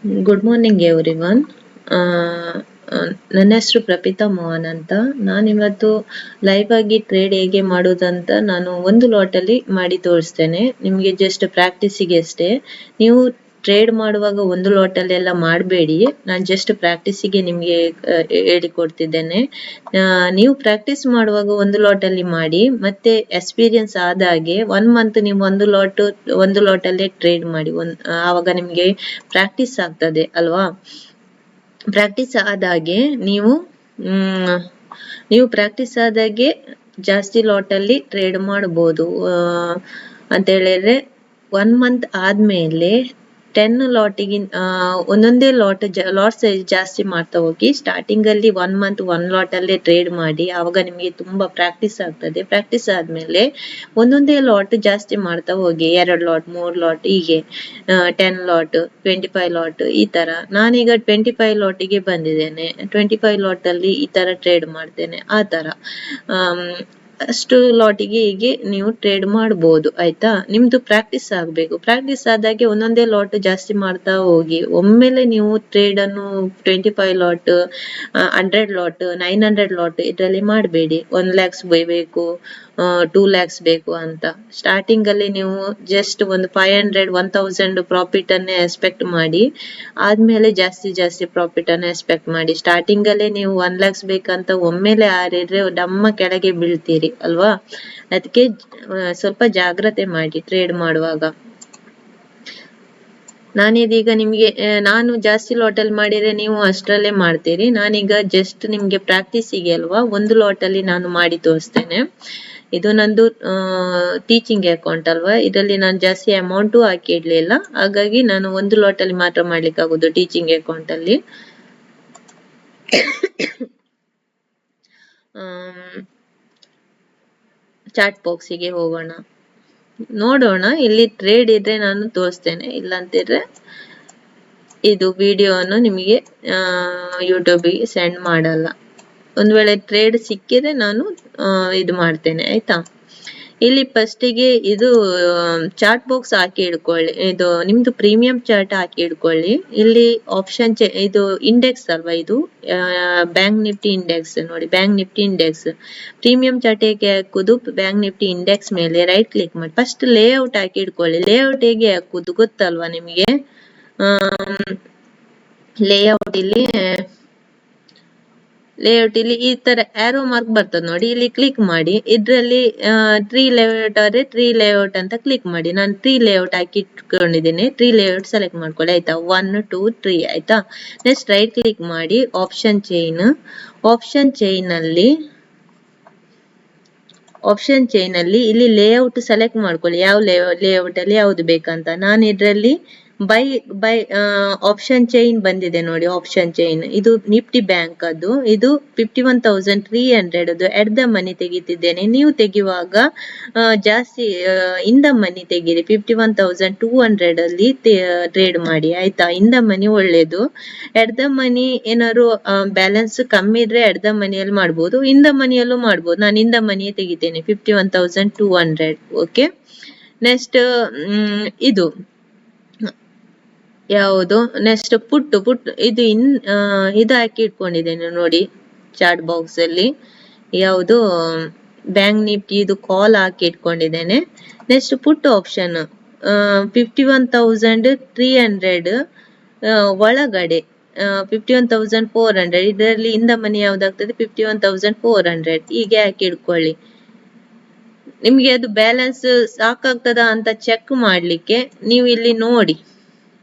Good morning everyone. ಆ, ಆ, ನನ್ನ ಹೆಸರು ಪ್ರಪಿತಾ ಮೋಹನ್ ಅಂತ. ನಾನಿವತ್ತು ಲೈವ್ ಆಗಿ ಟ್ರೇಡ್ ಹೇಗೆ ಮಾಡೋದಂತ ನಾನು ಒಂದು ಲಾಟಲ್ಲಿ ಮಾಡಿ ತೋರಿಸ್ತೇನೆ. ನಿಮಗೆ ಜಸ್ಟ್ ಪ್ರಾಕ್ಟೀಸಿಗೆ ಅಷ್ಟೇ. ನೀವು ಟ್ರೇಡ್ ಮಾಡುವಾಗ ಒಂದು ಲಾಟಲ್ಲೆಲ್ಲ ಮಾಡಬೇಡಿ. ನಾನು ಜಸ್ಟ್ ಪ್ರಾಕ್ಟೀಸಿಗೆ ನಿಮಗೆ ಹೇಳಿಕೊಡ್ತಿದ್ದೇನೆ. ನೀವು ಪ್ರಾಕ್ಟೀಸ್ ಮಾಡುವಾಗ ಒಂದು ಲಾಟಲ್ಲಿ ಮಾಡಿ, ಮತ್ತೆ ಎಕ್ಸ್ಪೀರಿಯನ್ಸ್ ಆದ ಹಾಗೆ 1 ಮಂತ್ ನೀವು ಒಂದು ಲಾಟಲ್ಲೇ ಟ್ರೇಡ್ ಮಾಡಿ. ಆವಾಗ ನಿಮಗೆ ಪ್ರಾಕ್ಟೀಸ್ ಆಗ್ತದೆ ಅಲ್ವಾ? ಪ್ರಾಕ್ಟೀಸ್ ಆದಾಗೆ ನೀವು ಪ್ರಾಕ್ಟೀಸ್ ಆದಾಗೆ ಜಾಸ್ತಿ ಲಾಟಲ್ಲಿ ಟ್ರೇಡ್ ಮಾಡಬಹುದು. ಅಂತ ಹೇಳಿದ್ರೆ 1 ಮಂತ್ ಆದ್ಮೇಲೆ 10 ಲಾಟಿಗೆ ಒಂದೊಂದೇ ಲಾಟ್ ಸೈಜ್ ಜಾಸ್ತಿ ಮಾಡ್ತಾ ಹೋಗಿ. ಸ್ಟಾರ್ಟಿಂಗ್ ಅಲ್ಲಿ 1 ಮಂತ್ 1 ಲಾಟ್ ಅಲ್ಲೇ ಟ್ರೇಡ್ ಮಾಡಿ. ಆವಾಗ ನಿಮಗೆ ತುಂಬಾ ಪ್ರಾಕ್ಟೀಸ್ ಆಗ್ತದೆ. ಪ್ರಾಕ್ಟೀಸ್ ಆದ್ಮೇಲೆ ಒಂದೊಂದೇ ಲಾಟ್ ಜಾಸ್ತಿ ಮಾಡ್ತಾ ಹೋಗಿ. 2 ಲಾಟ್ 3 ಲಾಟ್ ಹೀಗೆ 10 ಲಾಟ್ 25 ಲಾಟ್ ಈ ತರ. ನಾನೀಗ 25 ಲಾಟಿಗೆ ಬಂದಿದ್ದೇನೆ. 25 ಲಾಟ್ ಅಲ್ಲಿ ಈ ತರ ಟ್ರೇಡ್ ಮಾಡ್ತೇನೆ. ಆ ತರ ಅಷ್ಟು ಲಾಟಿಗೆ ಹೀಗೆ ನೀವು ಟ್ರೇಡ್ ಮಾಡಬಹುದು. ಆಯ್ತಾ? ನಿಮ್ದು ಪ್ರಾಕ್ಟೀಸ್ ಆಗ್ಬೇಕು. ಪ್ರಾಕ್ಟೀಸ್ ಆದಾಗೆ ಒಂದೊಂದೇ ಲಾಟ್ ಜಾಸ್ತಿ ಮಾಡ್ತಾ ಹೋಗಿ. ಒಮ್ಮೆಲೆ ನೀವು ಟ್ರೇಡ್ ಅನ್ನು 25 ಲಾಟ್ 100 ಲಾಟ್ 900 ಲಾಟ್ ಇದರಲ್ಲಿ ಮಾಡಬೇಡಿ. 1 lakhs ಬೇಕು 2 lakhs ಬೇಕು ಅಂತ. ಸ್ಟಾರ್ಟಿಂಗ್ ಅಲ್ಲಿ ನೀವು ಜಸ್ಟ್ ಒಂದು 500 1000 ಪ್ರಾಫಿಟ್ ಅನ್ನೇ ಎಕ್ಸ್ಪೆಕ್ಟ್ ಮಾಡಿ. ಆದ್ಮೇಲೆ ಜಾಸ್ತಿ ಪ್ರಾಫಿಟ್ ಅನ್ನು ಎಕ್ಸ್ಪೆಕ್ಟ್ ಮಾಡಿ. ಸ್ಟಾರ್ಟಿಂಗ್ ಅಲ್ಲೇ ನೀವು 1 lakhs ಬೇಕಂತ ಒಮ್ಮೆಲೆ ಆರಿದ್ರೆ ನಮ್ಮ ಕೆಳಗೆ ಬೀಳ್ತೀರಿ ಅಲ್ವಾ? ಅದಕ್ಕೆ ಸ್ವಲ್ಪ ಜಾಗ್ರತೆ ಮಾಡಿ ಟ್ರೇಡ್ ಮಾಡುವಾಗ. ನಾನಿದೀಗ ನಿಮ್ಗೆ ನಾನು ಜಾಸ್ತಿ ಲಾಟಲ್ಲಿ ಮಾಡಿದ್ರೆ ನೀವು ಅಷ್ಟರಲ್ಲೇ ಮಾಡ್ತೀರಿ. ನಾನೀಗ ಜಸ್ಟ್ ನಿಮ್ಗೆ ಪ್ರಾಕ್ಟೀಸಿಗೆ ಅಲ್ವಾ ಒಂದು ಲಾಟಲ್ಲಿ ನಾನು ಮಾಡಿ ತೋರಿಸ್ತೇನೆ. ಇದು ನಂದು ಟೀಚಿಂಗ್ ಅಕೌಂಟ್ ಅಲ್ವಾ? ಇದರಲ್ಲಿ ನಾನು ಜಾಸ್ತಿ ಅಮೌಂಟು ಹಾಕಿ ಇಡ್ಲಿಲ್ಲ. ಹಾಗಾಗಿ ನಾನು ಒಂದು ಲಾಟಲ್ಲಿ ಮಾತ್ರ ಮಾಡ್ಲಿಕ್ಕೆ ಆಗುದು ಟೀಚಿಂಗ್ ಅಕೌಂಟ್ ಅಲ್ಲಿ. ಚಾಟ್ ಬಾಕ್ಸಿಗೆ ಹೋಗೋಣ, ನೋಡೋಣ. ಇಲ್ಲಿ ಟ್ರೇಡ್ ಇದ್ರೆ ನಾನು ತೋರಿಸ್ತೇನೆ, ಇಲ್ಲ ಅಂತಿದ್ರೆ ಇದು ವಿಡಿಯೋವನ್ನು ನಿಮಗೆ ಯೂಟ್ಯೂಬಿಗೆ ಸೆಂಡ್ ಮಾಡಲ್ಲ. ಒಂದ್ ವೇಳೆ ಟ್ರೇಡ್ ಸಿಕ್ಕಿದ್ರೆ ನಾನು ಇದು ಮಾಡ್ತೇನೆ. ಆಯ್ತಾ? ಇಲ್ಲಿ ಫಸ್ಟಿಗೆ ಇದು ಚಾರ್ಟ್ ಬಾಕ್ಸ್ ಹಾಕಿ ಇಡ್ಕೊಳ್ಳಿ. ಇದು ನಿಮ್ದು ಪ್ರೀಮಿಯಂ ಚಾರ್ಟ್ ಹಾಕಿ ಇಡ್ಕೊಳ್ಳಿ. ಇಲ್ಲಿ ಆಪ್ಷನ್ ಇದು ಇಂಡೆಕ್ಸ್ ಅಲ್ವಾ? ಇದು ಬ್ಯಾಂಕ್ ನಿಫ್ಟಿ ಇಂಡೆಕ್ಸ್ ನೋಡಿ. Bank Nifty index premium chart ಹೇಗೆ ಹಾಕುದು? ಬ್ಯಾಂಕ್ ನಿಫ್ಟಿ ಇಂಡೆಕ್ಸ್ ಮೇಲೆ ರೈಟ್ ಕ್ಲಿಕ್ ಮಾಡಿ ಫಸ್ಟ್ ಲೇಔಟ್ ಹಾಕಿ ಇಡ್ಕೊಳ್ಳಿ. ಲೇಔಟ್ ಹೇಗೆ ಹಾಕುದು ಗೊತ್ತಲ್ವಾ ನಿಮಗೆ? ಲೇಔಟ್ ಇಲ್ಲಿ ಈ ತರ ಆರೋ ಮಾರ್ಕ್ ಬರ್ತದೆ ನೋಡಿ. ಇಲ್ಲಿ ಕ್ಲಿಕ್ ಮಾಡಿ. ಇದ್ರಲ್ಲಿ ಟ್ರೀ ಲೇಔಟ್ ಆದ್ರೆ ಟ್ರೀ ಲೇಔಟ್ ಅಂತ ಕ್ಲಿಕ್ ಮಾಡಿ. ನಾನು ಟ್ರೀ ಲೇಔಟ್ ಹಾಕಿ ಇಟ್ಕೊಂಡಿದ್ದೀನಿ. ಟ್ರೀ ಲೇಔಟ್ ಸೆಲೆಕ್ಟ್ ಮಾಡ್ಕೊಳ್ಳಿ. ಆಯ್ತಾ? 1 2 3 ಆಯ್ತಾ? ನೆಕ್ಸ್ಟ್ ರೈಟ್ ಕ್ಲಿಕ್ ಮಾಡಿ ಆಪ್ಷನ್ ಚೈನ್ ಅಲ್ಲಿ ಇಲ್ಲಿ ಲೇಔಟ್ ಸೆಲೆಕ್ಟ್ ಮಾಡ್ಕೊಳ್ಳಿ. ಯಾವ ಲೇಔಟ್ ಅಲ್ಲಿ ಯಾವ್ದು ಬೇಕಂತ. ನಾನು ಇದ್ರಲ್ಲಿ ಬೈ ಆಪ್ಷನ್ ಚೈನ್ ಬಂದಿದೆ ನೋಡಿ. ಆಪ್ಷನ್ ಚೈನ್ ಇದು ನಿಫ್ಟಿ ಬ್ಯಾಂಕ್ ಅದು. ಇದು 51,300 ಅದು ಎಟ್ ದ ಮನಿ ತೆಗಿತಿದ್ದೇನೆ. ನೀವು ತೆಗೆಯುವಾಗ ಜಾಸ್ತಿ ಇನ್ ದ ಮನಿ ತೆಗೀರಿ. 51,200 ಅಲ್ಲಿ ಟ್ರೇಡ್ ಮಾಡಿ. ಆಯ್ತಾ? ಇನ್ ದ ಮನಿ ಒಳ್ಳೇದು. ಎಟ್ ದ ಮನಿ ಏನಾದ್ರು ಬ್ಯಾಲೆನ್ಸ್ ಕಮ್ಮಿ ಇದ್ರೆ ಎಟ್ ದ ಮನಿಯಲ್ಲಿ ಮಾಡ್ಬೋದು, ಇನ್ ದ ಮನಿಯಲ್ಲೂ ಮಾಡ್ಬೋದು. ನಾನು ಇನ್ ದ ಮನಿಯೇ ತೆಗಿತೇನೆ 51,200. ಓಕೆ. ನೆಕ್ಸ್ಟ್ ಇದು ಯಾವುದು? ನೆಕ್ಸ್ಟ್ ಪುಟ್ ಇದು ಇದು ಹಾಕಿ ಇಟ್ಕೊಂಡಿದ್ದೇನೆ ನೋಡಿ ಚಾರ್ಟ್ ಬಾಕ್ಸ್ ಅಲ್ಲಿ. ಯಾವುದು? ಬ್ಯಾಂಕ್ ನಿಫ್ಟಿ ಇದು ಕಾಲ್ ಹಾಕಿ ಇಟ್ಕೊಂಡಿದ್ದೇನೆ. ನೆಕ್ಸ್ಟ್ ಪುಟ್ ಆಪ್ಷನ್ 51,300 ಒಳಗಡೆ 51,400 ಇದರಲ್ಲಿ ಇಂದ ಮನಿ ಯಾವ್ದಾಗ್ತದೆ? 51,400 ಹೀಗೆ ಹಾಕಿ ಇಟ್ಕೊಳ್ಳಿ. ನಿಮ್ಗೆ ಅದು ಬ್ಯಾಲೆನ್ಸ್ ಸಾಕಾಗ್ತದ ಅಂತ ಚೆಕ್ ಮಾಡ್ಲಿಕ್ಕೆ ನೀವು ಇಲ್ಲಿ ನೋಡಿ.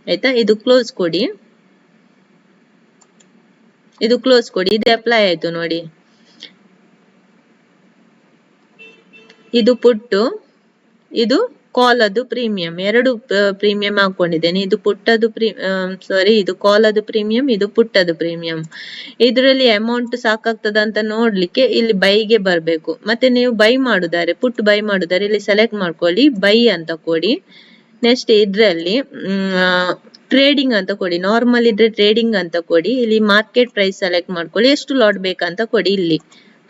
ಆಯ್ತಾ? ಇದು ಕ್ಲೋಸ್ ಕೊಡಿ. ಇದು ಅಪ್ಲೈ ಆಯ್ತು ನೋಡಿ. ಇದು ಪುಟ್ಟು, ಇದು ಕಾಲ್ ಅದು ಪ್ರೀಮಿಯಂ. ಎರಡು ಪ್ರೀಮಿಯಂ ಹಾಕೊಂಡಿದ್ದೇನೆ. ಇದು ಪುಟ್ಟದು ಇದು ಕಾಲ್ ಅದು ಪ್ರೀಮಿಯಂ, ಇದು ಪುಟ್ಟದು ಪ್ರೀಮಿಯಂ. ಇದರಲ್ಲಿ ಅಮೌಂಟ್ ಸಾಕಾಗ್ತದ ಅಂತ ನೋಡ್ಲಿಕ್ಕೆ ಇಲ್ಲಿ ಬೈಗೆ ಬರ್ಬೇಕು. ಮತ್ತೆ ನೀವು ಪುಟ್ ಬೈ ಮಾಡುದಾರೆ ಇಲ್ಲಿ ಸೆಲೆಕ್ಟ್ ಮಾಡ್ಕೊಳ್ಳಿ, ಬೈ ಅಂತ ಕೊಡಿ. ನೆಕ್ಸ್ಟ್ ಇದ್ರಲ್ಲಿ ಟ್ರೇಡಿಂಗ್ ಅಂತ ಕೊಡಿ. ನಾರ್ಮಲ್ ಇದ್ರೆ ಟ್ರೇಡಿಂಗ್ ಅಂತ ಕೊಡಿ. ಇಲ್ಲಿ ಮಾರ್ಕೆಟ್ ಪ್ರೈಸ್ ಸೆಲೆಕ್ಟ್ ಮಾಡ್ಕೊಳ್ಳಿ. ಎಷ್ಟು ಲಾಟ್ ಬೇಕಂತ ಕೊಡಿ. ಇಲ್ಲಿ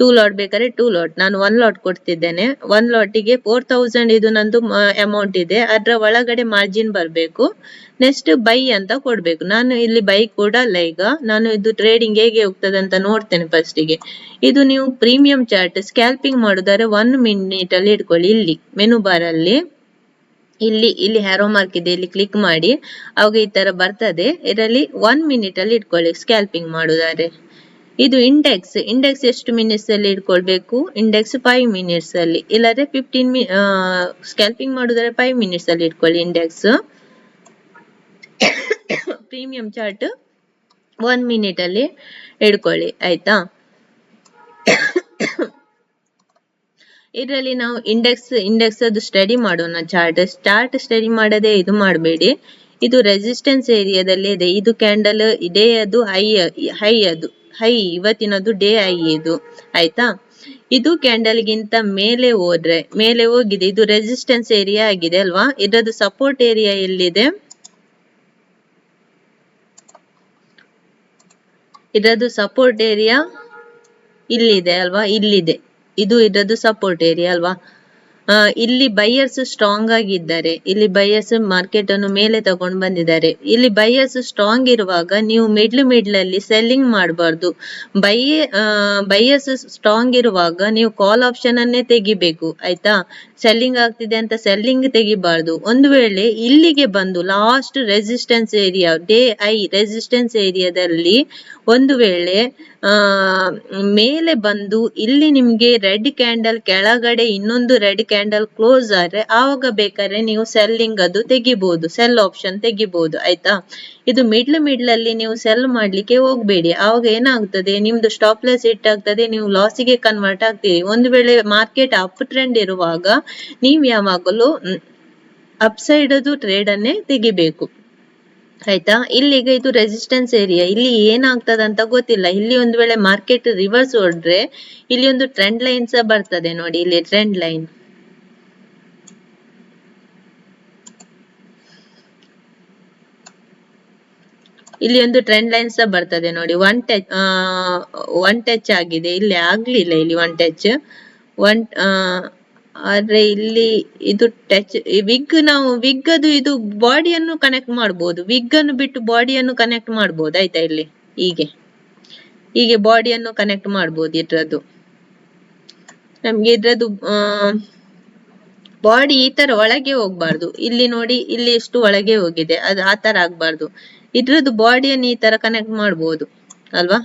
2 ಲಾಟ್ ಬೇಕಾದ್ರೆ 2 ಲಾಟ್, ನಾನು 1 ಲಾಟ್ ಕೊಡ್ತಿದ್ದೇನೆ. 1 ಲಾಟಿಗೆ 4000 ಇದು ನಂದು ಅಮೌಂಟ್ ಇದೆ, ಅದರ ಒಳಗಡೆ ಮಾರ್ಜಿನ್ ಬರಬೇಕು. ನೆಕ್ಸ್ಟ್ ಬೈ ಅಂತ ಕೊಡ್ಬೇಕು. ನಾನು ಇಲ್ಲಿ ಬೈ ಕೊಡಲ್ಲ ಈಗ, ನಾನು ಇದು ಟ್ರೇಡಿಂಗ್ ಹೇಗೆ ಹೋಗ್ತದೆ ಅಂತ ನೋಡ್ತೇನೆ ಫಸ್ಟಿಗೆ. ಇದು ನೀವು ಪ್ರೀಮಿಯಂ ಚಾರ್ಟ್ ಸ್ಕ್ಯಾಲ್ಪಿಂಗ್ ಮಾಡುದಾದ್ರೆ 1 ಮಿನಿಟ್ ಅಲ್ಲಿ ಇಟ್ಕೊಳ್ಳಿ. ಇಲ್ಲಿ ಮೆನು ಬಾರ್ ಅಲ್ಲಿ ಇಲ್ಲಿ ಹ್ಯಾರೋ ಮಾರ್ಕ್ ಇದೆ, ಇಲ್ಲಿ ಕ್ಲಿಕ್ ಮಾಡಿ, ಅವಾಗ ಈ ತರ ಬರ್ತದೆ. ಇದರಲ್ಲಿ 1 ಮಿನಿಟ್ ಅಲ್ಲಿ ಇಟ್ಕೊಳ್ಳಿ ಸ್ಕ್ಯಾಲ್ಪಿಂಗ್ ಮಾಡುದಾದ್ರೆ. ಇದು ಇಂಡೆಕ್ಸ್ ಎಷ್ಟು ಮಿನಿಟ್ಸ್ ಅಲ್ಲಿ ಇಟ್ಕೊಳ್ಬೇಕು? ಇಂಡೆಕ್ಸ್ 5 ಮಿನಿಟ್ಸ್ ಅಲ್ಲಿ, ಇಲ್ಲಾದ್ರೆ 15 ಸ್ಕ್ಯಾಲ್ಪಿಂಗ್ ಮಾಡುದಾದ್ರೆ 5 ಮಿನಿಟ್ಸ್ ಅಲ್ಲಿ ಇಟ್ಕೊಳ್ಳಿ ಇಂಡೆಕ್ಸ್. ಪ್ರೀಮಿಯಂ ಚಾರ್ಟ್ 1 ಮಿನಿಟ್ ಅಲ್ಲಿ ಇಟ್ಕೊಳ್ಳಿ, ಆಯ್ತಾ? ಇದರಲ್ಲಿ ನಾವು ಇಂಡೆಕ್ಸ್ ಅದು ಸ್ಟಡಿ ಮಾಡೋಣ. ಚಾರ್ಟ್ ಸ್ಟಡಿ ಮಾಡದೆ ಇದು ಮಾಡಬೇಡಿ. ಇದು ರೆಸಿಸ್ಟೆನ್ಸ್ ಏರಿಯಾದಲ್ಲಿ ಇದೆ. ಇದು ಕ್ಯಾಂಡಲ್ ಡೇ ಅದು ಹೈ ಇವತ್ತಿನದು ಡೇ ಹೈ ಇದು, ಆಯ್ತಾ? ಇದು ಕ್ಯಾಂಡಲ್ ಗಿಂತ ಮೇಲೆ ಹೋಗಿದೆ, ಇದು ರೆಸಿಸ್ಟೆನ್ಸ್ ಏರಿಯಾ ಆಗಿದೆ ಅಲ್ವಾ? ಇದರದ್ದು ಸಪೋರ್ಟ್ ಏರಿಯಾ ಎಲ್ಲಿದೆ? ಇದರದ್ದು ಸಪೋರ್ಟ್ ಏರಿಯಾ ಇಲ್ಲಿದೆ ಅಲ್ವಾ? ಇಲ್ಲಿದೆ, ಇದು ಇದರದ್ದು ಸಪೋರ್ಟ್ ಏರಿಯಾ ಅಲ್ವಾ? ಇಲ್ಲಿ ಬೈಯರ್ಸ್ ಸ್ಟ್ರಾಂಗ್ ಆಗಿದ್ದಾರೆ. ಇಲ್ಲಿ ಬೈಯರ್ಸ್ ಮಾರ್ಕೆಟ್ ಅನ್ನು ಮೇಲೆ ತಗೊಂಡು ಬಂದಿದ್ದಾರೆ. ಇಲ್ಲಿ ಬೈಯರ್ಸ್ ಸ್ಟ್ರಾಂಗ್ ಇರುವಾಗ ನೀವು ಮಿಡ್ಲ್ ಅಲ್ಲಿ ಸೆಲ್ಲಿಂಗ್ ಮಾಡಬಾರ್ದು. ಬೈಯರ್ಸ್ ಸ್ಟ್ರಾಂಗ್ ಇರುವಾಗ ನೀವು ಕಾಲ್ ಆಪ್ಷನ್ ಅನ್ನೇ ತೆಗಿಬೇಕು, ಆಯ್ತಾ? ಸೆಲ್ಲಿಂಗ್ ಆಗ್ತಿದೆ ಅಂತ ಸೆಲ್ಲಿಂಗ್ ತೆಗಿಬಾರ್ದು. ಒಂದು ವೇಳೆ ಇಲ್ಲಿಗೆ ಬಂದು last resistance area day I resistance ಏರಿಯಾದಲ್ಲಿ ಒಂದು ವೇಳೆ ಮೇಲೆ ಬಂದು ಇಲ್ಲಿ ನಿಮ್ಗೆ ರೆಡ್ ಕ್ಯಾಂಡಲ್ ಕೆಳಗಡೆ ಇನ್ನೊಂದು ರೆಡ್ ಕ್ಯಾಂಡಲ್ ಕ್ಲೋಸ್ ಆದ್ರೆ ಆವಾಗ ಬೇಕಾದ್ರೆ ನೀವು ಸೆಲ್ಲಿಂಗ್ ಅದು ತೆಗಿಬಹುದು, ಸೆಲ್ ಆಪ್ಷನ್ ತೆಗಿಬಹುದು, ಆಯ್ತಾ? ಇದು ಮಿಡ್ಲ್ ಅಲ್ಲಿ ನೀವು ಸೆಲ್ ಮಾಡ್ಲಿಕ್ಕೆ ಹೋಗ್ಬೇಡಿ. ಆವಾಗ ಏನಾಗ್ತದೆ, ನಿಮ್ದು ಸ್ಟಾಪ್ ಲಾಸ್ ಹಿಟ್ ಆಗ್ತದೆ, ನೀವು ಲಾಸಿಗೆ ಕನ್ವರ್ಟ್ ಆಗ್ತೀರಿ. ಒಂದು ವೇಳೆ ಮಾರ್ಕೆಟ್ ಅಪ್ ಟ್ರೆಂಡ್ ಇರುವಾಗ ನೀವು ಯಾವಾಗಲೂ ಅಪ್ ಸೈಡ್ ಅದು ಟ್ರೇಡ್ ಅನ್ನೇ ತೆಗಿಬೇಕು, ಆಯ್ತಾ? ಇಲ್ಲಿಗೆ ಇದು ರೆಸಿಸ್ಟೆನ್ಸ್ ಏರಿಯಾ, ಇಲ್ಲಿ ಏನಾಗ್ತದೆ ಅಂತ ಗೊತ್ತಿಲ್ಲ. ಇಲ್ಲಿ ಒಂದು ವೇಳೆ ಮಾರ್ಕೆಟ್ ರಿವರ್ಸ್ ಹೊಡ್ರೆ ಇಲ್ಲಿ ಒಂದು ಟ್ರೆಂಡ್ ಲೈನ್ ಸಹ ಬರ್ತದೆ ನೋಡಿ, ಇಲ್ಲಿ ಟ್ರೆಂಡ್ ಲೈನ್. ಇಲ್ಲಿ ಒಂದು ಟ್ರೆಂಡ್ ಲೈನ್ ಸಹ ಬರ್ತದೆ ನೋಡಿ. ಒನ್ ಟಚ್ ಆಗಿದೆ, ಇಲ್ಲಿ ಆಗ್ಲಿಲ್ಲ, ಇಲ್ಲಿ ಒನ್ ಟಚ್ ಆದ್ರೆ ಇಲ್ಲಿ ಇದು ಟಚ್ ನಾವು ವಿಗ್ ಅದು ಇದು ಬಾಡಿಯನ್ನು ಕನೆಕ್ಟ್ ಮಾಡಬಹುದು. ವಿಗ್ ಅನ್ನು ಬಿಟ್ಟು ಬಾಡಿಯನ್ನು ಕನೆಕ್ಟ್ ಮಾಡಬಹುದು, ಆಯ್ತಾ? ಇಲ್ಲಿ ಹೀಗೆ ಬಾಡಿಯನ್ನು ಕನೆಕ್ಟ್ ಮಾಡಬಹುದು. ಇದ್ರದ್ದು ನಮ್ಗೆ ಇದ್ರದ್ದು ಬಾಡಿ ಈ ತರ ಒಳಗೆ ಹೋಗ್ಬಾರ್ದು. ಇಲ್ಲಿ ನೋಡಿ, ಇಲ್ಲಿ ಎಷ್ಟು ಒಳಗೆ ಹೋಗಿದೆ, ಅದು ಆ ತರ ಆಗ್ಬಾರ್ದು. ಇದ್ರದ್ದು ಬಾಡಿಯನ್ನು ಈ ತರ ಕನೆಕ್ಟ್ ಮಾಡಬಹುದು ಅಲ್ವಾ?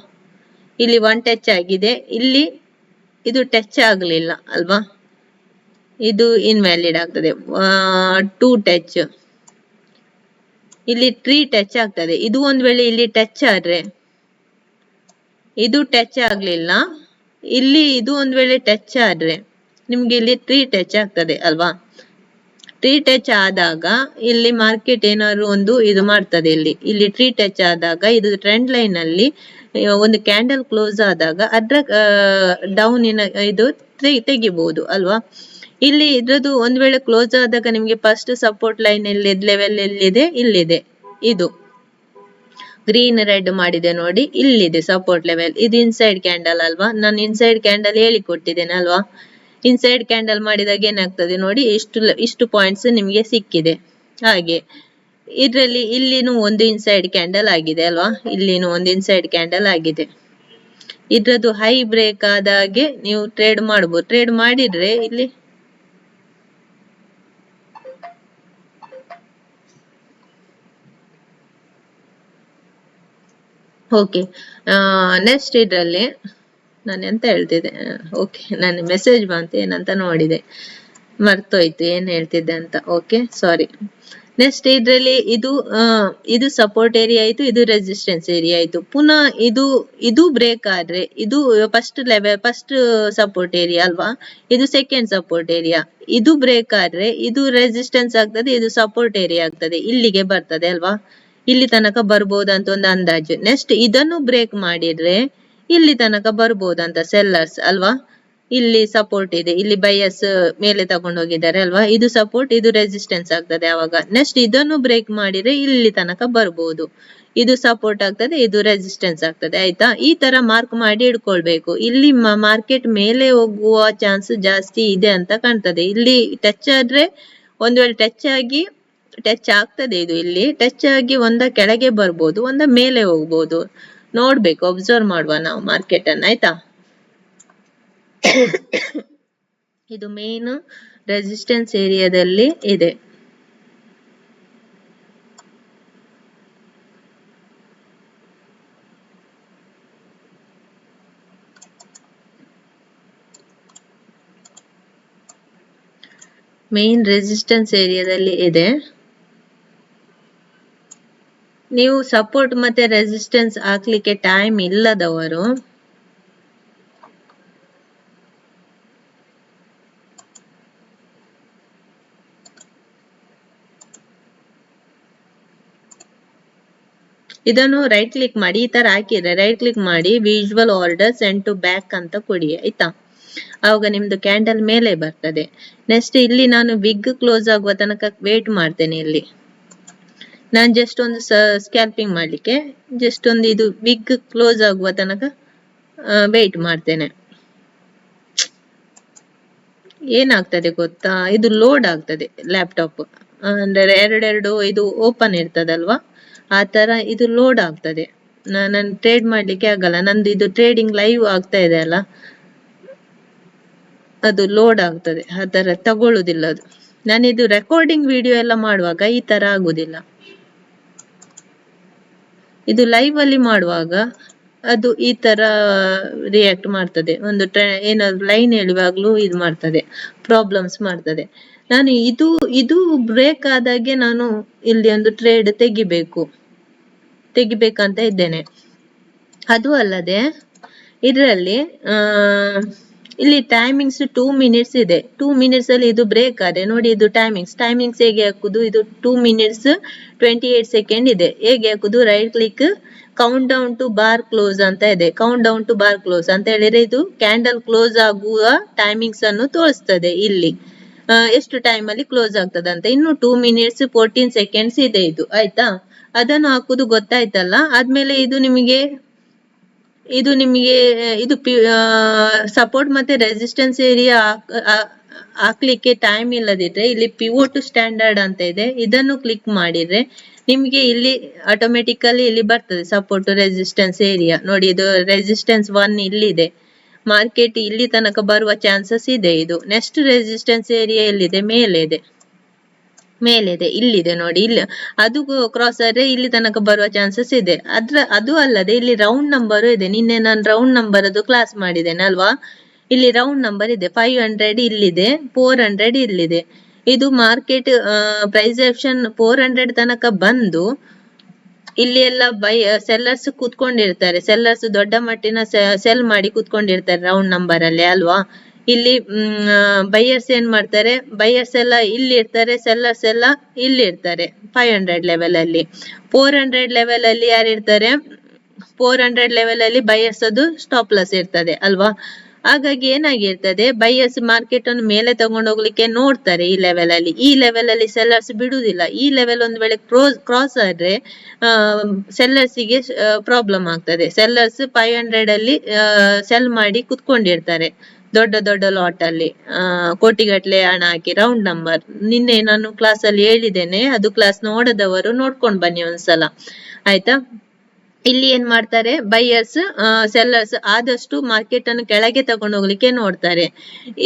ಇಲ್ಲಿ ಒನ್ ಟಚ್ ಆಗಿದೆ, ಇಲ್ಲಿ ಇದು ಟಚ್ ಆಗ್ಲಿಲ್ಲ ಅಲ್ವಾ? ಇದು ಇನ್ವ್ಯಾಲಿಡ್ ಆಗ್ತದೆ. 2 ಟಚ್, ಇಲ್ಲಿ 3 ಟಚ್ ಆಗ್ತದೆ. ಇದು ಒಂದ್ ವೇಳೆ ಇಲ್ಲಿ ಟಚ್ ಆದ್ರೆ, ಇದು ಟಚ್ ಆಗ್ಲಿಲ್ಲ, ಇಲ್ಲಿ ಇದು ಒಂದ್ ವೇಳೆ ಟಚ್ ಆದ್ರೆ ನಿಮ್ಗೆ ಇಲ್ಲಿ 3 ಟಚ್ ಆಗ್ತದೆ ಅಲ್ವಾ? 3 ಟಚ್ ಆದಾಗ ಇಲ್ಲಿ ಮಾರ್ಕೆಟ್ ಏನಾದ್ರು ಒಂದು ಇದು ಮಾಡ್ತದೆ. ಇಲ್ಲಿ 3 ಟಚ್ ಆದಾಗ ಇದು ಟ್ರೆಂಡ್ ಲೈನ್ ಅಲ್ಲಿ ಒಂದು ಕ್ಯಾಂಡಲ್ ಕ್ಲೋಸ್ ಆದಾಗ ಅದ್ರ ಡೌನಿನ ಇದು ತೆಗಿಬಹುದು ಅಲ್ವಾ? ಇಲ್ಲಿ ಇದ್ರದ್ದು ಒಂದ್ ವೇಳೆ ಕ್ಲೋಸ್ ಆದಾಗ ನಿಮ್ಗೆ ಫಸ್ಟ್ ಸಪೋರ್ಟ್ ಲೈನ್ ಲೆವೆಲ್ ಎಲ್ಲಿದೆ? ಇಲ್ಲಿದೆ, ಇದು ಗ್ರೀನ್ ರೆಡ್ ಮಾಡಿದೆ ನೋಡಿ, ಇಲ್ಲಿದೆ ಸಪೋರ್ಟ್ ಲೆವೆಲ್. ಇದು ಇನ್ಸೈಡ್ ಕ್ಯಾಂಡಲ್ ಅಲ್ವಾ? ನಾನು ಇನ್ಸೈಡ್ ಕ್ಯಾಂಡಲ್ ಹೇಳಿಕೊಟ್ಟಿದ್ದೇನೆ ಅಲ್ವಾ? ಇನ್ಸೈಡ್ ಕ್ಯಾಂಡಲ್ ಮಾಡಿದಾಗ ಏನಾಗ್ತದೆ ನೋಡಿ, ಇಷ್ಟು ಪಾಯಿಂಟ್ಸ್ ನಿಮ್ಗೆ ಸಿಕ್ಕಿದೆ. ಹಾಗೆ ಇದ್ರಲ್ಲಿ ಇಲ್ಲಿನೂ ಒಂದು ಇನ್ಸೈಡ್ ಕ್ಯಾಂಡಲ್ ಆಗಿದೆ ಅಲ್ವಾ? ಇಲ್ಲಿನೂ ಒಂದು ಇನ್ಸೈಡ್ ಕ್ಯಾಂಡಲ್ ಆಗಿದೆ. ಇದ್ರದ್ದು ಹೈ ಬ್ರೇಕ್ ಆದಾಗೆ ನೀವು ಟ್ರೇಡ್ ಮಾಡಬಹುದು. ಟ್ರೇಡ್ ಮಾಡಿದ್ರೆ ಇಲ್ಲಿ ಓಕೆ. ನೆಕ್ಸ್ಟ್ ಇದರಲ್ಲಿ ನಾನು ಎಂತ ಹೇಳ್ತಿದ್ದೆ? ಓಕೆ, ನಾನು ಮೆಸೇಜ್ ಬಂತು ಏನಂತ ನೋಡಿದೆ, ಮರ್ತೋಯ್ತು ಏನ್ ಹೇಳ್ತಿದ್ದೆ ಅಂತ. ಓಕೆ, ಸಾರಿ. ನೆಕ್ಸ್ಟ್ ಇದ್ರಲ್ಲಿ ಇದು ಸಪೋರ್ಟ್ ಏರಿಯಾ ಆಯ್ತು, ಇದು ರೆಸಿಸ್ಟೆನ್ಸ್ ಏರಿಯಾ ಆಯ್ತು. ಪುನಃ ಇದು ಬ್ರೇಕ್ ಆದ್ರೆ ಇದು ಫಸ್ಟ್ ಸಪೋರ್ಟ್ ಏರಿಯಾ ಅಲ್ವಾ? ಇದು ಸೆಕೆಂಡ್ ಸಪೋರ್ಟ್ ಏರಿಯಾ. ಇದು ಬ್ರೇಕ್ ಆದ್ರೆ ಇದು ರೆಸಿಸ್ಟೆನ್ಸ್ ಆಗ್ತದೆ, ಇದು ಸಪೋರ್ಟ್ ಏರಿಯಾ ಆಗ್ತದೆ, ಇಲ್ಲಿಗೆ ಬರ್ತದೆ ಅಲ್ವಾ? ಇಲ್ಲಿ ತನಕ ಬರ್ಬೋದಂತ ಒಂದು ಅಂದಾಜು. ನೆಕ್ಸ್ಟ್ ಇದನ್ನು ಬ್ರೇಕ್ ಮಾಡಿದ್ರೆ ಇಲ್ಲಿ ತನಕ ಬರ್ಬೋದಂತ ಸೆಲ್ಲರ್ಸ್ ಅಲ್ವಾ? ಇಲ್ಲಿ ಸಪೋರ್ಟ್ ಇದೆ, ಇಲ್ಲಿ ಬೈಯರ್ಸ್ ಮೇಲೆ ತಗೊಂಡು ಹೋಗಿದ್ದಾರೆ ಅಲ್ವಾ, ಇದು ಸಪೋರ್ಟ್, ಇದು ರೆಸಿಸ್ಟೆನ್ಸ್ ಆಗ್ತದೆ. ಅವಾಗ ನೆಕ್ಸ್ಟ್ ಇದನ್ನು ಬ್ರೇಕ್ ಮಾಡಿದ್ರೆ ಇಲ್ಲಿ ತನಕ ಬರ್ಬೋದು, ಇದು ಸಪೋರ್ಟ್ ಆಗ್ತದೆ, ಇದು ರೆಸಿಸ್ಟೆನ್ಸ್ ಆಗ್ತದೆ. ಆಯ್ತಾ, ಈ ತರ ಮಾರ್ಕ್ ಮಾಡಿ ಇಡ್ಕೊಳ್ಬೇಕು. ಇಲ್ಲಿ ಮಾರ್ಕೆಟ್ ಮೇಲೆ ಹೋಗುವ ಚಾನ್ಸ್ ಜಾಸ್ತಿ ಇದೆ ಅಂತ ಕಾಣ್ತದೆ. ಇಲ್ಲಿ ಟಚ್ ಆದ್ರೆ, ಒಂದ್ ವೇಳೆ ಟಚ್ ಆಗ್ತದೆ, ಇದು ಇಲ್ಲಿ ಟಚ್ ಆಗಿ ಒಂದ ಕೆಳಗೆ ಬರ್ಬೋದು, ಒಂದ ಮೇಲೆ ಹೋಗ್ಬೋದು. ನೋಡ್ಬೇಕು, ಅಬ್ಸರ್ವ್ ಮಾಡುವ ನಾವು ಮಾರ್ಕೆಟ್ ಅನ್ನ. ಆಯ್ತಾ, ಇದು ಮೇನ್ ರೆಸಿಸ್ಟೆನ್ಸ್ ಏರಿಯಾದಲ್ಲಿ ಇದೆ. ಮೇನ್ ರೆಸಿಸ್ಟೆನ್ಸ್ ಏರಿಯಾದಲ್ಲಿ ಇದೆ. ನೀವು ಸಪೋರ್ಟ್ ಮತ್ತೆ ರೆಸಿಸ್ಟೆನ್ಸ್ ಹಾಕ್ಲಿಕ್ಕೆ ಟೈಮ್ ಇಲ್ಲದವರು ಇದನ್ನು ರೈಟ್ ಕ್ಲಿಕ್ ಮಾಡಿ, ಈ ತರ ಹಾಕಿದ್ರೆ ರೈಟ್ ಕ್ಲಿಕ್ ಮಾಡಿ visual order send to back ಅಂತ ಕೊಡಿ. ಆಯ್ತಾ, ಆವಾಗ ನಿಮ್ದು ಕ್ಯಾಂಡಲ್ ಮೇಲೆ ಬರ್ತದೆ. ನೆಕ್ಸ್ಟ್ ಇಲ್ಲಿ ನಾನು ಬಿಗ್ ಕ್ಲೋಸ್ ಆಗುವ ತನಕ ವೇಟ್ ಮಾಡ್ತೇನೆ. ಇಲ್ಲಿ ನಾನು ಜಸ್ಟ್ ಒಂದು ಸ್ಕ್ಯಾಲ್ಪಿಂಗ್ ಮಾಡ್ಲಿಕ್ಕೆ ಜಸ್ಟ್ ಒಂದು ಇದು ಬಿಗ್ ಕ್ಲೋಸ್ ಆಗುವ ತನಕ ವೇಟ್ ಮಾಡ್ತೇನೆ. ಏನಾಗ್ತದೆ ಗೊತ್ತಾ, ಇದು ಲೋಡ್ ಆಗ್ತದೆ ಲ್ಯಾಪ್ಟಾಪ್, ಅಂದ್ರೆ ಎರಡೆರಡು ಇದು ಓಪನ್ ಇರ್ತದಲ್ವಾ, ಆ ತರ ಇದು ಲೋಡ್ ಆಗ್ತದೆ. ನಾನು ಟ್ರೇಡ್ ಮಾಡ್ಲಿಕ್ಕೆ ಆಗಲ್ಲ, ನಂದು ಇದು ಟ್ರೇಡಿಂಗ್ ಲೈವ್ ಆಗ್ತಾ ಇದೆ ಅಲ್ಲ, ಅದು ಲೋಡ್ ಆಗ್ತದೆ, ಆ ತರ ತಗೊಳ್ಳುದಿಲ್ಲ ಅದು. ನಾನಿದು ರೆಕಾರ್ಡಿಂಗ್ ವಿಡಿಯೋ ಎಲ್ಲ ಮಾಡುವಾಗ ಈ ತರ ಆಗುದಿಲ್ಲ, ಇದು ಲೈವ್ ಅಲ್ಲಿ ಮಾಡುವಾಗ ಅದು ಈ ತರ ರಿಯಾಕ್ಟ್ ಮಾಡ್ತದೆ. ಒಂದು ಏನಾದ್ರು ಲೈನ್ ಹೇಳುವಾಗ್ಲೂ ಇದು ಮಾಡ್ತದೆ, ಪ್ರಾಬ್ಲಮ್ಸ್ ಮಾಡ್ತದೆ. ನಾನು ಇದು ಬ್ರೇಕ್ ಆದಾಗೆ ನಾನು ಇಲ್ಲಿ ಒಂದು ಟ್ರೇಡ್ ತೆಗಿಬೇಕಂತ ಇದ್ದೇನೆ. ಅದು ಅಲ್ಲದೆ ಇದರಲ್ಲಿ ಇಲ್ಲಿ ಟೈಮಿಂಗ್ಸ್ 2 ಮಿನಿಟ್ಸ್ ಇದೆ. 2 ಮಿನಿಟ್ಸ್ ಅಲ್ಲಿ ಇದು ಬ್ರೇಕ್ ಆದ್ರೆ ನೋಡಿ, ಇದು ಟೈಮಿಂಗ್ಸ್ ಹೇಗೆ ಹಾಕುದು, ಇದು 2 ಮಿನಿಟ್ಸ್ 28 ಸೆಕೆಂಡ್ ಇದೆ. ಹೇಗೆ ಹಾಕುದು, right click, count down to bar close ಅಂತ ಇದೆ. Count down to bar close ಅಂತ ಹೇಳಿದ್ರೆ ಇದು ಕ್ಯಾಂಡಲ್ ಕ್ಲೋಸ್ ಆಗುವ ಟೈಮಿಂಗ್ಸ್ ಅನ್ನು ತೋರಿಸ್ತದೆ. ಇಲ್ಲಿ ಎಷ್ಟು ಟೈಮ್ ಅಲ್ಲಿ ಕ್ಲೋಸ್ ಆಗ್ತದೆ ಅಂತ. ಇನ್ನು 2 ಮಿನಿಟ್ಸ್ 14 ಸೆಕೆಂಡ್ಸ್ ಇದೆ ಇದು. ಆಯ್ತಾ, ಅದನ್ನು ಹಾಕುದು ಗೊತ್ತಾಯ್ತಲ್ಲ. ಆದ್ಮೇಲೆ ಇದು ನಿಮಗೆ ಸಪೋರ್ಟ್ ಮತ್ತೆ ರೆಸಿಸ್ಟೆನ್ಸ್ ಏರಿಯಾ ಹಾಕ್ಲಿಕ್ಕೆ ಟೈಮ್ ಇಲ್ಲದಿದ್ರೆ ಇಲ್ಲಿ ಪಿವೋಟ್ ಸ್ಟ್ಯಾಂಡರ್ಡ್ ಅಂತ ಇದೆ, ಇದನ್ನು ಕ್ಲಿಕ್ ಮಾಡಿದ್ರೆ ನಿಮ್ಗೆ ಇಲ್ಲಿ ಆಟೋಮೆಟಿಕಲಿ ಇಲ್ಲಿ ಬರ್ತದೆ ಸಪೋರ್ಟ್ ರೆಸಿಸ್ಟೆನ್ಸ್ ಏರಿಯಾ. ನೋಡಿ, ಇದು ರೆಸಿಸ್ಟೆನ್ಸ್ 1 ಇಲ್ಲಿದೆ, ಮಾರ್ಕೆಟ್ ಇಲ್ಲಿ ತನಕ ಬರುವ ಚಾನ್ಸಸ್ ಇದೆ. ಇದು ನೆಕ್ಸ್ಟ್ ರೆಸಿಸ್ಟೆನ್ಸ್ ಏರಿಯಾ ಎಲ್ಲಿದೆ, ಮೇಲಿದೆ, ಇಲ್ಲಿದೆ ನೋಡಿ, ಇಲ್ಲಿ ಅದು ಕ್ರಾಸ್ ಆದ್ರೆ ಇಲ್ಲಿ ತನಕ ಬರುವ ಚಾನ್ಸಸ್ ಇದೆ. ಅದು ಅಲ್ಲದೆ ಇಲ್ಲಿ ರೌಂಡ್ ನಂಬರ್ ಇದೆ. ನಿನ್ನೆ ನಾನು ರೌಂಡ್ ನಂಬರ್ ಅದು ಕ್ಲಾಸ್ ಮಾಡಿದ್ದೇನೆ ಅಲ್ವಾ, ಇಲ್ಲಿ ರೌಂಡ್ ನಂಬರ್ ಇದೆ. 500 ಇಲ್ಲಿದೆ, 400 ಇಲ್ಲಿದೆ. ಇದು ಮಾರ್ಕೆಟ್ ಪ್ರೈಸ್ ಆಕ್ಷನ್ 400 ತನಕ ಬಂದು ಇಲ್ಲಿ ಎಲ್ಲ ಸೆಲ್ಲರ್ಸ್ ಕೂತ್ಕೊಂಡಿರ್ತಾರೆ, ಸೆಲ್ಲರ್ಸ್ ದೊಡ್ಡ ಮಟ್ಟಿನ ಸೆಲ್ ಮಾಡಿ ಕೂತ್ಕೊಂಡಿರ್ತಾರೆ ರೌಂಡ್ ನಂಬರ್ ಅಲ್ಲಿ ಅಲ್ವಾ. ಇಲ್ಲಿ ಬೈಯರ್ಸ್ ಏನ್ ಮಾಡ್ತಾರೆ, ಬೈಯರ್ಸ್ ಎಲ್ಲ ಇಲ್ಲಿ ಇರ್ತಾರೆ, ಸೆಲ್ಲರ್ಸ್ ಎಲ್ಲ ಇಲ್ಲಿ ಇರ್ತಾರೆ 500 ಲೆವೆಲ್ ಅಲ್ಲಿ. 400 ಲೆವೆಲ್ ಅಲ್ಲಿ ಯಾರು ಇರ್ತಾರೆ, 400 ಲೆವೆಲ್ ಅಲ್ಲಿ ಬೈಯರ್ಸ್ ಅದು ಸ್ಟಾಪ್ ಲಾಸ್ ಇರ್ತದೆ ಅಲ್ವಾ. ಹಾಗಾಗಿ ಏನಾಗಿರ್ತದೆ, ಬೈಯರ್ಸ್ ಮಾರ್ಕೆಟ್ ಅನ್ನು ಮೇಲೆ ತಗೊಂಡು ಹೋಗ್ಲಿಕ್ಕೆ ನೋಡ್ತಾರೆ ಈ ಲೆವೆಲ್ ಅಲ್ಲಿ. ಈ ಲೆವೆಲ್ ಅಲ್ಲಿ ಸೆಲ್ಲರ್ಸ್ ಬಿಡುದಿಲ್ಲ. ಈ ಲೆವೆಲ್ ಒಂದು ವೇಳೆ ಕ್ರಾಸ್ ಆದ್ರೆ ಸೆಲ್ಲರ್ಸ್ ಗೆ ಪ್ರಾಬ್ಲಮ್ ಆಗ್ತದೆ. ಸೆಲ್ಲರ್ಸ್ 500 ಅಲ್ಲಿ ಸೆಲ್ ಮಾಡಿ ಕುತ್ಕೊಂಡಿರ್ತಾರೆ ದೊಡ್ಡ ಲಾಟ್ ಅಲ್ಲಿ, ಕೋಟಿಗಟ್ಲೆ ಹಣ ಹಾಕಿ. ರೌಂಡ್ ನಂಬರ್ ನಿನ್ನೆ ನಾನು ಕ್ಲಾಸ್ ಅಲ್ಲಿ ಹೇಳಿದ್ದೇನೆ, ಅದು ಕ್ಲಾಸ್ ನೋಡದವರು ನೋಡ್ಕೊಂಡ್ ಬನ್ನಿ ಒಂದ್ಸಲ. ಆಯ್ತಾ, ಇಲ್ಲಿ ಏನ್ ಮಾಡ್ತಾರೆ, ಬೈಯರ್ಸ್ ಸೆಲ್ಲರ್ಸ್ ಆದಷ್ಟು ಮಾರ್ಕೆಟ್ ಅನ್ನು ಕೆಳಗೆ ತಗೊಂಡು ಹೋಗ್ಲಿಕ್ಕೆ ನೋಡ್ತಾರೆ.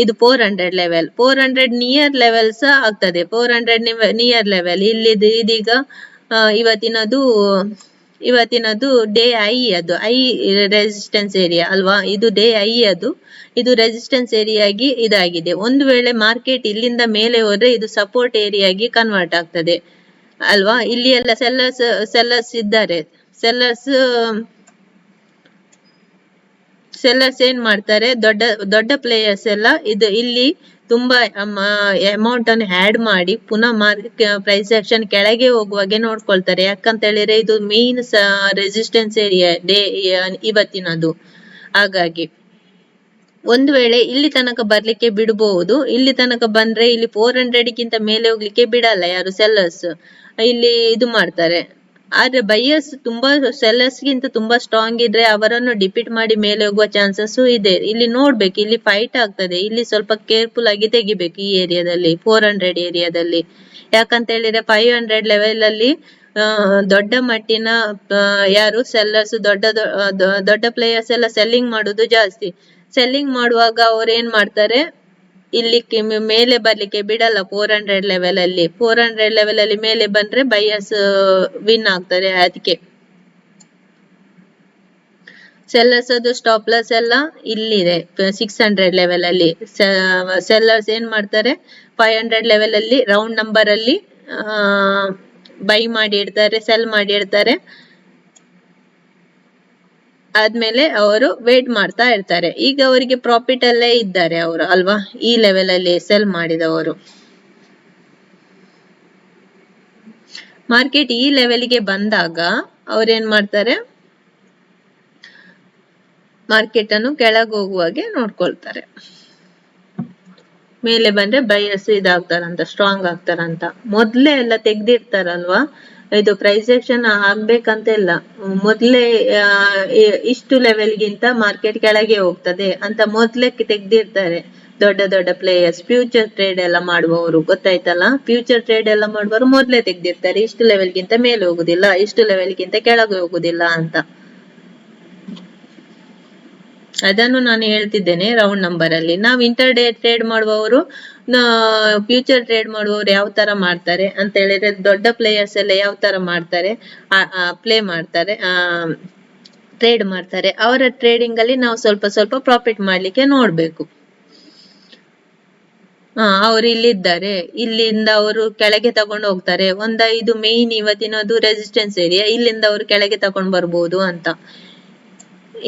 ಇದು 400 ಲೆವೆಲ್, 400 ನಿಯರ್ ಲೆವೆಲ್ಸ್ ಆಗ್ತದೆ. 400 ನಿಯರ್ ಲೆವೆಲ್ ಇಲ್ಲಿದೆ. ಇದೀಗ ಇವತ್ತಿನದು ಡೇ ಐ ರೆಸಿಸ್ಟೆನ್ಸ್ ಏರಿಯಾ ಅಲ್ವಾ, ಇದು ಡೇ ಐ ಅದು. ಇದು ರೆಸಿಸ್ಟೆನ್ಸ್ ಏರಿಯಾ ಆಗಿ ಇದಾಗಿದೆ. ಒಂದು ವೇಳೆ ಮಾರ್ಕೆಟ್ ಇಲ್ಲಿಂದ ಮೇಲೆ ಹೋದ್ರೆ ಇದು ಸಪೋರ್ಟ್ ಏರಿಯಾ ಆಗಿ ಕನ್ವರ್ಟ್ ಆಗ್ತದೆ ಅಲ್ವಾ. ಇಲ್ಲಿ ಎಲ್ಲ ಸೆಲ್ಲರ್ಸ್ ಇದ್ದಾರೆ. ಸೆಲ್ಲರ್ಸ್ ಏನ್ ಮಾಡ್ತಾರೆ, ದೊಡ್ಡ ಪ್ಲೇಯರ್ಸ್ ಎಲ್ಲ ಇಲ್ಲಿ ತುಂಬಾ ಅಮೌಂಟ್ ಅನ್ನು ಆಡ್ ಮಾಡಿ ಪುನಃ ಪ್ರೈಸ್ ಆಕ್ಷನ್ ಕೆಳಗೆ ಹೋಗುವಾಗೆ ನೋಡ್ಕೊಳ್ತಾರೆ. ಯಾಕಂತ ಹೇಳಿದ್ರೆ ಇದು ಮೇನ್ ರೆಸಿಸ್ಟೆನ್ಸ್ ಏರಿಯಾ ಇವತ್ತಿನದು. ಹಾಗಾಗಿ ಒಂದು ವೇಳೆ ಇಲ್ಲಿ ತನಕ ಬರ್ಲಿಕ್ಕೆ ಬಿಡಬಹುದು, ಇಲ್ಲಿ ತನಕ ಬಂದ್ರೆ ಇಲ್ಲಿ 400 ಮೇಲೆ ಹೋಗ್ಲಿಕ್ಕೆ ಬಿಡಲ್ಲ ಯಾರು ಸೆಲ್ಲರ್ಸ್, ಇಲ್ಲಿ ಇದು ಮಾಡ್ತಾರೆ. ಆದ್ರೆ ಬೈಯರ್ಸ್ ತುಂಬಾ ಸೆಲ್ಲರ್ಸ್ ಗಿಂತ ತುಂಬಾ ಸ್ಟ್ರಾಂಗ್ ಇದ್ರೆ ಅವರನ್ನು ಡಿಫೀಟ್ ಮಾಡಿ ಮೇಲೆ ಹೋಗುವ ಚಾನ್ಸಸ್ ಇದೆ. ಇಲ್ಲಿ ನೋಡ್ಬೇಕು, ಇಲ್ಲಿ ಫೈಟ್ ಆಗ್ತದೆ, ಇಲ್ಲಿ ಸ್ವಲ್ಪ ಕೇರ್ಫುಲ್ ಆಗಿ ತೆಗಿಬೇಕು ಈ ಏರಿಯಾದಲ್ಲಿ 400 ಏರಿಯಾದಲ್ಲಿ. ಯಾಕಂತ ಹೇಳಿದ್ರೆ 500 ಲೆವೆಲ್ ಅಲ್ಲಿ ದೊಡ್ಡ ಮಟ್ಟಿನ ಯಾರು ಸೆಲ್ಲರ್ಸ್ ದೊಡ್ಡ ಪ್ಲೇಯರ್ಸ್ ಎಲ್ಲ ಸೆಲ್ಲಿಂಗ್ ಮಾಡುದು ಜಾಸ್ತಿ. ಸೆಲ್ಲಿಂಗ್ ಮಾಡುವಾಗ ಅವ್ರು ಏನ್ ಮಾಡ್ತಾರೆ, ಇಲ್ಲಿ ಮೇಲೆ ಬರ್ಲಿಕ್ಕೆ ಬಿಡಲ್ಲ 400 ಲೆವೆಲ್ ಅಲ್ಲಿ. 400 ಲೆವೆಲ್ ಅಲ್ಲಿ ಮೇಲೆ ಬಂದ್ರೆ ಬೈಯರ್ಸ್ ವಿನ್ ಆಗ್ತಾರೆ. ಅದಕ್ಕೆ ಸೆಲ್ಲರ್ಸ್ ಅದು ಸ್ಟಾಪ್ ಲಾಸ್ ಎಲ್ಲ ಇಲ್ಲಿದೆ 600 ಲೆವೆಲ್ ಅಲ್ಲಿ. ಸೆಲ್ಲರ್ಸ್ ಏನ್ ಮಾಡ್ತಾರೆ, 500 ಲೆವೆಲ್ ಅಲ್ಲಿ ರೌಂಡ್ ನಂಬರ್ ಅಲ್ಲಿ ಬೈ ಮಾಡಿ ಇಡ್ತಾರೆ, ಸೆಲ್ ಮಾಡಿ ಇಡ್ತಾರೆ. ಆದ್ಮೇಲೆ ಅವರು ವೇಟ್ ಮಾಡ್ತಾ ಇರ್ತಾರೆ. ಈಗ ಅವರಿಗೆ ಪ್ರಾಫಿಟ್ ಅಲ್ಲೇ ಇದ್ದಾರೆ ಅವರು ಅಲ್ವಾ, ಈ ಲೆವೆಲ್ ಅಲ್ಲಿ ಸೆಲ್ ಮಾಡಿದವರು. ಮಾರ್ಕೆಟ್ ಈ ಲೆವೆಲ್ಗೆ ಬಂದಾಗ ಅವ್ರೇನ್ ಮಾಡ್ತಾರೆ, ಮಾರ್ಕೆಟ್ ಅನ್ನು ಕೆಳಗೆ ಹೋಗುವಾಗೆ ನೋಡ್ಕೊಳ್ತಾರೆ. ಮೇಲೆ ಬಂದ್ರೆ ಬೈಯರ್ಸ್ ಇದಾಗ್ತಾರಂತ, ಸ್ಟ್ರಾಂಗ್ ಆಗ್ತಾರಂತ. ಮೊದ್ಲೇ ಎಲ್ಲ ತೆಗ್ದಿರ್ತಾರಲ್ವಾ, ಇದು ಪ್ರೈಸ್ ಆಕ್ಷನ್ ಆಗ್ಬೇಕಂತ ಇಲ್ಲ, ಮೊದ್ಲೇ ಇಷ್ಟು ಲೆವೆಲ್ಗಿಂತ ಮಾರ್ಕೆಟ್ ಕೆಳಗೆ ಹೋಗ್ತದೆ ಅಂತ ಮೊದ್ಲೇ ತೆಗ್ದಿರ್ತಾರೆ ದೊಡ್ಡ ಪ್ಲೇಯರ್ಸ್. ಫ್ಯೂಚರ್ ಟ್ರೇಡ್ ಎಲ್ಲ ಮಾಡುವವರು ಗೊತ್ತಾಯ್ತಲ್ಲ, ಫ್ಯೂಚರ್ ಟ್ರೇಡ್ ಎಲ್ಲ ಮಾಡುವವರು ಮೊದ್ಲೇ ತೆಗ್ದಿರ್ತಾರೆ, ಇಷ್ಟು ಲೆವೆಲ್ಗಿಂತ ಮೇಲೆ ಹೋಗುದಿಲ್ಲ, ಇಷ್ಟು ಲೆವೆಲ್ಗಿಂತ ಕೆಳಗೆ ಹೋಗುದಿಲ್ಲ ಅಂತ. ಅದನ್ನು ನಾನು ಹೇಳ್ತಿದ್ದೇನೆ ರೌಂಡ್ ನಂಬರ್ ಅಲ್ಲಿ. ನಾವು ಇಂಟರ್ ಡೇ ಟ್ರೇಡ್ ಮಾಡುವವರು, ಫ್ಯೂಚರ್ ಟ್ರೇಡ್ ಮಾಡುವವರು ಯಾವ ತರ ಮಾಡ್ತಾರೆ ಅಂತ ಹೇಳಿದ್ರೆ, ದೊಡ್ಡ ಪ್ಲೇಯರ್ಸ್ ಎಲ್ಲ ಯಾವ ತರ ಮಾಡ್ತಾರೆ, ಟ್ರೇಡ್ ಮಾಡ್ತಾರೆ, ಅವರ ಟ್ರೇಡಿಂಗ್ ಅಲ್ಲಿ ನಾವು ಸ್ವಲ್ಪ ಪ್ರಾಫಿಟ್ ಮಾಡ್ಲಿಕ್ಕೆ ನೋಡ್ಬೇಕು. ಅವ್ರು ಇಲ್ಲಿದ್ದಾರೆ, ಇಲ್ಲಿಂದ ಅವರು ಕೆಳಗೆ ತಗೊಂಡು ಹೋಗ್ತಾರೆ, ಇದು ಮೇನ್ ಇವತ್ತಿನದು ರೆಸಿಸ್ಟೆನ್ಸ್ ಏರಿಯಾ, ಇಲ್ಲಿಂದ ಅವರು ಕೆಳಗೆ ತಗೊಂಡು ಬರ್ಬೋದು ಅಂತ.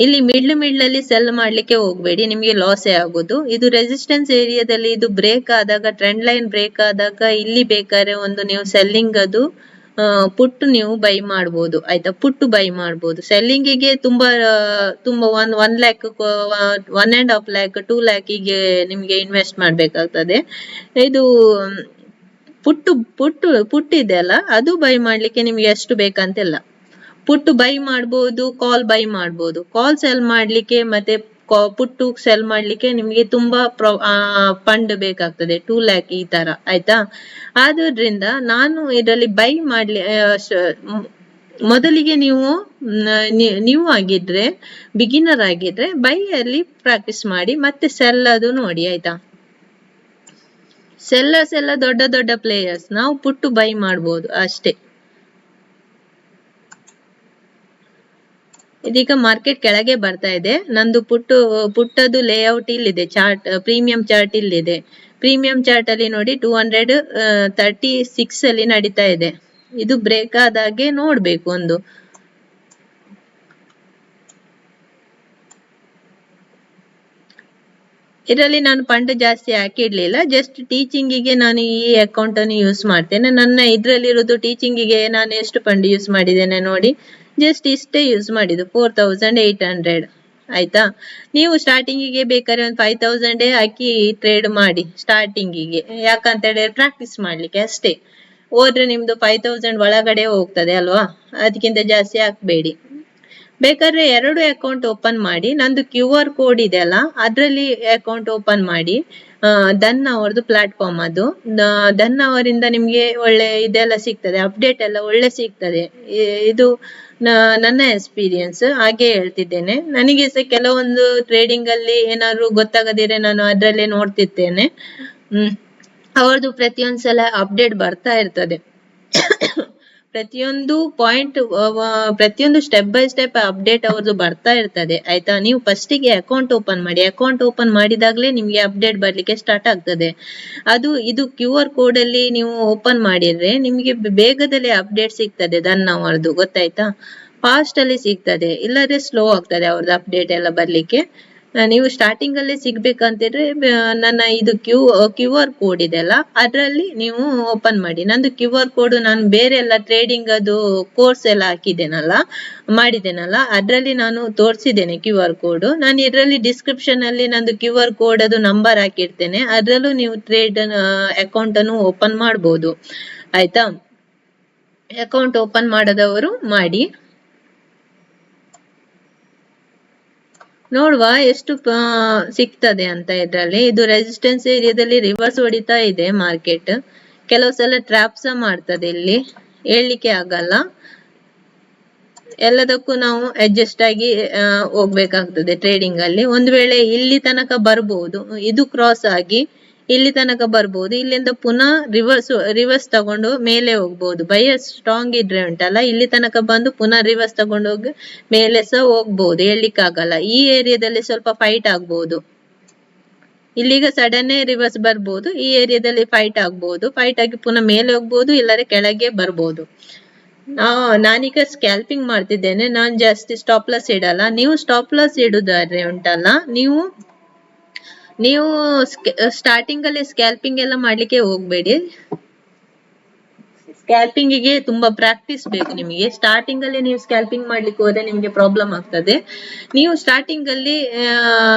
ಇಲ್ಲಿ ಮಿಡ್ಲ್ ಅಲ್ಲಿ ಸೆಲ್ ಮಾಡ್ಲಿಕ್ಕೆ ಹೋಗ್ಬೇಡಿ, ನಿಮ್ಗೆ ಲಾಸೇ ಆಗೋದು. ಇದು ರೆಸಿಸ್ಟೆನ್ಸ್ ಏರಿಯಾದಲ್ಲಿ ಇದು ಬ್ರೇಕ್ ಆದಾಗ, ಟ್ರೆಂಡ್ ಲೈನ್ ಬ್ರೇಕ್ ಆದಾಗ ಇಲ್ಲಿ ಬೇಕಾದ್ರೆ ಒಂದು ನೀವು ಸೆಲ್ಲಿಂಗ್ ಅದು ಪುಟ್ಟು ನೀವು ಬೈ ಮಾಡ್ಬೋದು ಆಯ್ತಾ, ಪುಟ್ಟು ಬೈ ಮಾಡ್ಬೋದು. ಸೆಲ್ಲಿಂಗಿಗೆ ತುಂಬಾ 1 ಲ್ಯಾಕ್ 1.5 ಲ್ಯಾಕ್ 2 ಲ್ಯಾಕಿಗೆ ನಿಮ್ಗೆ ಇನ್ವೆಸ್ಟ್ ಮಾಡ್ಬೇಕಾಗ್ತದೆ. ಇದು ಪುಟ್ಟು ಇದೆ ಅಲ್ಲ, ಅದು ಬೈ ಮಾಡ್ಲಿಕ್ಕೆ ನಿಮ್ಗೆ ಎಷ್ಟು ಬೇಕಂತಿಲ್ಲ. ಪುಟ್ಟು ಬೈ ಮಾಡ್ಬೋದು, ಕಾಲ್ ಬೈ ಮಾಡ್ಬೋದು. ಕಾಲ್ ಸೆಲ್ ಮಾಡ್ಲಿಕ್ಕೆ ಮತ್ತೆ ಪುಟ್ಟು ಸೆಲ್ ಮಾಡ್ಲಿಕ್ಕೆ ನಿಮ್ಗೆ ತುಂಬಾ ಫಂಡ್ ಬೇಕಾಗ್ತದೆ, 2 ಲ್ಯಾಕ್ ಈ ತರ ಆಯ್ತಾ. ಆದ್ರಿಂದ ನಾನು ಇದರಲ್ಲಿ ಬೈ ಮೊದಲಿಗೆ ನೀವು ಆಗಿದ್ರೆ, ಬಿಗಿನರ್ ಆಗಿದ್ರೆ ಬೈ ಅಲ್ಲಿ ಪ್ರಾಕ್ಟೀಸ್ ಮಾಡಿ, ಮತ್ತೆ ಸೆಲ್ ಅದು ನೋಡಿ ಆಯ್ತಾ. ಸೆಲ್ಲರ್ಸ್ ಎಲ್ಲ ದೊಡ್ಡ ಪ್ಲೇಯರ್ಸ್, ನಾವು ಪುಟ್ಟು ಬೈ ಮಾಡ್ಬೋದು ಅಷ್ಟೇ. ಇದೀಗ ಮಾರ್ಕೆಟ್ ಕೆಳಗೆ ಬರ್ತಾ ಇದೆ. ನಂದು ಪುಟ್ಟದು ಲೇಔಟ್ ಇಲ್ಲಿದೆ, ಚಾರ್ಟ್ ಪ್ರೀಮಿಯಂ ಚಾರ್ಟ್ ಇಲ್ಲಿದೆ. ಪ್ರೀಮಿಯಂ ಚಾರ್ಟ್ ಅಲ್ಲಿ ನೋಡಿ 236 ಅಲ್ಲಿ ನಡೀತಾ ಇದೆ. ಇದು ಬ್ರೇಕ್ ಆದಾಗೆ ನೋಡ್ಬೇಕು ಒಂದು. ಇದರಲ್ಲಿ ನಾನು ಫಂಡ್ ಜಾಸ್ತಿ ಹಾಕಿಡ್ಲಿಲ್ಲ, ಜಸ್ಟ್ ಟೀಚಿಂಗಿಗೆ ನಾನು ಈ ಅಕೌಂಟ್ ಅನ್ನು ಯೂಸ್ ಮಾಡ್ತೇನೆ. ನನ್ನ ಇದ್ರಲ್ಲಿರೋದು ಟೀಚಿಂಗಿಗೆ ನಾನು ಎಷ್ಟು ಫಂಡ್ ಯೂಸ್ ಮಾಡಿದ್ದೇನೆ ನೋಡಿ, ಜಸ್ಟ್ ಇಷ್ಟೇ ಯೂಸ್ ಮಾಡಿದ್ದು 4800 ಆಯ್ತಾ. ನೀವು ಸ್ಟಾರ್ಟಿಂಗಿಗೆ ಬೇಕಾದ್ರೆ ಒಂದು 5000 ಹಾಕಿ ಟ್ರೇಡ್ ಮಾಡಿ ಸ್ಟಾರ್ಟಿಂಗಿಗೆ, ಯಾಕಂತ ಹೇಳಿದ್ರೆ ಪ್ರಾಕ್ಟೀಸ್ ಮಾಡ್ಲಿಕ್ಕೆ ಅಷ್ಟೇ. ಹೋದ್ರೆ ನಿಮ್ದು 5000 ಒಳಗಡೆ ಹೋಗ್ತದೆ ಅಲ್ವಾ, ಅದಕ್ಕಿಂತ ಜಾಸ್ತಿ ಹಾಕ್ಬೇಡಿ. ಬೇಕಾದ್ರೆ 2 ಅಕೌಂಟ್ ಓಪನ್ ಮಾಡಿ, ನಂದು QR ಕೋಡ್ ಇದೆ ಅಲ್ಲ ಅದ್ರಲ್ಲಿ ಅಕೌಂಟ್ ಓಪನ್ ಮಾಡಿ. ದನ್ ಅವರದು ಪ್ಲಾಟ್ಫಾರ್ಮ್ ಅದು, ದನ್ ಅವರಿಂದ ನಿಮ್ಗೆ ಒಳ್ಳೆ ಇದೆಲ್ಲ ಸಿಗ್ತದೆ, ಅಪ್ಡೇಟ್ ಎಲ್ಲ ಒಳ್ಳೆ ಸಿಗ್ತದೆ. ಇದು ನನ್ನ ಎಕ್ಸ್ಪೀರಿಯನ್ಸ್, ಹಾಗೆ ಹೇಳ್ತಿದ್ದೇನೆ. ನನಗೆ ಸಹ ಕೆಲವೊಂದು ಟ್ರೇಡಿಂಗ್ ಅಲ್ಲಿ ಏನಾದ್ರು ಗೊತ್ತಾಗದಿದ್ರೆ ನಾನು ಅದ್ರಲ್ಲೇ ನೋಡ್ತಿರ್ತೇನೆ. ಅವ್ರದ್ದು ಪ್ರತಿಯೊಂದು ಸಲ ಅಪ್ಡೇಟ್ ಬರ್ತಾ ಇರ್ತದೆ. ಪ್ರತಿಯೊಂದು ಸ್ಟೆಪ್ ಬೈ ಸ್ಟೆಪ್ ಅಪ್ಡೇಟ್ ಅವ್ರದ್ದು ಬರ್ತಾ ಇರ್ತದೆ ಆಯ್ತಾ. ನೀವು ಫಸ್ಟಿಗೆ ಅಕೌಂಟ್ ಓಪನ್ ಮಾಡಿ, ಅಕೌಂಟ್ ಓಪನ್ ಮಾಡಿದಾಗ್ಲೇ ನಿಮ್ಗೆ ಅಪ್ಡೇಟ್ ಬರ್ಲಿಕ್ಕೆ ಸ್ಟಾರ್ಟ್ ಆಗ್ತದೆ. ಇದು QR ಕೋಡ್ ಅಲ್ಲಿ ನೀವು ಓಪನ್ ಮಾಡಿದ್ರೆ ನಿಮ್ಗೆ ಬೇಗದಲ್ಲಿ ಅಪ್ಡೇಟ್ ಸಿಗ್ತದೆ ದನ್ ಅವರದ್ದು, ಗೊತ್ತಾಯ್ತಾ. ಫಾಸ್ಟ್ ಅಲ್ಲಿ ಸಿಗ್ತದೆ, ಇಲ್ಲದ್ರೆ ಸ್ಲೋ ಆಗ್ತದೆ ಅವ್ರದ್ದು ಅಪ್ಡೇಟ್ ಎಲ್ಲ ಬರ್ಲಿಕ್ಕೆ. ನೀವು ಸ್ಟಾರ್ಟಿಂಗ್ ಅಲ್ಲಿ ಸಿಗ್ಬೇಕಂತಿದ್ರೆ ನನ್ನ ಇದು ಕ್ಯೂ ಆರ್ ಕೋಡ್ ಇದೆ ಅಲ್ಲ, ಅದರಲ್ಲಿ ನೀವು ಓಪನ್ ಮಾಡಿ. ನಂದು ಕ್ಯೂ ಆರ್ ಕೋಡ್ ನಾನು ಬೇರೆ ಎಲ್ಲ ಟ್ರೇಡಿಂಗ್ ಅದು ಕೋರ್ಸ್ ಎಲ್ಲ ಮಾಡಿದ್ದೇನಲ್ಲ, ಅದರಲ್ಲಿ ನಾನು ತೋರಿಸಿದ್ದೇನೆ ಕ್ಯೂ ಆರ್ ಕೋಡ್. ನಾನು ಇದರಲ್ಲಿ ಡಿಸ್ಕ್ರಿಪ್ಷನ್ ಅಲ್ಲಿ ನಂದು ಕ್ಯೂ ಆರ್ ಕೋಡ್ ಅದು ನಂಬರ್ ಹಾಕಿರ್ತೇನೆ, ಅದರಲ್ಲೂ ನೀವು ಟ್ರೇಡ್ ಅಕೌಂಟ್ ಅನ್ನು ಓಪನ್ ಮಾಡ್ಬೋದು. ಆಯ್ತಾ? ಅಕೌಂಟ್ ಓಪನ್ ಮಾಡದವರು ಮಾಡಿ ನೋಡುವ ಎಷ್ಟು ಸಿಗ್ತದೆ ಅಂತ. ಇದರಲ್ಲಿ ಇದು ರೆಸಿಸ್ಟೆನ್ಸ್ ಏರಿಯಾದಲ್ಲಿ ರಿವರ್ಸ್ ಹೊಡಿತಾ ಇದೆ ಮಾರ್ಕೆಟ್. ಕೆಲವು ಸಲ ಟ್ರ್ಯಾಪ್ ಸಹ ಮಾಡ್ತದೆ, ಇಲ್ಲಿ ಹೇಳಲಿಕ್ಕೆ ಆಗಲ್ಲ. ಎಲ್ಲದಕ್ಕೂ ನಾವು ಅಡ್ಜಸ್ಟ್ ಆಗಿ ಹೋಗ್ಬೇಕಾಗ್ತದೆ ಟ್ರೇಡಿಂಗ್ ಅಲ್ಲಿ. ಒಂದು ವೇಳೆ ಇಲ್ಲಿ ತನಕ ಬರ್ಬೋದು, ಇದು ಕ್ರಾಸ್ ಆಗಿ ಇಲ್ಲಿ ತನಕ ಬರ್ಬೋದು, ಇಲ್ಲಿಂದ ಪುನಃ ರಿವರ್ಸ್ ತಗೊಂಡು ಮೇಲೆ ಹೋಗ್ಬೋದು. ಬೈಯರ್ಸ್ ಸ್ಟ್ರಾಂಗ್ ಇದ್ರೆ ಉಂಟಲ್ಲ, ಇಲ್ಲಿ ತನಕ ಬಂದು ಪುನಃ ರಿವರ್ಸ್ ತಗೊಂಡು ಹೋಗಿ ಮೇಲೆ ಸಹ ಹೋಗ್ಬೋದು, ಹೇಳಲಿಕ್ಕಾಗಲ್ಲ. ಈ ಏರಿಯಾದಲ್ಲಿ ಸ್ವಲ್ಪ ಫೈಟ್ ಆಗ್ಬೋದು. ಇಲ್ಲಿಗ ಸಡನ್ನೇ ರಿವರ್ಸ್ ಬರ್ಬೋದು, ಈ ಏರಿಯಾದಲ್ಲಿ ಫೈಟ್ ಆಗ್ಬೋದು. ಫೈಟ್ ಆಗಿ ಪುನಃ ಮೇಲೆ ಹೋಗ್ಬೋದು, ಇಲ್ಲರೆ ಕೆಳಗೆ ಬರ್ಬೋದು. ನಾನೀಗ ಸ್ಕ್ಯಾಲ್ಪಿಂಗ್ ಮಾಡ್ತಿದ್ದೇನೆ, ನಾನು ಜಾಸ್ತಿ ಸ್ಟಾಪ್ ಲಾಸ್ ಇಡಲ್ಲ. ನೀವು ಸ್ಟಾಪ್ ಲಾಸ್ ಇಡುದಾದ್ರೆ ಉಂಟಲ್ಲ, ನೀವು ಸ್ಟಾರ್ಟಿಂಗ್ ಅಲ್ಲಿ ಸ್ಕ್ಯಾಲ್ಪಿಂಗ್ ಎಲ್ಲ ಮಾಡ್ಲಿಕ್ಕೆ ಹೋಗ್ಬೇಡಿ. ಸ್ಕ್ಯಾಲ್ಪಿಂಗ್ ಗೆ ತುಂಬಾ ಪ್ರಾಕ್ಟೀಸ್ ಬೇಕು ನಿಮಗೆ. ಸ್ಟಾರ್ಟಿಂಗ್ ಅಲ್ಲಿ ನೀವು ಸ್ಕ್ಯಾಲ್ಪಿಂಗ್ ಮಾಡ್ಲಿಕ್ಕೆ ಹೋದ್ರೆ ನಿಮ್ಗೆ ಪ್ರಾಬ್ಲಮ್ ಆಗ್ತದೆ. ನೀವು ಸ್ಟಾರ್ಟಿಂಗ್ ಅಲ್ಲಿ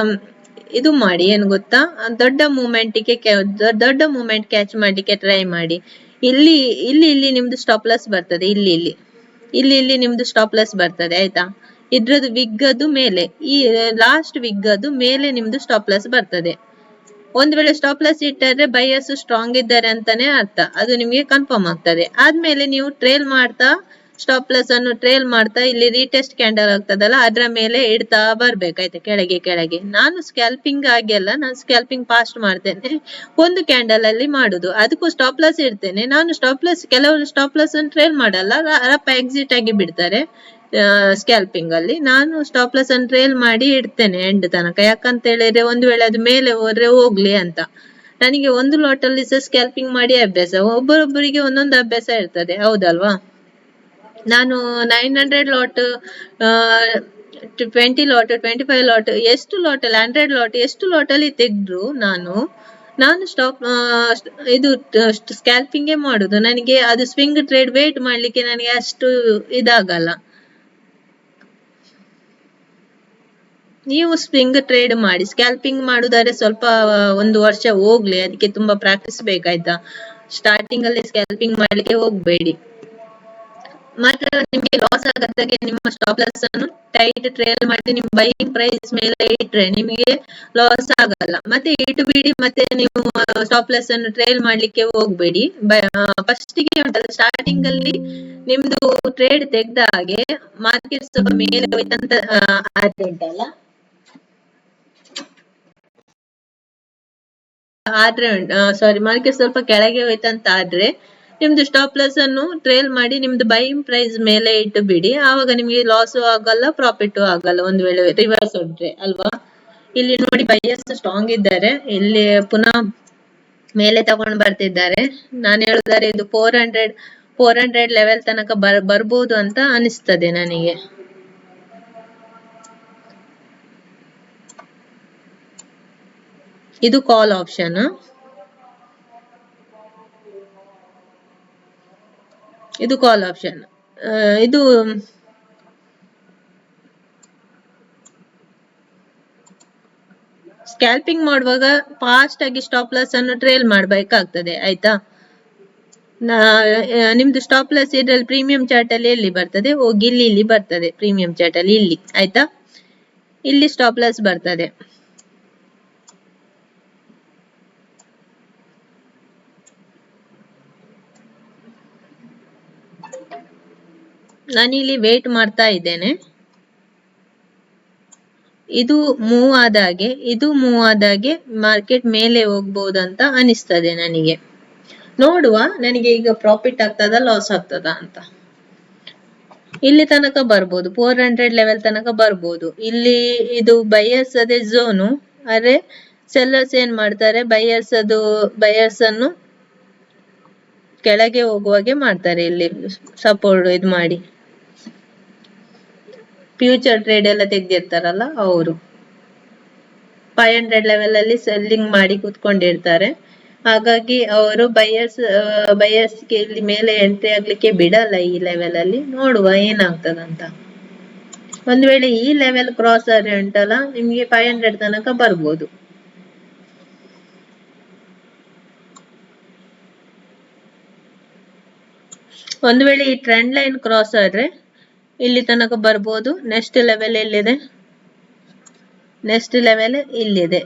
ಇದು ಮಾಡಿ, ಏನು ಗೊತ್ತಾ, ದೊಡ್ಡ ಮೂಮೆಂಟ್ ಕ್ಯಾಚ್ ಮಾಡ್ಲಿಕ್ಕೆ ಟ್ರೈ ಮಾಡಿ. ಇಲ್ಲಿ ಇಲ್ಲಿ ಇಲ್ಲಿ ನಿಮ್ದು ಸ್ಟಾಪ್ ಲಾಸ್ ಬರ್ತದೆ, ಇಲ್ಲಿ ನಿಮ್ದು ಸ್ಟಾಪ್ ಲಾಸ್ ಬರ್ತದೆ. ಆಯ್ತಾ? ಇದ್ರದ್ದು ವಿಗ್ಗದು ಮೇಲೆ, ಈ ಲಾಸ್ಟ್ ವಿಗ್ಗದು ಮೇಲೆ ನಿಮ್ದು ಸ್ಟಾಪ್ ಲಾಸ್ ಬರ್ತದೆ. ಒಂದ್ ವೇಳೆ ಸ್ಟಾಪ್ ಲಾಸ್ ಇಟ್ಟರೆ ಬೈಯರ್ಸ್ ಸ್ಟ್ರಾಂಗ್ ಇದ್ದಾರೆ ಅಂತಾನೆ ಅರ್ಥ, ಅದು ನಿಮಗೆ ಕನ್ಫರ್ಮ್ ಆಗ್ತದೆ. ಆದ್ಮೇಲೆ ನೀವು ಟ್ರೇಲ್ ಮಾಡ್ತಾ ಸ್ಟಾಪ್ ಲಾಸ್ ಅನ್ನು ಟ್ರೇಲ್ ಮಾಡ್ತಾ ಇಲ್ಲಿ ರೀಟೆಸ್ಟ್ ಕ್ಯಾಂಡಲ್ ಆಗ್ತದಲ್ಲ, ಅದ್ರ ಮೇಲೆ ಇಡ್ತಾ ಬರ್ಬೇಕಾಯ್ತು, ಕೆಳಗೆ. ನಾನು ಸ್ಕ್ಯಾಲ್ಪಿಂಗ್ ಆಗಿಲ್ಲ, ನಾನು ಸ್ಕ್ಯಾಲ್ಪಿಂಗ್ ಫಾಸ್ಟ್ ಮಾಡ್ತೇನೆ, ಒಂದು ಕ್ಯಾಂಡಲ್ ಅಲ್ಲಿ ಮಾಡುದು. ಅದಕ್ಕೂ ಸ್ಟಾಪ್ ಲಾಸ್ ಇಡ್ತೇನೆ ನಾನು. ಕೆಲವರು ಸ್ಟಾಪ್ ಲಾಸ್ ಅನ್ನು ಟ್ರೇಲ್ ಮಾಡಲ್ಲ, ರಪ್ಪ ಎಕ್ಸಿಟ್ ಆಗಿ ಬಿಡ್ತಾರೆ ಸ್ಕ್ಯಾಲ್ಪಿಂಗ್ ಅಲ್ಲಿ. ನಾನು ಸ್ಟಾಪ್ ಲಾಸ್ ಅನ್ನು ಟ್ರೇಲ್ ಮಾಡಿ ಇಡ್ತೇನೆ ಎಂಡ್ ತನಕ. ಯಾಕಂತ ಹೇಳಿದ್ರೆ ಒಂದು ವೇಳೆ ಅದು ಮೇಲೆ ಹೋದ್ರೆ ಹೋಗ್ಲಿ ಅಂತ. ನನಗೆ ಒಂದು ಲಾಟ್ ಅಲ್ಲಿ ಸಹ ಸ್ಕ್ಯಾಲ್ಪಿಂಗ್ ಮಾಡಿ ಅಭ್ಯಾಸ. ಒಬ್ಬೊಬ್ಬರಿಗೆ ಒಂದೊಂದು ಅಭ್ಯಾಸ ಇರ್ತದೆ, ಹೌದಲ್ವಾ? ನಾನು 900 ಲಾಟ್, 20 ಲಾಟ್, 25 ಲಾಟ್, ಎಷ್ಟು ಲಾಟ್ ಅಲ್ಲಿ 100 ಲಾಟ್, ಎಷ್ಟು ಲಾಟ್ ಅಲ್ಲಿ ತೆಗೆದ್ರು ನಾನು ಇದು ಸ್ಕ್ಯಾಲ್ಪಿಂಗೇ ಮಾಡುದು. ನನಗೆ ಅದು ಸ್ವಿಂಗ್ ಟ್ರೇಡ್ ವೇಟ್ ಮಾಡ್ಲಿಕ್ಕೆ ನನಗೆ ಅಷ್ಟು ಇದಾಗಲ್ಲ. ನೀವು ಸ್ವಿಂಗ್ ಟ್ರೇಡ್ ಮಾಡಿ. ಸ್ಕ್ಯಾಲ್ಪಿಂಗ್ ಮಾಡುದಾದ್ರೆ ಸ್ವಲ್ಪ 1 ವರ್ಷ ಹೋಗ್ಲಿ, ಅದಕ್ಕೆ ತುಂಬಾ ಪ್ರಾಕ್ಟೀಸ್ ಬೇಕಾಯ್ತಾ. ಸ್ಟಾರ್ಟಿಂಗ್ ಅಲ್ಲಿ ಸ್ಕ್ಯಾಲ್ಪಿಂಗ್ ಮಾಡ್ಲಿಕ್ಕೆ ಹೋಗ್ಬೇಡಿ. ಮಾತ್ರ ನಿಮ್ಗೆ ಲಾಸ್ ಆಗದಾಗೆ ನಿಮ್ಮ ಸ್ಟಾಪ್ ಲಾಸ್ ಅನ್ನು ಟೈಟ್ ಟ್ರೇಲ್ ಮಾಡಿ ನಿಮ್ ಬೈಯಿಂಗ್ ಪ್ರೈಸ್ ಮೇಲೆ ಇಟ್ರೆ ನಿಮಗೆ ಲಾಸ್ ಆಗಲ್ಲ. ಮತ್ತೆ ಇಟ್ಟು ಬಿಡಿ, ಮತ್ತೆ ನೀವು ಸ್ಟಾಪ್ ಲಾಸ್ ಅನ್ನು ಟ್ರೇಲ್ ಮಾಡ್ಲಿಕ್ಕೆ ಹೋಗ್ಬೇಡಿ. ಫಸ್ಟ್ ಗೆ ಉಂಟಲ್ಲ, ಸ್ಟಾರ್ಟಿಂಗ್ ಅಲ್ಲಿ ನಿಮ್ದು ಟ್ರೇಡ್ ತೆಗ್ದ ಹಾಗೆ ಮಾರ್ಕೆಟ್ ಸ್ವಲ್ಪ ಮೇಲೆ ಹೋಯ್ತಂತ ಉಂಟಲ್ಲ, ಮಾರ್ಕೆಟ್ ಸ್ವಲ್ಪ ಕೆಳಗೆ ಹೋಯ್ತಂತ ಆದ್ರೆ ನಿಮ್ದು ಸ್ಟಾಪ್ ಲಾಸ್ ಅನ್ನು ಟ್ರೇಲ್ ಮಾಡಿ ನಿಮ್ದು ಬೈಯಿಂಗ್ ಪ್ರೈಸ್ ಮೇಲೆ ಇಟ್ಟು ಬಿಡಿ. ಆವಾಗ ನಿಮ್ಗೆ ಲಾಸು ಆಗಲ್ಲ, ಪ್ರಾಫಿಟ್ ಆಗಲ್ಲ, ಒಂದು ವೇಳೆ ರಿವರ್ಸ್ ಹೊಡ್ರೆ, ಅಲ್ವಾ? ಇಲ್ಲಿ ನೋಡಿ ಬೈಯರ್ಸ್ ಸ್ಟ್ರಾಂಗ್ ಇದ್ದಾರೆ, ಇಲ್ಲಿ ಪುನಃ ಮೇಲೆ ತಗೊಂಡು ಬರ್ತಿದ್ದಾರೆ. ನಾನು ಹೇಳುದಾದ್ರೆ ಇದು 400 ಲೆವೆಲ್ ತನಕ ಬರ್ಬೋದು ಅಂತ ಅನಿಸ್ತದೆ ನನಗೆ. ಇದು ಕಾಲ್ ಆಪ್ಷನ್. ಇದು ಸ್ಕ್ಯಾಲ್ಪಿಂಗ್ ಮಾಡುವಾಗ ಫಾಸ್ಟ್ ಆಗಿ ಸ್ಟಾಪ್ ಲಾಸ್ ಅನ್ನು ಟ್ರೇಲ್ ಮಾಡ್ಬೇಕಾಗ್ತದೆ. ಆಯ್ತಾ? ನಿಮ್ದು ಸ್ಟಾಪ್ ಲಾಸ್ ಇದ್ರಲ್ಲಿ ಪ್ರೀಮಿಯಂ ಚಾರ್ಟ್ ಅಲ್ಲಿ ಎಲ್ಲಿ ಬರ್ತದೆ? ಹೋಗಿ ಇಲ್ಲಿ ಬರ್ತದೆ, ಪ್ರೀಮಿಯಂ ಚಾರ್ಟ್ ಅಲ್ಲಿ ಇಲ್ಲಿ. ಆಯ್ತಾ? ಇಲ್ಲಿ ಸ್ಟಾಪ್ ಲಾಸ್ ಬರ್ತದೆ. ನಾನಿಲ್ಲಿ ವೇಟ್ ಮಾಡ್ತಾ ಇದ್ದೇನೆ. ಇದು ಮೂವ್ ಆದಾಗೆ ಮಾರ್ಕೆಟ್ ಮೇಲೆ ಹೋಗ್ಬೋದಂತ ಅನಿಸ್ತದೆ ನನಗೆ. ನೋಡುವ, ನನಗೆ ಈಗ ಪ್ರಾಫಿಟ್ ಆಗ್ತದ ಲಾಸ್ ಆಗ್ತದ ಅಂತ. ಇಲ್ಲಿ ತನಕ ಬರ್ಬೋದು, 400 ಲೆವೆಲ್ ತನಕ ಬರ್ಬೋದು. ಇಲ್ಲಿ ಇದು ಬೈಯರ್ಸ್ ಅದೇ ಝೋನು. ಆದ್ರೆ ಸೆಲ್ಲರ್ಸ್ ಏನ್ ಮಾಡ್ತಾರೆ, ಬೈಯರ್ಸ್ ಅನ್ನು ಕೆಳಗೆ ಹೋಗುವಾಗೆ ಮಾಡ್ತಾರೆ. ಇಲ್ಲಿ ಸಪೋರ್ಟ್ ಇದು ಮಾಡಿ ಫ್ಯೂಚರ್ ಟ್ರೇಡ್ ಎಲ್ಲ ತೆಗ್ದಿರ್ತಾರಲ್ಲ ಅವರು. 500 ಲೆವೆಲ್ ಅಲ್ಲಿ ಸೆಲ್ಲಿಂಗ್ ಮಾಡಿ ಕೂತ್ಕೊಂಡಿರ್ತಾರೆ. ಹಾಗಾಗಿ ಅವರು ಬಯರ್ಸ್ಗೆ ಇಲ್ಲಿ ಮೇಲೆ ಎಂಟ್ರಿ ಆಗ್ಲಿಕ್ಕೆ ಬಿಡಲ್ಲ ಈ ಲೆವೆಲ್ ಅಲ್ಲಿ. ನೋಡುವ ಏನಾಗ್ತದಂತ. ಒಂದ್ ವೇಳೆ ಈ ಲೆವೆಲ್ ಕ್ರಾಸ್ ಆದ್ರೆ ಉಂಟಲ್ಲ, ನಿಮ್ಗೆ 500 ತನಕ ಬರ್ಬೋದು. ಒಂದು ವೇಳೆ ಈ ಟ್ರೆಂಡ್ ಲೈನ್ ಕ್ರಾಸ್ ಆದ್ರೆ ಇಲ್ಲಿ ತನಕ ಬರ್ಬೋದು. ನೆಕ್ಸ್ಟ್ ಲೆವೆಲ್ ಎಲ್ಲಿದೆ? ನೆಕ್ಸ್ಟ್ ಲೆವೆಲ್ ಇಲ್ಲಿದೆ.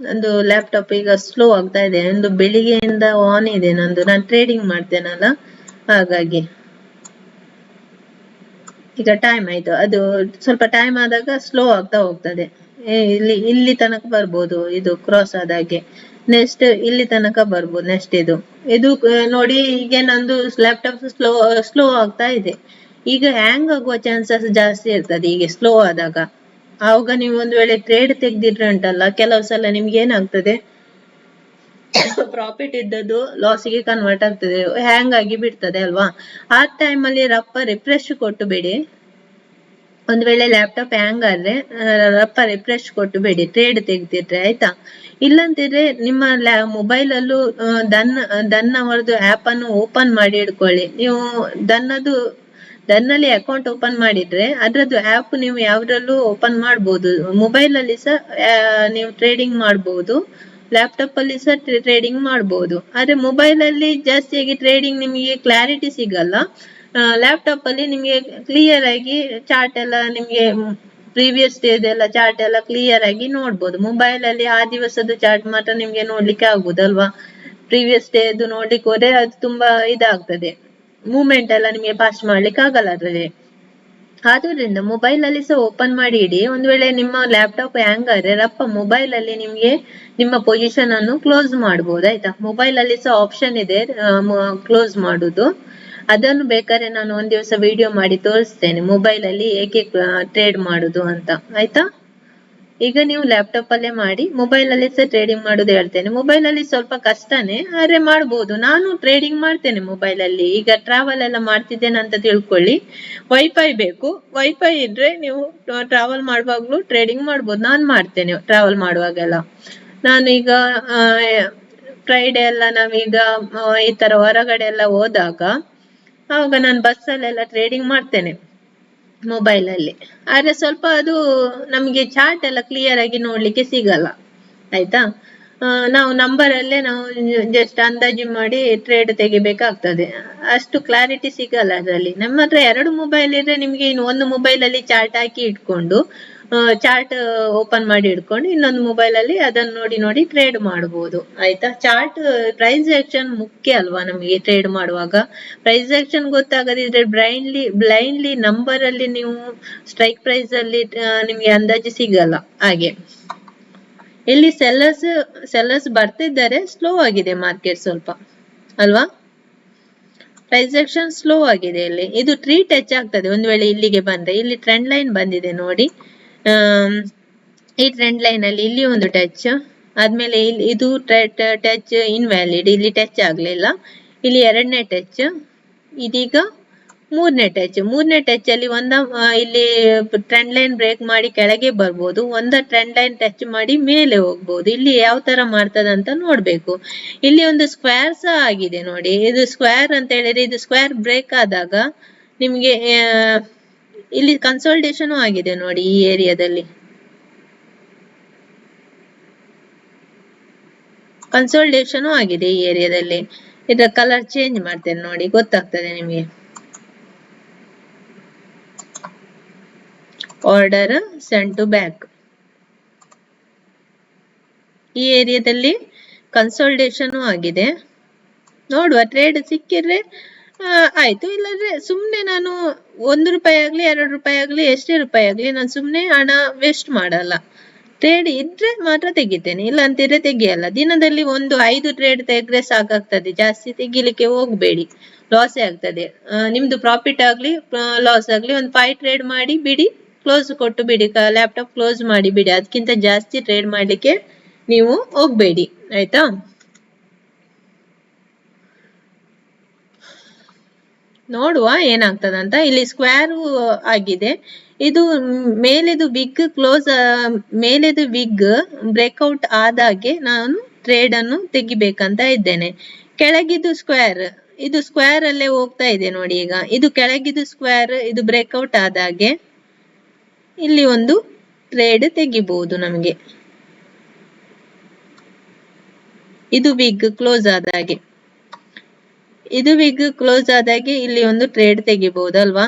ನಂದು ಲ್ಯಾಪ್ಟಾಪ್ ಈಗ ಸ್ಲೋ ಆಗ್ತಾ ಇದೆ. ನಂದು ಬೆಳಿಗ್ಗೆಯಿಂದ ಆನ್ ಇದೆ ನಂದು. ನಾನು ಟ್ರೇಡಿಂಗ್ ಮಾಡ್ತೇನಲ್ಲ, ಹಾಗಾಗಿ. ಈಗ ಟೈಮ್ ಆಯ್ತು. ಅದು ಸ್ವಲ್ಪ ಟೈಮ್ ಆದಾಗ ಸ್ಲೋ ಆಗ್ತಾ ಹೋಗ್ತದೆ. ಇಲ್ಲಿ ತನಕ ಬರ್ಬೋದು ಇದು ಕ್ರಾಸ್ ಆದಾಗೆ. ನೆಕ್ಸ್ಟ್ ಇಲ್ಲಿ ತನಕ ಬರ್ಬೋದು. ನೆಕ್ಸ್ಟ್ ಇದು ನೋಡಿ, ಈಗ ನಂದು ಲ್ಯಾಪ್ಟಾಪ್ ಸ್ಲೋ ಆಗ್ತಾ ಇದೆ. ಈಗ ಹ್ಯಾಂಗ್ ಆಗುವ ಚಾನ್ಸಸ್ ಜಾಸ್ತಿ ಇರ್ತದೆ ಈಗ ಸ್ಲೋ ಆದಾಗ. ಆವಾಗ ನೀವು ಒಂದು ವೇಳೆ ಟ್ರೇಡ್ ತೆಗ್ದಿಟ್ರೆ ಉಂಟಲ್ಲ, ಕೆಲವು ಸಲ ನಿಮ್ಗೆ ಏನಾಗ್ತದೆ, ಪ್ರಾಫಿಟ್ ಇದ್ದದ್ದು ಲಾಸಿಗೆ ಕನ್ವರ್ಟ್ ಆಗ್ತದೆ, ಹ್ಯಾಂಗ್ ಆಗಿ ಬಿಡ್ತದೆ ಅಲ್ವಾ. ಆ ಟೈಮಲ್ಲಿ ರಿಫ್ರೆಶ್ ಕೊಟ್ಟು ಬಿಡಿ. ಒಂದ್ ವೇಳೆ ಲ್ಯಾಪ್ಟಾಪ್ ಹ್ಯಾಂಗ್ ಆದ್ರೆ ರಿಫ್ರೆಶ್ ಕೊಟ್ಟು ಬಿಡಿ ಟ್ರೇಡ್ ತೆಗ್ದಿಟ್ರೆ, ಆಯ್ತಾ. ಇಲ್ಲಂತಿದ್ರೆ ನಿಮ್ಮ ಮೊಬೈಲ್ ಅಲ್ಲೂ ದನ್ ಅವರದ್ದು ಆಪ್ ಅನ್ನು ಓಪನ್ ಮಾಡಿ ಇಟ್ಕೊಳ್ಳಿ. ನೀವು ದನ್ನಲ್ಲಿ ಅಕೌಂಟ್ ಓಪನ್ ಮಾಡಿದ್ರೆ ಅದ್ರದ್ದು ಆಪ್ ನೀವು ಯಾವ್ದ್ರಲ್ಲೂ ಓಪನ್ ಮಾಡ್ಬೋದು. ಮೊಬೈಲ್ ಅಲ್ಲಿ ಸಹ ನೀವು ಟ್ರೇಡಿಂಗ್ ಮಾಡ್ಬೋದು, ಲ್ಯಾಪ್ಟಾಪ್ ಅಲ್ಲಿ ಸಹ ಟ್ರೇಡಿಂಗ್ ಮಾಡ್ಬೋದು. ಆದ್ರೆ ಮೊಬೈಲ್ ಅಲ್ಲಿ ಜಾಸ್ತಿಯಾಗಿ ಟ್ರೇಡಿಂಗ್ ನಿಮಗೆ ಕ್ಲಾರಿಟಿ ಸಿಗಲ್ಲ. ಲ್ಯಾಪ್ಟಾಪ್ ಅಲ್ಲಿ ನಿಮ್ಗೆ ಕ್ಲಿಯರ್ ಆಗಿ ಚಾರ್ಟ್ ಎಲ್ಲ ನಿಮ್ಗೆ ಪ್ರೀವಿಯಸ್ ಡೇದೆಲ್ಲ ಚಾರ್ಟ್ ಎಲ್ಲ ಕ್ಲಿಯರ್ ಆಗಿ ನೋಡ್ಬೋದು. ಮೊಬೈಲ್ ಅಲ್ಲಿ ಆ ದಿವಸದ ಚಾರ್ಟ್ ಮಾತ್ರ ನಿಮ್ಗೆ ನೋಡ್ಲಿಕ್ಕೆ ಆಗ್ಬೋದಲ್ವಾ. ಪ್ರೀವಿಯಸ್ ಡೇದು ನೋಡ್ಲಿಕ್ಕೆ ಹೋದ್ರೆ ಅದು ತುಂಬಾ ಇದಾಗ್ತದೆ, ಮೂವ್ಮೆಂಟ್ ಎಲ್ಲ ನಿಮ್ಗೆ ಪಾಸ್ ಮಾಡ್ಲಿಕ್ಕೆ ಆಗಲ್ಲ ಅದ್ರಲ್ಲಿ. ಆದ್ರಿಂದ ಮೊಬೈಲ್ ಅಲ್ಲಿ ಸಹ ಓಪನ್ ಮಾಡಿ ಇಡಿ. ಒಂದ್ ವೇಳೆ ನಿಮ್ಮ ಲ್ಯಾಪ್ಟಾಪ್ ಹ್ಯಾಂಗ್ ಆದ್ರೆ ಮೊಬೈಲ್ ಅಲ್ಲಿ ನಿಮ್ಗೆ ನಿಮ್ಮ ಪೊಸಿಷನ್ ಅನ್ನು ಕ್ಲೋಸ್ ಮಾಡ್ಬೋದು, ಆಯ್ತಾ. ಮೊಬೈಲ್ ಅಲ್ಲಿ ಸಹ ಆಪ್ಷನ್ ಇದೆ ಕ್ಲೋಸ್ ಮಾಡುದು. ಅದನ್ನು ಬೇಕಾದ್ರೆ ನಾನು ಒಂದ್ ದಿವಸ ವಿಡಿಯೋ ಮಾಡಿ ತೋರಿಸ್ತೇನೆ, ಮೊಬೈಲ್ ಅಲ್ಲಿ ಹೇಗೆ ಟ್ರೇಡ್ ಮಾಡುದು ಅಂತ, ಆಯ್ತಾ. ಈಗ ನೀವು ಲ್ಯಾಪ್ಟಾಪ್ ಅಲ್ಲೇ ಮಾಡಿ, ಮೊಬೈಲ್ ಅಲ್ಲಿ ಸಹ ಟ್ರೇಡಿಂಗ್ ಮಾಡುದು ಹೇಳ್ತೇನೆ. ಮೊಬೈಲ್ ಅಲ್ಲಿ ಸ್ವಲ್ಪ ಕಷ್ಟನೇ, ಆದ್ರೆ ಮಾಡ್ಬೋದು. ನಾನು ಟ್ರೇಡಿಂಗ್ ಮಾಡ್ತೇನೆ ಮೊಬೈಲ್ ಅಲ್ಲಿ. ಈಗ ಟ್ರಾವೆಲ್ ಎಲ್ಲ ಮಾಡ್ತಿದ್ದೇನೆ ಅಂತ ತಿಳ್ಕೊಳ್ಳಿ, ವೈಫೈ ಬೇಕು. ವೈಫೈ ಇದ್ರೆ ನೀವು ಟ್ರಾವೆಲ್ ಮಾಡುವಾಗ್ಲೂ ಟ್ರೇಡಿಂಗ್ ಮಾಡ್ಬೋದು. ನಾನು ಮಾಡ್ತೇನೆ ಟ್ರಾವೆಲ್ ಮಾಡುವಾಗೆಲ್ಲ. ನಾನೀಗ ಫ್ರೈಡೆ ಎಲ್ಲ ನಾವೀಗ ಈ ತರ ಹೊರಗಡೆ ಎಲ್ಲ ಹೋದಾಗ ಆವಾಗ ನಾನು ಬಸ್ಸಲ್ಲೆಲ್ಲ ಟ್ರೇಡಿಂಗ್ ಮಾಡ್ತೇನೆ ಮೊಬೈಲ್ ಅಲ್ಲಿ. ಆದ್ರೆ ಸ್ವಲ್ಪ ಅದು ನಮ್ಗೆ ಚಾರ್ಟ್ ಎಲ್ಲ ಕ್ಲಿಯರ್ ಆಗಿ ನೋಡ್ಲಿಕ್ಕೆ ಸಿಗಲ್ಲ, ಆಯ್ತಾ. ನಾವು ನಂಬರಲ್ಲೇ ನಾವು ಜಸ್ಟ್ ಅಂದಾಜು ಮಾಡಿ ಟ್ರೇಡ್ ತೆಗಿಬೇಕಾಗ್ತದೆ. ಅಷ್ಟು ಕ್ಲಾರಿಟಿ ಸಿಗಲ್ಲ ಅದರಲ್ಲಿ. ನಮ್ಮ ಹತ್ರ 2 ಮೊಬೈಲ್ ಇದ್ರೆ ನಿಮ್ಗೆ ಇನ್ನು ಒಂದು ಮೊಬೈಲ್ ಅಲ್ಲಿ ಚಾರ್ಟ್ ಹಾಕಿ ಇಟ್ಕೊಂಡು, ಚಾರ್ಟ್ ಓಪನ್ ಮಾಡಿ ಇಟ್ಕೊಂಡು ಇನ್ನೊಂದು ಮೊಬೈಲ್ ಅಲ್ಲಿ ಅದನ್ನು ನೋಡಿ ನೋಡಿ ಟ್ರೇಡ್ ಮಾಡಬಹುದು, ಆಯ್ತಾ. ಚಾರ್ಟ್ ಪ್ರೈಸ್ ಆಕ್ಷನ್ ಮುಖ್ಯ ಅಲ್ವಾ ನಮಗೆ ಟ್ರೇಡ್ ಮಾಡುವಾಗ. ಪ್ರೈಸ್ ಆಕ್ಷನ್ ಗೊತ್ತಾಗದಿದ್ರೆ ಬ್ಲೈಂಡ್ಲಿ ನಂಬರ್ ಅಲ್ಲಿ ನೀವು ಸ್ಟ್ರೈಕ್ ಪ್ರೈಸ್ ಅಲ್ಲಿ ನಿಮ್ಗೆ ಅಂದಾಜು ಸಿಗಲ್ಲ ಹಾಗೆ. ಇಲ್ಲಿ ಸೆಲ್ಲರ್ಸ್ ಬರ್ತಿದ್ದಾರೆ, ಸ್ಲೋ ಆಗಿದೆ ಮಾರ್ಕೆಟ್ ಸ್ವಲ್ಪ, ಅಲ್ವಾ. ಪ್ರೈಸ್ ಆಕ್ಷನ್ ಸ್ಲೋ ಆಗಿದೆ ಇಲ್ಲಿ. ಇದು 3 ಟಚ್ ಆಗ್ತದೆ ಒಂದ್ ವೇಳೆ ಇಲ್ಲಿಗೆ ಬಂದ್ರೆ. ಇಲ್ಲಿ ಟ್ರೆಂಡ್ ಲೈನ್ ಬಂದಿದೆ ನೋಡಿ. ಈ ಟ್ರೆಂಡ್ ಲೈನ್ ಅಲ್ಲಿ ಇಲ್ಲಿ ಒಂದು ಟಚ್ ಆದ್ಮೇಲೆ ಇದು ಟಚ್ ಇನ್ವ್ಯಾಲಿಡ್, ಇಲ್ಲಿ ಟಚ್ ಆಗ್ಲಿಲ್ಲ. ಇಲ್ಲಿ 2ನೇ ಟಚ್, ಇದೀಗ 3ನೇ ಟಚ್. 3ನೇ ಟಚ್ ಅಲ್ಲಿ ಇಲ್ಲಿ ಟ್ರೆಂಡ್ ಲೈನ್ ಬ್ರೇಕ್ ಮಾಡಿ ಕೆಳಗೆ ಬರ್ಬೋದು, ಟ್ರೆಂಡ್ ಲೈನ್ ಟಚ್ ಮಾಡಿ ಮೇಲೆ ಹೋಗ್ಬೋದು. ಇಲ್ಲಿ ಯಾವ ತರ ಮಾಡ್ತದ ಅಂತ ನೋಡ್ಬೇಕು. ಇಲ್ಲಿ ಒಂದು ಸ್ಕ್ವೇರ್ ಸಹ ಆಗಿದೆ ನೋಡಿ. ಇದು ಸ್ಕ್ವೇರ್ ಅಂತ ಹೇಳಿದ್ರೆ, ಇದು ಸ್ಕ್ವೇರ್ ಬ್ರೇಕ್ ಆದಾಗ ನಿಮ್ಗೆ ಇಲ್ಲಿ ಕನ್ಸೋಲ್ಟೇಷನ್ ಆಗಿದೆ ನೋಡಿ ಈ ಏರಿಯಾದಲ್ಲಿ. ಕನ್ಸೋಲ್ಟೇಷನ್ ಆಗಿದೆ ಈ ಏರಿಯಾದಲ್ಲಿ. ಇದರ ಕಲರ್ ಚೇಂಜ್ ಮಾಡ್ತೇನೆ ನೋಡಿ, ಗೊತ್ತಾಗ್ತದೆ ನಿಮಗೆ. Order send to back. ಈ ಏರಿಯಾದಲ್ಲಿ ಕನ್ಸೋಲ್ಟೇಷನ್ ಆಗಿದೆ. ನೋಡುವ, ಟ್ರೇಡ್ ಸಿಕ್ಕಿದ್ರೆ ಆಯ್ತು, ಇಲ್ಲದ್ರೆ ಸುಮ್ನೆ ನಾನು 1 ರೂಪಾಯಿ ಆಗ್ಲಿ 2 ರೂಪಾಯಿ ಆಗ್ಲಿ ಎಷ್ಟೇ ರೂಪಾಯಿ ಆಗ್ಲಿ ನಾನು ಸುಮ್ನೆ ಹಣ ವೇಸ್ಟ್ ಮಾಡಲ್ಲ. ಟ್ರೇಡ್ ಇದ್ರೆ ಮಾತ್ರ ತೆಗಿತೇನೆ, ಇಲ್ಲ ಅಂತಿದ್ರೆ ತೆಗಿಯಲ್ಲ. ದಿನದಲ್ಲಿ 5 ಟ್ರೇಡ್ ತೆಗೆದ್ರೆ ಸಾಕಾಗ್ತದೆ, ಜಾಸ್ತಿ ತೆಗಿಲಿಕ್ಕೆ ಹೋಗ್ಬೇಡಿ, ಲಾಸೇ ಆಗ್ತದೆ. ನಿಮ್ದು ಪ್ರಾಫಿಟ್ ಆಗ್ಲಿ ಲಾಸ್ ಆಗ್ಲಿ 5 ಟ್ರೇಡ್ ಮಾಡಿ ಬಿಡಿ, ಕ್ಲೋಸ್ ಕೊಟ್ಟು ಬಿಡಿ, ಲ್ಯಾಪ್ಟಾಪ್ ಕ್ಲೋಸ್ ಮಾಡಿ ಬಿಡಿ. ಅದಕ್ಕಿಂತ ಜಾಸ್ತಿ ಟ್ರೇಡ್ ಮಾಡ್ಲಿಕ್ಕೆ ನೀವು ಹೋಗ್ಬೇಡಿ, ಆಯ್ತಾ. ನೋಡುವ ಏನಾಗ್ತದಂತ. ಇಲ್ಲಿ ಸ್ಕ್ವೇರ್ ಆಗಿದೆ. ಇದು ಮೇಲೆದು ವಿಗ್ ಕ್ಲೋಸ್, ಮೇಲೆದು ವಿಗ್ ಬ್ರೇಕ್ಔಟ್ ಆದಾಗೆ ನಾನು ಟ್ರೇಡ್ ಅನ್ನು ತೆಗಿಬೇಕಂತ ಇದ್ದೇನೆ. ಕೆಳಗಿದು ಸ್ಕ್ವೇರ್, ಇದು ಸ್ಕ್ವೇರ್ ಅಲ್ಲೇ ಹೋಗ್ತಾ ಇದೆ ನೋಡಿ. ಈಗ ಇದು ಕೆಳಗಿದು ಸ್ಕ್ವೇರ್, ಇದು ಬ್ರೇಕ್ಔಟ್ ಆದಾಗೆ ಇಲ್ಲಿ ಒಂದು ಟ್ರೇಡ್ ತೆಗಿಬಹುದು ನಮಗೆ. ಇದು ವಿಗ್ ಕ್ಲೋಸ್ ಆದಾಗೆ, ಇದು ವಿಗ್ ಕ್ಲೋಸ್ ಆದಾಗೆ ಇಲ್ಲಿ ಒಂದು ಟ್ರೇಡ್ ತೆಗಿಬಹುದಲ್ವಾ.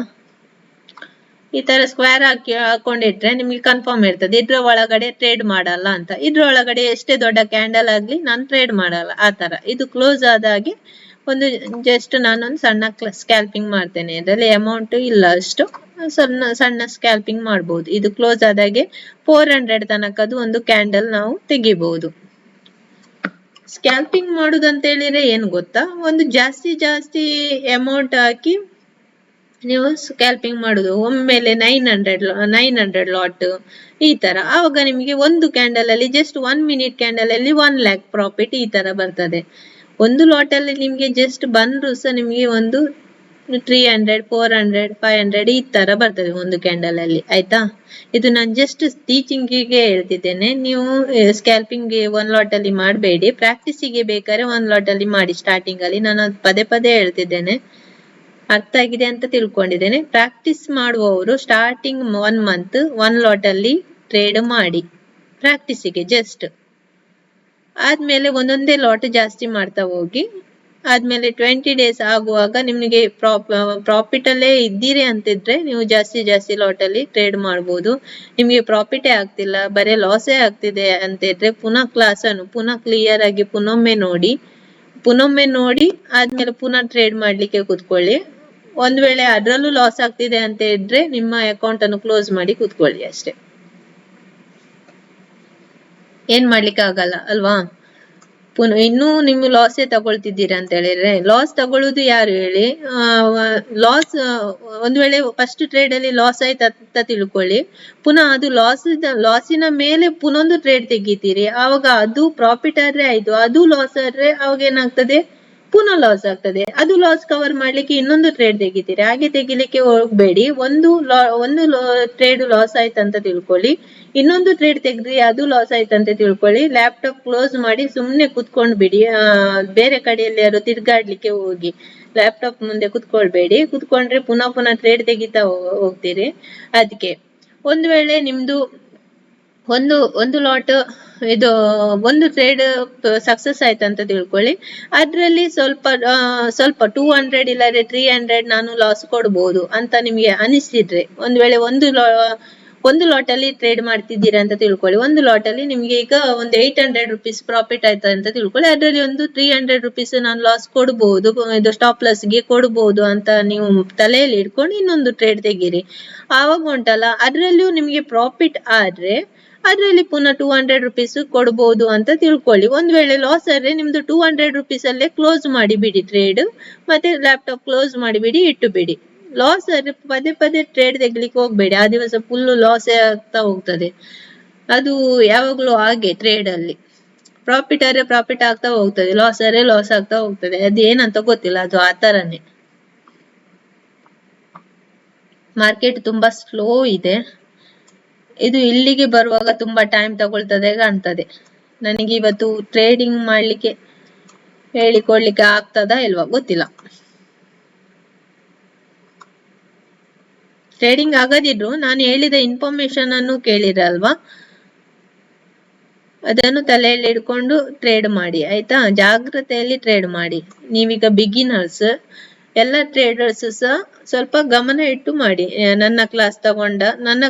ಈ ತರ ಸ್ಕ್ವೇರ್ ಹಾಕೊಂಡಿಟ್ರೆ ನಿಮ್ಗೆ ಕನ್ಫರ್ಮ್ ಇರ್ತದೆ ಇದ್ರ ಒಳಗಡೆ ಟ್ರೇಡ್ ಮಾಡಲ್ಲ ಅಂತ. ಇದ್ರ ಒಳಗಡೆ ಎಷ್ಟೇ ದೊಡ್ಡ ಕ್ಯಾಂಡಲ್ ಆಗ್ಲಿ ನಾನು ಟ್ರೇಡ್ ಮಾಡಲ್ಲ ಆ ತರ. ಇದು ಕ್ಲೋಸ್ ಆದಾಗೆ ಒಂದು ಜಸ್ಟ್ ನಾನೊಂದು ಸಣ್ಣ ಸ್ಕ್ಯಾಲ್ಪಿಂಗ್ ಮಾಡ್ತೇನೆ. ಇದರಲ್ಲಿ ಅಮೌಂಟ್ ಇಲ್ಲ ಅಷ್ಟು, ಸಣ್ಣ ಸಣ್ಣ ಸ್ಕ್ಯಾಲ್ಪಿಂಗ್ ಮಾಡ್ಬೋದು. ಇದು ಕ್ಲೋಸ್ ಆದಾಗೆ 400 ತನಕದು ಒಂದು ಕ್ಯಾಂಡಲ್ ನಾವು ತೆಗಿಬಹುದು. ಸ್ಕ್ಯಾಲ್ಪಿಂಗ್ ಮಾಡುದಂತ ಹೇಳಿದ್ರೆ ಏನ್ ಗೊತ್ತಾ, ಒಂದು ಜಾಸ್ತಿ ಅಮೌಂಟ್ ಹಾಕಿ ನೀವು ಸ್ಕ್ಯಾಲ್ಪಿಂಗ್ ಮಾಡುದು. ಒಮ್ಮೆಲೆ 900 ಲಾಟ್ ಈ ತರ. ಆವಾಗ ನಿಮಗೆ ಒಂದು ಕ್ಯಾಂಡಲ್ ಅಲ್ಲಿ ಜಸ್ಟ್ 1 ಮಿನಿಟ್ ಕ್ಯಾಂಡಲ್ ಅಲ್ಲಿ 1 lakh ಪ್ರಾಫಿಟ್ ಈ ತರ ಬರ್ತದೆ. ಒಂದು ಲಾಟ್ ಅಲ್ಲಿ ನಿಮ್ಗೆ ಜಸ್ಟ್ ಬಂದ್ರು ಸಹ ನಿಮ್ಗೆ ಒಂದು 300, 400, 500 ಈ ತರ ಬರ್ತದೆ ಒಂದು ಕ್ಯಾಂಡಲ್ ಅಲ್ಲಿ, ಆಯ್ತಾ. ಇದು ನಾನು ಜಸ್ಟ್ ಟೀಚಿಂಗಿಗೆ ಹೇಳ್ತಿದ್ದೇನೆ. ನೀವು ಸ್ಕ್ಯಾಲ್ಪಿಂಗ್ 1 ಲಾಟ್ ಅಲ್ಲಿ ಮಾಡಬೇಡಿ. ಪ್ರಾಕ್ಟೀಸಿಗೆ ಬೇಕಾದ್ರೆ 1 ಲಾಟ್ ಅಲ್ಲಿ ಮಾಡಿ. ಸ್ಟಾರ್ಟಿಂಗ್ ಅಲ್ಲಿ ನಾನು ಪದೇ ಹೇಳ್ತಿದ್ದೇನೆ, ಅರ್ಥ ಆಗಿದೆ ಅಂತ ತಿಳ್ಕೊಂಡಿದ್ದೇನೆ. ಪ್ರಾಕ್ಟೀಸ್ ಮಾಡುವವರು ಸ್ಟಾರ್ಟಿಂಗ್ 1 ಮಂತ್ 1 ಲಾಟ್ ಅಲ್ಲಿ ಟ್ರೇಡ್ ಮಾಡಿ ಪ್ರಾಕ್ಟೀಸಿಗೆ ಜಸ್ಟ್. ಆದ್ಮೇಲೆ ಒಂದೊಂದೇ ಲಾಟ್ ಜಾಸ್ತಿ ಮಾಡ್ತಾ ಹೋಗಿ. ಆದ್ಮೇಲೆ 20 ಡೇಸ್ ಆಗುವಾಗ ನಿಮಗೆ ಪ್ರಾಫಿಟ್ ಅಲ್ಲೇ ಇದ್ದೀರಿ ಅಂತಿದ್ರೆ ನೀವು ಜಾಸ್ತಿ ಲಾಟ್ ಅಲ್ಲಿ ಟ್ರೇಡ್ ಮಾಡಬಹುದು. ನಿಮಗೆ ಪ್ರಾಫಿಟೇ ಆಗ್ತಿಲ್ಲ, ಬರೀ ಲಾಸೇ ಆಗ್ತಿದೆ ಅಂತಿದ್ರೆ ಪುನಃ ಕ್ಲಾಸ್ ಅನ್ನು ಪುನಃ ಕ್ಲಿಯರ್ ಆಗಿ ಪುನೊಮ್ಮೆ ನೋಡಿ ಆದ್ಮೇಲೆ ಪುನಃ ಟ್ರೇಡ್ ಮಾಡ್ಲಿಕ್ಕೆ ಕೂತ್ಕೊಳ್ಳಿ. ಒಂದ್ ವೇಳೆ ಅದ್ರಲ್ಲೂ ಲಾಸ್ ಆಗ್ತಿದೆ ಅಂತ ಇದ್ರೆ ನಿಮ್ಮ ಅಕೌಂಟ್ ಅನ್ನು ಕ್ಲೋಸ್ ಮಾಡಿ ಕೂತ್ಕೊಳ್ಳಿ ಅಷ್ಟೇ. ಏನ್ ಮಾಡ್ಲಿಕ್ಕೆ ಆಗಲ್ಲ ಅಲ್ವಾ. ಇನ್ನೂ ನೀವು ಲಾಸೇ ತಗೊಳ್ತಿದ್ದೀರಾ ಅಂತ ಹೇಳಿದ್ರೆ, ಲಾಸ್ ತಗೊಳ್ಳುದು ಯಾರು ಹೇಳಿ. ಲಾಸ್ ಒಂದ್ ವೇಳೆ ಫಸ್ಟ್ ಟ್ರೇಡ್ ಅಲ್ಲಿ ಲಾಸ್ ಆಯ್ತು ಅಂತ ತಿಳ್ಕೊಳ್ಳಿ, ಪುನಃ ಅದು ಲಾಸಿನ ಮೇಲೆ ಪುನೊಂದು ಟ್ರೇಡ್ ತೆಗಿತೀರಿ. ಆವಾಗ ಅದು ಪ್ರಾಫಿಟ್ ಆದ್ರೆ ಆಯ್ತು, ಅದು ಲಾಸ್ ಆದ್ರೆ ಅವಾಗ ಏನಾಗ್ತದೆ, ಪುನಃ ಲಾಸ್ ಆಗ್ತದೆ. ಅದು ಲಾಸ್ ಕವರ್ ಮಾಡ್ಲಿಕ್ಕೆ ಇನ್ನೊಂದು ಟ್ರೇಡ್ ತೆಗಿತೀರಿ. ಹಾಗೆ ತೆಗಿಲಿಕ್ಕೆ ಹೋಗ್ಬೇಡಿ. ಒಂದು ಟ್ರೇಡ್ ಲಾಸ್ ಆಯ್ತಂತ ತಿಳ್ಕೊಳ್ಳಿ, ಇನ್ನೊಂದು ಟ್ರೇಡ್ ತೆಗ್ದ್ರಿ ಅದು ಲಾಸ್ ಆಯ್ತಂತ ತಿಳ್ಕೊಳ್ಳಿ, ಲ್ಯಾಪ್ಟಾಪ್ ಕ್ಲೋಸ್ ಮಾಡಿ ಸುಮ್ನೆ ಕುತ್ಕೊಂಡ್ ಬಿಡಿ. ಬೇರೆ ಕಡೆಯಲ್ಲಿ ಯಾರು ತಿರ್ಗಾಡ್ಲಿಕ್ಕೆ ಹೋಗಿ, ಲ್ಯಾಪ್ಟಾಪ್ ಮುಂದೆ ಕುತ್ಕೊಳ್ಬೇಡಿ. ಕುತ್ಕೊಂಡ್ರೆ ಪುನಃ ಟ್ರೇಡ್ ತೆಗಿತಾ ಹೋಗ್ತೀರಿ. ಅದಕ್ಕೆ ಒಂದು ವೇಳೆ ನಿಮ್ದು ಒಂದು ಲಾಟ್ ಇದು ಒಂದು ಟ್ರೇಡ್ ಸಕ್ಸಸ್ ಆಯ್ತಂತ ತಿಳ್ಕೊಳ್ಳಿ, ಅದ್ರಲ್ಲಿ ಸ್ವಲ್ಪ 200 ಇಲ್ಲಾದ್ರೆ 300 ನಾನು ಲಾಸ್ ಕೊಡ್ಬೋದು ಅಂತ ನಿಮ್ಗೆ ಅನಿಸ್ತಿದ್ರೆ, ಒಂದ್ ವೇಳೆ ಒಂದು ಲಾಟ್ ಅಲ್ಲಿ ಟ್ರೇಡ್ ಮಾಡ್ತಿದ್ದೀರಾ ಅಂತ ತಿಳ್ಕೊಳ್ಳಿ. ಒಂದು ಲಾಟ್ ಅಲ್ಲಿ ನಿಮ್ಗೆ ಈಗ ಒಂದು 800 ರುಪೀಸ್ ಪ್ರಾಫಿಟ್ ಆಯ್ತಾ ಅಂತ ತಿಳ್ಕೊಳ್ಳಿ. ಅದರಲ್ಲಿ ಒಂದು 300 ರುಪೀಸ್ ನಾನು ಲಾಸ್ ಕೊಡ್ಬೋದು, ಇದು ಸ್ಟಾಪ್ ಲಾಸ್ ಗೆ ಕೊಡ್ಬೋದು ಅಂತ ನೀವು ತಲೆಯಲ್ಲಿ ಇಟ್ಕೊಂಡು ಇನ್ನೊಂದು ಟ್ರೇಡ್ ತೆಗೀರಿ. ಆವಾಗ ಉಂಟಲ್ಲ, ಅದ್ರಲ್ಲಿಯೂ ನಿಮ್ಗೆ ಪ್ರಾಫಿಟ್ ಆದ್ರೆ ಅದ್ರಲ್ಲಿ ಪುನಃ 200 ರುಪೀಸ್ ಕೊಡ್ಬೋದು ಅಂತ ತಿಳ್ಕೊಳ್ಳಿ. ಒಂದ್ ವೇಳೆ ಲಾಸ್ ಆದ್ರೆ ನಿಮ್ದು 200 ರುಪೀಸ್ ಅಲ್ಲೇ ಕ್ಲೋಸ್ ಮಾಡಿ ಬಿಡಿ ಟ್ರೇಡ್, ಮತ್ತೆ ಲ್ಯಾಪ್ಟಾಪ್ ಕ್ಲೋಸ್ ಮಾಡಿಬಿಡಿ, ಇಟ್ಟು ಬಿಡಿ. ಲಾಸ್ ಆದ್ರೆ ಪದೇ ಟ್ರೇಡ್ ತೆಗಿಲಿಕ್ಕೆ ಹೋಗ್ಬೇಡಿ. ಆ ದಿವಸ ಫುಲ್ ಲಾಸ್ ಆಗ್ತಾ ಹೋಗ್ತದೆ. ಅದು ಯಾವಾಗ್ಲೂ ಹಾಗೆ ಟ್ರೇಡ್ ಅಲ್ಲಿ. ಪ್ರಾಫಿಟ್ ಆದ್ರೆ ಪ್ರಾಫಿಟ್ ಆಗ್ತಾ ಹೋಗ್ತದೆ, ಲಾಸ್ ಆದ್ರೆ ಲಾಸ್ ಆಗ್ತಾ ಹೋಗ್ತದೆ. ಅದು ಏನಂತ ಗೊತ್ತಿಲ್ಲ, ಅದು ಆ ತರನೇ. ಮಾರ್ಕೆಟ್ ತುಂಬಾ ಸ್ಲೋ ಇದೆ. ಇದು ಇಲ್ಲಿಗೆ ಬರುವಾಗ ತುಂಬಾ ಟೈಮ್ ತಗೊಳ್ತದೆ ಕಾಣ್ತದೆ. ನನಗೆ ಇವತ್ತು ಟ್ರೇಡಿಂಗ್ ಮಾಡ್ಲಿಕ್ಕೆ ಹೇಳಿಕೊಡ್ಲಿಕ್ಕೆ ಆಗ್ತದಾ ಇಲ್ವಾ ಗೊತ್ತಿಲ್ಲ. ಟ್ರೇಡಿಂಗ್ ಆಗದಿದ್ರು ನಾನು ಹೇಳಿದ ಇನ್ಫಾರ್ಮೇಶನ್ ಅನ್ನು ಕೇಳಿರಲ್ವಾ, ಅದನ್ನು ತಲೆಯಲ್ಲಿ ಇಟ್ಕೊಂಡು ಟ್ರೇಡ್ ಮಾಡಿ, ಆಯ್ತಾ. ಜಾಗ್ರತೆಯಲ್ಲಿ ಟ್ರೇಡ್ ಮಾಡಿ. ನೀವೀಗ ಬಿಗಿನರ್ಸ್, ಎಲ್ಲ ಟ್ರೇಡರ್ಸ್ ಸಹ ಸ್ವಲ್ಪ ಗಮನ ಇಟ್ಟು ಮಾಡಿ. ನನ್ನ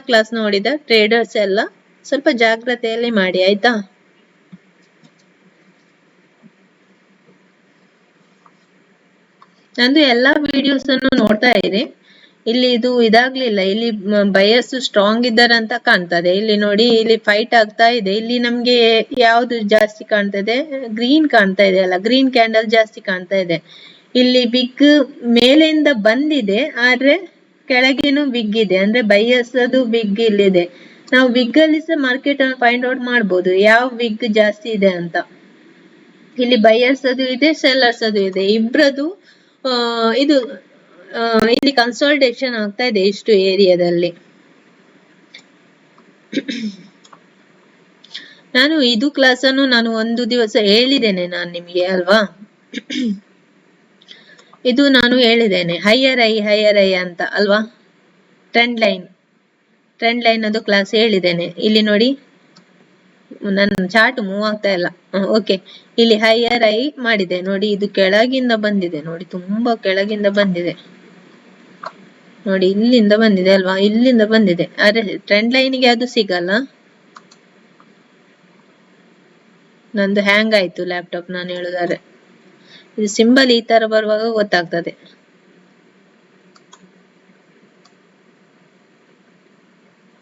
ಕ್ಲಾಸ್ ನೋಡಿದ ಟ್ರೇಡರ್ಸ್ ಎಲ್ಲ ಸ್ವಲ್ಪ ಜಾಗ್ರತೆಯಲ್ಲಿ ಮಾಡಿ, ಆಯ್ತಾ. ನಂದು ಎಲ್ಲಾ ವಿಡಿಯೋಸ್ ಅನ್ನು ನೋಡ್ತಾ ಇರಿ. ಇಲ್ಲಿ ಇದು ಇದಾಗ್ಲಿಲ್ಲ, ಇಲ್ಲಿ ಬಯರ್ಸ್ ಸ್ಟ್ರಾಂಗ್ ಇದ್ದಾರೆ ಅಂತ ಕಾಣ್ತದೆ. ಇಲ್ಲಿ ನೋಡಿ, ಇಲ್ಲಿ ಫೈಟ್ ಆಗ್ತಾ ಇದೆ. ಇಲ್ಲಿ ನಮ್ಗೆ ಯಾವ್ದು ಜಾಸ್ತಿ ಕಾಣ್ತದೆ, ಗ್ರೀನ್ ಕಾಣ್ತಾ ಇದೆ ಅಲ್ಲ, ಗ್ರೀನ್ ಕ್ಯಾಂಡಲ್ ಜಾಸ್ತಿ ಕಾಣ್ತಾ ಇದೆ. ಇಲ್ಲಿ ಬಿಗ್ ಮೇಲೆಯಿಂದ ಬಂದಿದೆ, ಆದ್ರೆ ಕೆಳಗೇನು ಬಿಗ್ ಇದೆ, ಅಂದ್ರೆ ಬೈಯರ್ಸ್ ಅದು ಬಿಗ್ ಇಲ್ಲಿದೆ. ನಾವು ಬಿಗ್ ಅಲ್ಲಿ ಸಹ ಮಾರ್ಕೆಟ್ ಅನ್ನು ಫೈಂಡ್ ಔಟ್ ಮಾಡ್ಬೋದು, ಯಾವ ಬಿಗ್ ಜಾಸ್ತಿ ಇದೆ ಅಂತ. ಇಲ್ಲಿ ಬೈಯರ್ಸ್ ಅದು ಇದೆ, ಸೆಲ್ಲರ್ಸ್ ಅದು ಇದೆ, ಇಬ್ರದು ಇದು ಇಲ್ಲಿ ಕನ್ಸಲ್ಟೇಷನ್ ಆಗ್ತಾ ಇದೆ ಇಷ್ಟು ಏರಿಯಾದಲ್ಲಿ. ನಾನು ಇದು ಕ್ಲಾಸ್ ಅನ್ನು ನಾನು ಒಂದು ದಿವಸ ಹೇಳಿದ್ದೇನೆ ನಾನು ನಿಮಗೆ ಅಲ್ವಾ. ಇದು ನಾನು ಹೇಳಿದ್ದೇನೆ ಹೈಯರ್ ಐ ಅಂತ ಅಲ್ವಾ. ಟ್ರೆಂಡ್ ಲೈನ್ ಅದು ಕ್ಲಾಸ್ ಹೇಳಿದ್ದೇನೆ. ಇಲ್ಲಿ ನೋಡಿ ನನ್ನ ಚಾರ್ಟ್ ಮೂವ್ ಆಗ್ತಾ ಇಲ್ಲ. ಓಕೆ, ಇಲ್ಲಿ ಹೈಯರ್ ಐ ಮಾಡಿದೆ ನೋಡಿ. ಇದು ಕೆಳಗಿಂದ ಬಂದಿದೆ ನೋಡಿ, ತುಂಬಾ ಕೆಳಗಿಂದ ಬಂದಿದೆ ನೋಡಿ. ಇಲ್ಲಿಂದ ಬಂದಿದೆ ಅಲ್ವಾ, ಇಲ್ಲಿಂದ ಬಂದಿದೆ. ಆದ್ರೆ ಟ್ರೆಂಡ್ ಲೈನ್ಗೆ ಅದು ಸಿಗಲ್ಲ. ನಂದು ಹ್ಯಾಂಗ್ ಆಯ್ತು ಲ್ಯಾಪ್ಟಾಪ್ ನಾನು ಹೇಳುದಾದ್ರೆ. ಇದು ಸಿಂಬಲ್ ಈ ತರ ಬರುವಾಗ ಗೊತ್ತಾಗ್ತದೆ.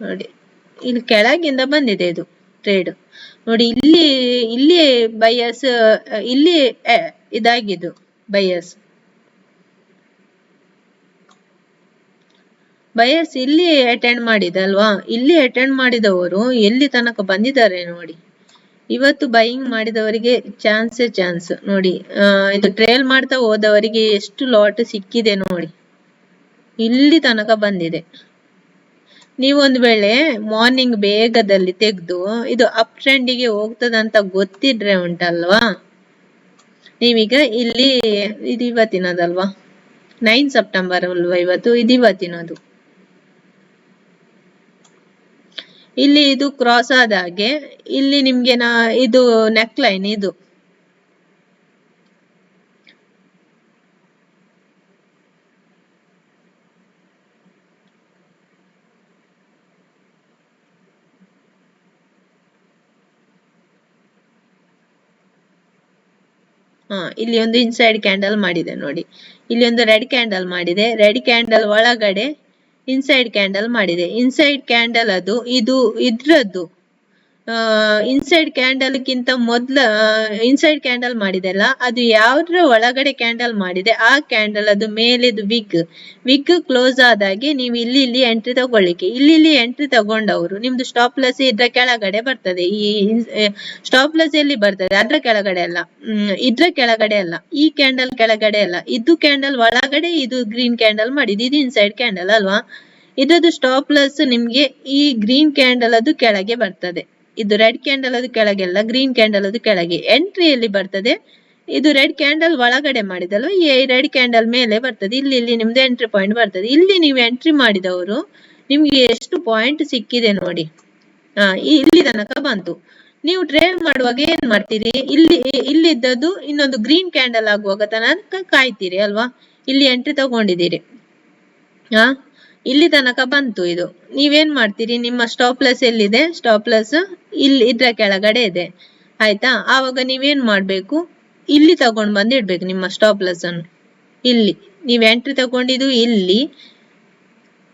ನೋಡಿ ಇಲ್ಲಿ ಕೆಳಗಿಂದ ಬಂದಿದೆ ಇದು ಟ್ರೇಡ್ ನೋಡಿ. ಇಲ್ಲಿ ಬೈಯರ್ಸ್, ಇಲ್ಲಿ ಇದಾಗಿದ್ದು ಬೈಯರ್ಸ್ ಇಲ್ಲಿ ಅಟೆಂಡ್ ಮಾಡಿದಲ್ವಾ. ಇಲ್ಲಿ ಅಟೆಂಡ್ ಮಾಡಿದವರು ಎಲ್ಲಿ ತನಕ ಬಂದಿದ್ದಾರೆ ನೋಡಿ. ಇವತ್ತು ಬೈಯಿಂಗ್ ಮಾಡಿದವರಿಗೆ ಚಾನ್ಸ್ ನೋಡಿ. ಇದು ಟ್ರೇಲ್ ಮಾಡ್ತಾ ಹೋದವರಿಗೆ ಎಷ್ಟು ಲಾಟ್ ಸಿಕ್ಕಿದೆ ನೋಡಿ. ಇಲ್ಲಿ ತನಕ ಬಂದಿದೆ. ನೀವೊಂದು ವೇಳೆ ಮಾರ್ನಿಂಗ್ ಬೇಗದಲ್ಲಿ ತೆಗೆದು ಇದು ಅಪ್ ಟ್ರೆಂಡಿಗೆ ಹೋಗ್ತದಂತ ಗೊತ್ತಿದ್ರೆ ಉಂಟಲ್ವಾ, ನೀವೀಗ ಇಲ್ಲಿ ಇದು ಇವತ್ತಿನದಲ್ವಾ, 9 ಸೆಪ್ಟೆಂಬರ್ ಅಲ್ವಾ ಇವತ್ತು, ಇದು ಇವತ್ತಿನದು. ಇಲ್ಲಿ ಇದು ಕ್ರಾಸ್ ಆದ ಹಾಗೆ ಇಲ್ಲಿ ನಿಮ್ಗೆ ಇದು ನೆಕ್ ಲೈನ್ ಇದು ಇಲ್ಲಿ ಒಂದು ಇನ್ಸೈಡ್ ಕ್ಯಾಂಡಲ್ ಮಾಡಿದೆ ನೋಡಿ. ಇಲ್ಲಿ ಒಂದು ರೆಡ್ ಕ್ಯಾಂಡಲ್ ಮಾಡಿದೆ. ರೆಡ್ ಕ್ಯಾಂಡಲ್ ಒಳಗಡೆ ಇನ್ಸೈಡ್ ಕ್ಯಾಂಡಲ್ ಮಾಡಿದೆ. ಇನ್ಸೈಡ್ ಕ್ಯಾಂಡಲ್ ಅದು ಇದು ಇದ್ರದ್ದು ಇನ್ಸೈಡ್ ಕ್ಯಾಂಡಲ್ ಗಿಂತ ಮೊದ್ಲ ಇನ್ಸೈಡ್ ಕ್ಯಾಂಡಲ್ ಮಾಡಿದೆಲ್ಲ ಅದು ಯಾವ್ದ್ರ ಒಳಗಡೆ ಕ್ಯಾಂಡಲ್ ಮಾಡಿದೆ ಆ ಕ್ಯಾಂಡಲ್ ಅದು ಮೇಲೆದು ವಿಗ್ ಕ್ಲೋಸ್ ಆದಾಗೆ ನೀವು ಇಲ್ಲಿ ಎಂಟ್ರಿ ತಗೊಳ್ಳಿಕ್ಕೆ. ಇಲ್ಲಿ ಎಂಟ್ರಿ ತಗೊಂಡವರು ನಿಮ್ದು ಸ್ಟಾಪ್ ಲಾಸ್ ಇದ್ರ ಕೆಳಗಡೆ ಬರ್ತದೆ. ಈ ಸ್ಟಾಪ್ ಲಾಸ್ ಎಲ್ಲಿ ಬರ್ತದೆ, ಅದ್ರ ಕೆಳಗಡೆ ಅಲ್ಲ, ಇದ್ರ ಕೆಳಗಡೆ ಅಲ್ಲ, ಈ ಕ್ಯಾಂಡಲ್ ಕೆಳಗಡೆ ಅಲ್ಲ, ಇದು ಕ್ಯಾಂಡಲ್ ಒಳಗಡೆ ಇದು ಗ್ರೀನ್ ಕ್ಯಾಂಡಲ್ ಮಾಡಿದ್ದು. ಇದು ಇನ್ಸೈಡ್ ಕ್ಯಾಂಡಲ್ ಅಲ್ವಾ. ಇದದ್ದು ಸ್ಟಾಪ್ ಲಾಸ್ ನಿಮ್ಗೆ ಈ ಗ್ರೀನ್ ಕ್ಯಾಂಡಲ್ ಅದು ಕೆಳಗೆ ಬರ್ತದೆ. ಇದು ರೆಡ್ ಕ್ಯಾಂಡಲ್ ಅದು ಕೆಳಗೆಲ್ಲ, ಗ್ರೀನ್ ಕ್ಯಾಂಡಲ್ ಅದು ಕೆಳಗೆ. ಎಂಟ್ರಿ ಎಲ್ಲಿ ಬರ್ತದೆ, ಇದು ರೆಡ್ ಕ್ಯಾಂಡಲ್ ಒಳಗಡೆ ಮಾಡಿದಲ್ವ, ಈ ರೆಡ್ ಕ್ಯಾಂಡಲ್ ಮೇಲೆ ಬರ್ತದೆ. ಇಲ್ಲಿ ನಿಮ್ದು ಎಂಟ್ರಿ ಪಾಯಿಂಟ್ ಬರ್ತದೆ. ಇಲ್ಲಿ ನೀವು ಎಂಟ್ರಿ ಮಾಡಿದವರು ನಿಮ್ಗೆ ಎಷ್ಟು ಪಾಯಿಂಟ್ ಸಿಕ್ಕಿದೆ ನೋಡಿ. ಇಲ್ಲಿ ತನಕ ಬಂತು. ನೀವು ಟ್ರೇಡ್ ಮಾಡುವಾಗ ಏನ್ ಮಾಡ್ತೀರಿ, ಇಲ್ಲಿದ್ದದ್ದು ಇನ್ನೊಂದು ಗ್ರೀನ್ ಕ್ಯಾಂಡಲ್ ಆಗುವಾಗ ತನಕ ಕಾಯ್ತೀರಿ ಅಲ್ವಾ. ಇಲ್ಲಿ ಎಂಟ್ರಿ ತಗೊಂಡಿದ್ದೀರಿ, ಇಲ್ಲಿ ತನಕ ಬಂತು ಇದು. ನೀವೇನ್ ಮಾಡ್ತೀರಿ, ನಿಮ್ಮ ಸ್ಟಾಪ್ ಲಾಸ್ ಎಲ್ಲಿದೆ, ಸ್ಟಾಪ್ ಲಾಸ್ ಇಲ್ಲಿ ಇದ್ರ ಕೆಳಗಡೆ ಇದೆ ಆಯ್ತಾ. ಆವಾಗ ನೀವೇನ್ ಮಾಡ್ಬೇಕು, ಇಲ್ಲಿ ತಗೊಂಡ್ ಬಂದು ಇಡ್ಬೇಕು ನಿಮ್ಮ ಸ್ಟಾಪ್ ಲಾಸ್ ಅನ್ನು. ಇಲ್ಲಿ ನೀವ್ ಎಂಟ್ರಿ ತಗೊಂಡಿದ್ದು ಇಲ್ಲಿ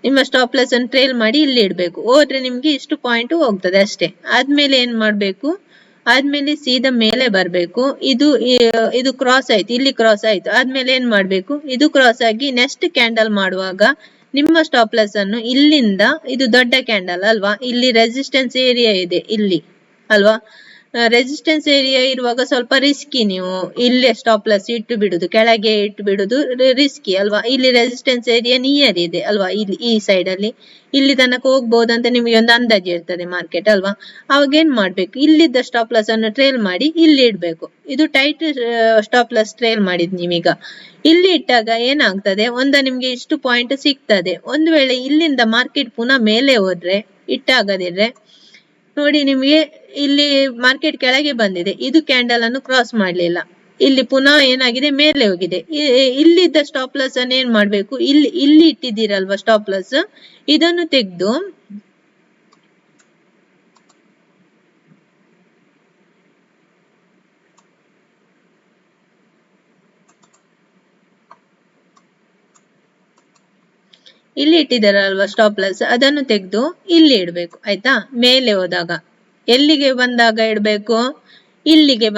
ನಿಮ್ಮ ಸ್ಟಾಪ್ ಲಾಸ್ ಅನ್ನು ಟ್ರೇಲ್ ಮಾಡಿ ಇಲ್ಲಿ ಇಡ್ಬೇಕು. ಹೋದ್ರೆ ನಿಮ್ಗೆ ಇಷ್ಟು ಪಾಯಿಂಟ್ ಹೋಗ್ತದೆ ಅಷ್ಟೇ. ಆದ್ಮೇಲೆ ಏನ್ ಮಾಡ್ಬೇಕು, ಆದ್ಮೇಲೆ ಸೀದಾ ಮೇಲೆ ಬರ್ಬೇಕು. ಇದು ಕ್ರಾಸ್ ಆಯ್ತು, ಇಲ್ಲಿ ಕ್ರಾಸ್ ಆಯ್ತು. ಆದ್ಮೇಲೆ ಏನ್ ಮಾಡ್ಬೇಕು, ಇದು ಕ್ರಾಸ್ ಆಗಿ ನೆಕ್ಸ್ಟ್ ಕ್ಯಾಂಡಲ್ ಮಾಡುವಾಗ ನಿಮ್ಮ ಸ್ಟಾಪ್ ಲಾಸ್ ಅನ್ನು ಇಲ್ಲಿಂದ, ಇದು ದೊಡ್ಡ ಕ್ಯಾಂಡಲ್ ಅಲ್ವಾ, ಇಲ್ಲಿ ರೆಸಿಸ್ಟೆನ್ಸ್ ಏರಿಯಾ ಇದೆ ಇಲ್ಲಿ ಅಲ್ವಾ. ರೆಸಿಸ್ಟೆನ್ಸ್ ಏರಿಯಾ ಇರುವಾಗ ಸ್ವಲ್ಪ ರಿಸ್ಕಿ. ನೀವು ಇಲ್ಲೇ ಸ್ಟಾಪ್ ಲಾಸ್ ಇಟ್ಟು ಬಿಡುದು, ಕೆಳಗೆ ಇಟ್ಟು ಬಿಡುದು ರಿಸ್ಕಿ ಅಲ್ವಾ. ಇಲ್ಲಿ ರೆಸಿಸ್ಟೆನ್ಸ್ ಏರಿಯಾ ನಿಯರ್ ಇದೆ ಅಲ್ವಾ, ಇಲ್ಲಿ ಈ ಸೈಡ್ ಅಲ್ಲಿ ಇಲ್ಲಿ ತನಕ ಹೋಗ್ಬೋದಂತ ನಿಮಗೆ ಒಂದು ಅಂದಾಜು ಇರ್ತದೆ ಮಾರ್ಕೆಟ್ ಅಲ್ವಾ. ಅವಾಗ ಏನ್ ಮಾಡ್ಬೇಕು, ಇಲ್ಲಿದ್ದ ಸ್ಟಾಪ್ ಲಾಸ್ ಅನ್ನು ಟ್ರೇಲ್ ಮಾಡಿ ಇಲ್ಲಿ ಇಡ್ಬೇಕು. ಇದು ಟೈಟ್ ಸ್ಟಾಪ್ ಲಾಸ್ ಟ್ರೇಲ್ ಮಾಡಿದ್ ನೀವೀಗ ಇಲ್ಲಿ ಇಟ್ಟಾಗ ಏನಾಗ್ತದೆ, ನಿಮ್ಗೆ ಇಷ್ಟು ಪಾಯಿಂಟ್ ಸಿಗ್ತದೆ. ಒಂದು ವೇಳೆ ಇಲ್ಲಿಂದ ಮಾರ್ಕೆಟ್ ಪುನಃ ಮೇಲೆ ಹೋದ್ರೆ ಇಟ್ಟಾಗದಿದ್ರೆ ನೋಡಿ, ನಿಮ್ಗೆ ಇಲ್ಲಿ ಮಾರ್ಕೆಟ್ ಕೆಳಗೆ ಬಂದಿದೆ, ಇದು ಕ್ಯಾಂಡಲ್ ಅನ್ನು ಕ್ರಾಸ್ ಮಾಡ್ಲಿಲ್ಲ, ಇಲ್ಲಿ ಪುನಃ ಏನಾಗಿದೆ ಮೇಲೆ ಹೋಗಿದೆ. ಇಲ್ಲಿದ್ದ ಸ್ಟಾಪ್ ಲಾಸ್ ಅನ್ನು ಏನ್ ಮಾಡ್ಬೇಕು, ಇಲ್ಲಿ ಇಟ್ಟಿದ್ದೀರಲ್ವಾ ಸ್ಟಾಪ್ ಲಾಸ್, ಇದನ್ನು ತೆಗೆದು ಇಲ್ಲಿ ಇಟ್ಟಿದ್ದಾರಲ್ವಾ ಸ್ಟಾಪ್ ಲಾಸ್, ಅದನ್ನು ತೆಗೆದು ಇಲ್ಲಿ ಇಡ್ಬೇಕು ಆಯ್ತಾ. ಮೇಲೆ ಹೋದಾಗ ಎಲ್ಲಿಗೆ ಬಂದಾಗ ಇಡ್ಬೇಕು, ಇಲ್ಲಿಗೆ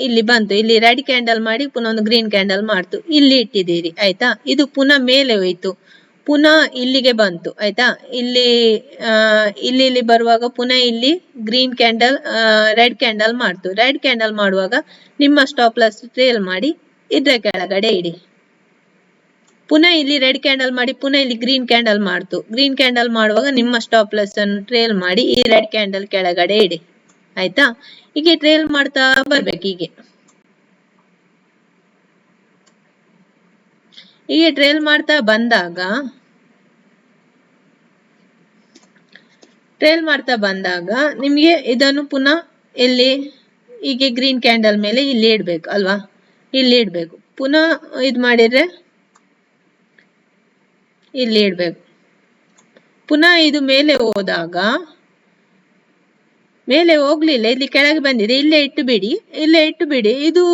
ಇಲ್ಲಿ ಬಂತು, ಇಲ್ಲಿ ರೆಡ್ ಕ್ಯಾಂಡಲ್ ಮಾಡಿ ಪುನಃ ಒಂದು ಗ್ರೀನ್ ಕ್ಯಾಂಡಲ್ ಮಾಡ್ತು, ಇಲ್ಲಿ ಇಟ್ಟಿದ್ದೀರಿ ಆಯ್ತಾ. ಇದು ಪುನಃ ಮೇಲೆ ಹೋಯ್ತು, ಪುನಃ ಇಲ್ಲಿಗೆ ಬಂತು ಆಯ್ತಾ. ಇಲ್ಲಿ ಬರುವಾಗ ಪುನಃ ಇಲ್ಲಿ ಗ್ರೀನ್ ಕ್ಯಾಂಡಲ್ ರೆಡ್ ಕ್ಯಾಂಡಲ್ ಮಾಡ್ತು. ರೆಡ್ ಕ್ಯಾಂಡಲ್ ಮಾಡುವಾಗ ನಿಮ್ಮ ಸ್ಟಾಪ್ ಲಾಸ್ ಟ್ರೇಲ್ ಮಾಡಿ ಇದ್ರ ಕೆಳಗಡೆ ಇಡಿ. ಪುನಃ ಇಲ್ಲಿ ರೆಡ್ ಕ್ಯಾಂಡಲ್ ಮಾಡಿ ಪುನಃ ಇಲ್ಲಿ ಗ್ರೀನ್ ಕ್ಯಾಂಡಲ್ ಮಾಡ್ತು. ಗ್ರೀನ್ ಕ್ಯಾಂಡಲ್ ಮಾಡುವಾಗ ನಿಮ್ಮ ಸ್ಟಾಪ್ ಲಾಸ್ ಅನ್ನು ಟ್ರೇಲ್ ಮಾಡಿ ಈ ರೆಡ್ ಕ್ಯಾಂಡಲ್ ಕೆಳಗಡೆ ಇಡಿ. ಆಯ್ತಾ? ಹೀಗೆ ಟ್ರೇಲ್ ಮಾಡ್ತಾ ಬರ್ಬೇಕು. ಹೀಗೆ ಟ್ರೇಲ್ ಮಾಡ್ತಾ ಬಂದಾಗ ನಿಮ್ಗೆ ಇದನ್ನು ಪುನಃ ಎಲ್ಲಿ ಹೀಗೆ ಗ್ರೀನ್ ಕ್ಯಾಂಡಲ್ ಮೇಲೆ ಇಲ್ಲಿ ಇಡ್ಬೇಕು ಅಲ್ವಾ? ಇಲ್ಲಿ ಇಡ್ಬೇಕು. ಪುನಃ ಇದ್ ಮಾಡಿದ್ರೆ ಇಲ್ಲಿ ಇಡ್ಬೇಕು. ಪುನಃ ಇದು ಮೇಲೆ ಹೋಗ್ಲಿಲ್ಲ, ಇಲ್ಲಿ ಕೆಳಗೆ ಬಂದಿದೆ, ಇಲ್ಲೇ ಇಟ್ಟು ಬಿಡಿ. ಇದು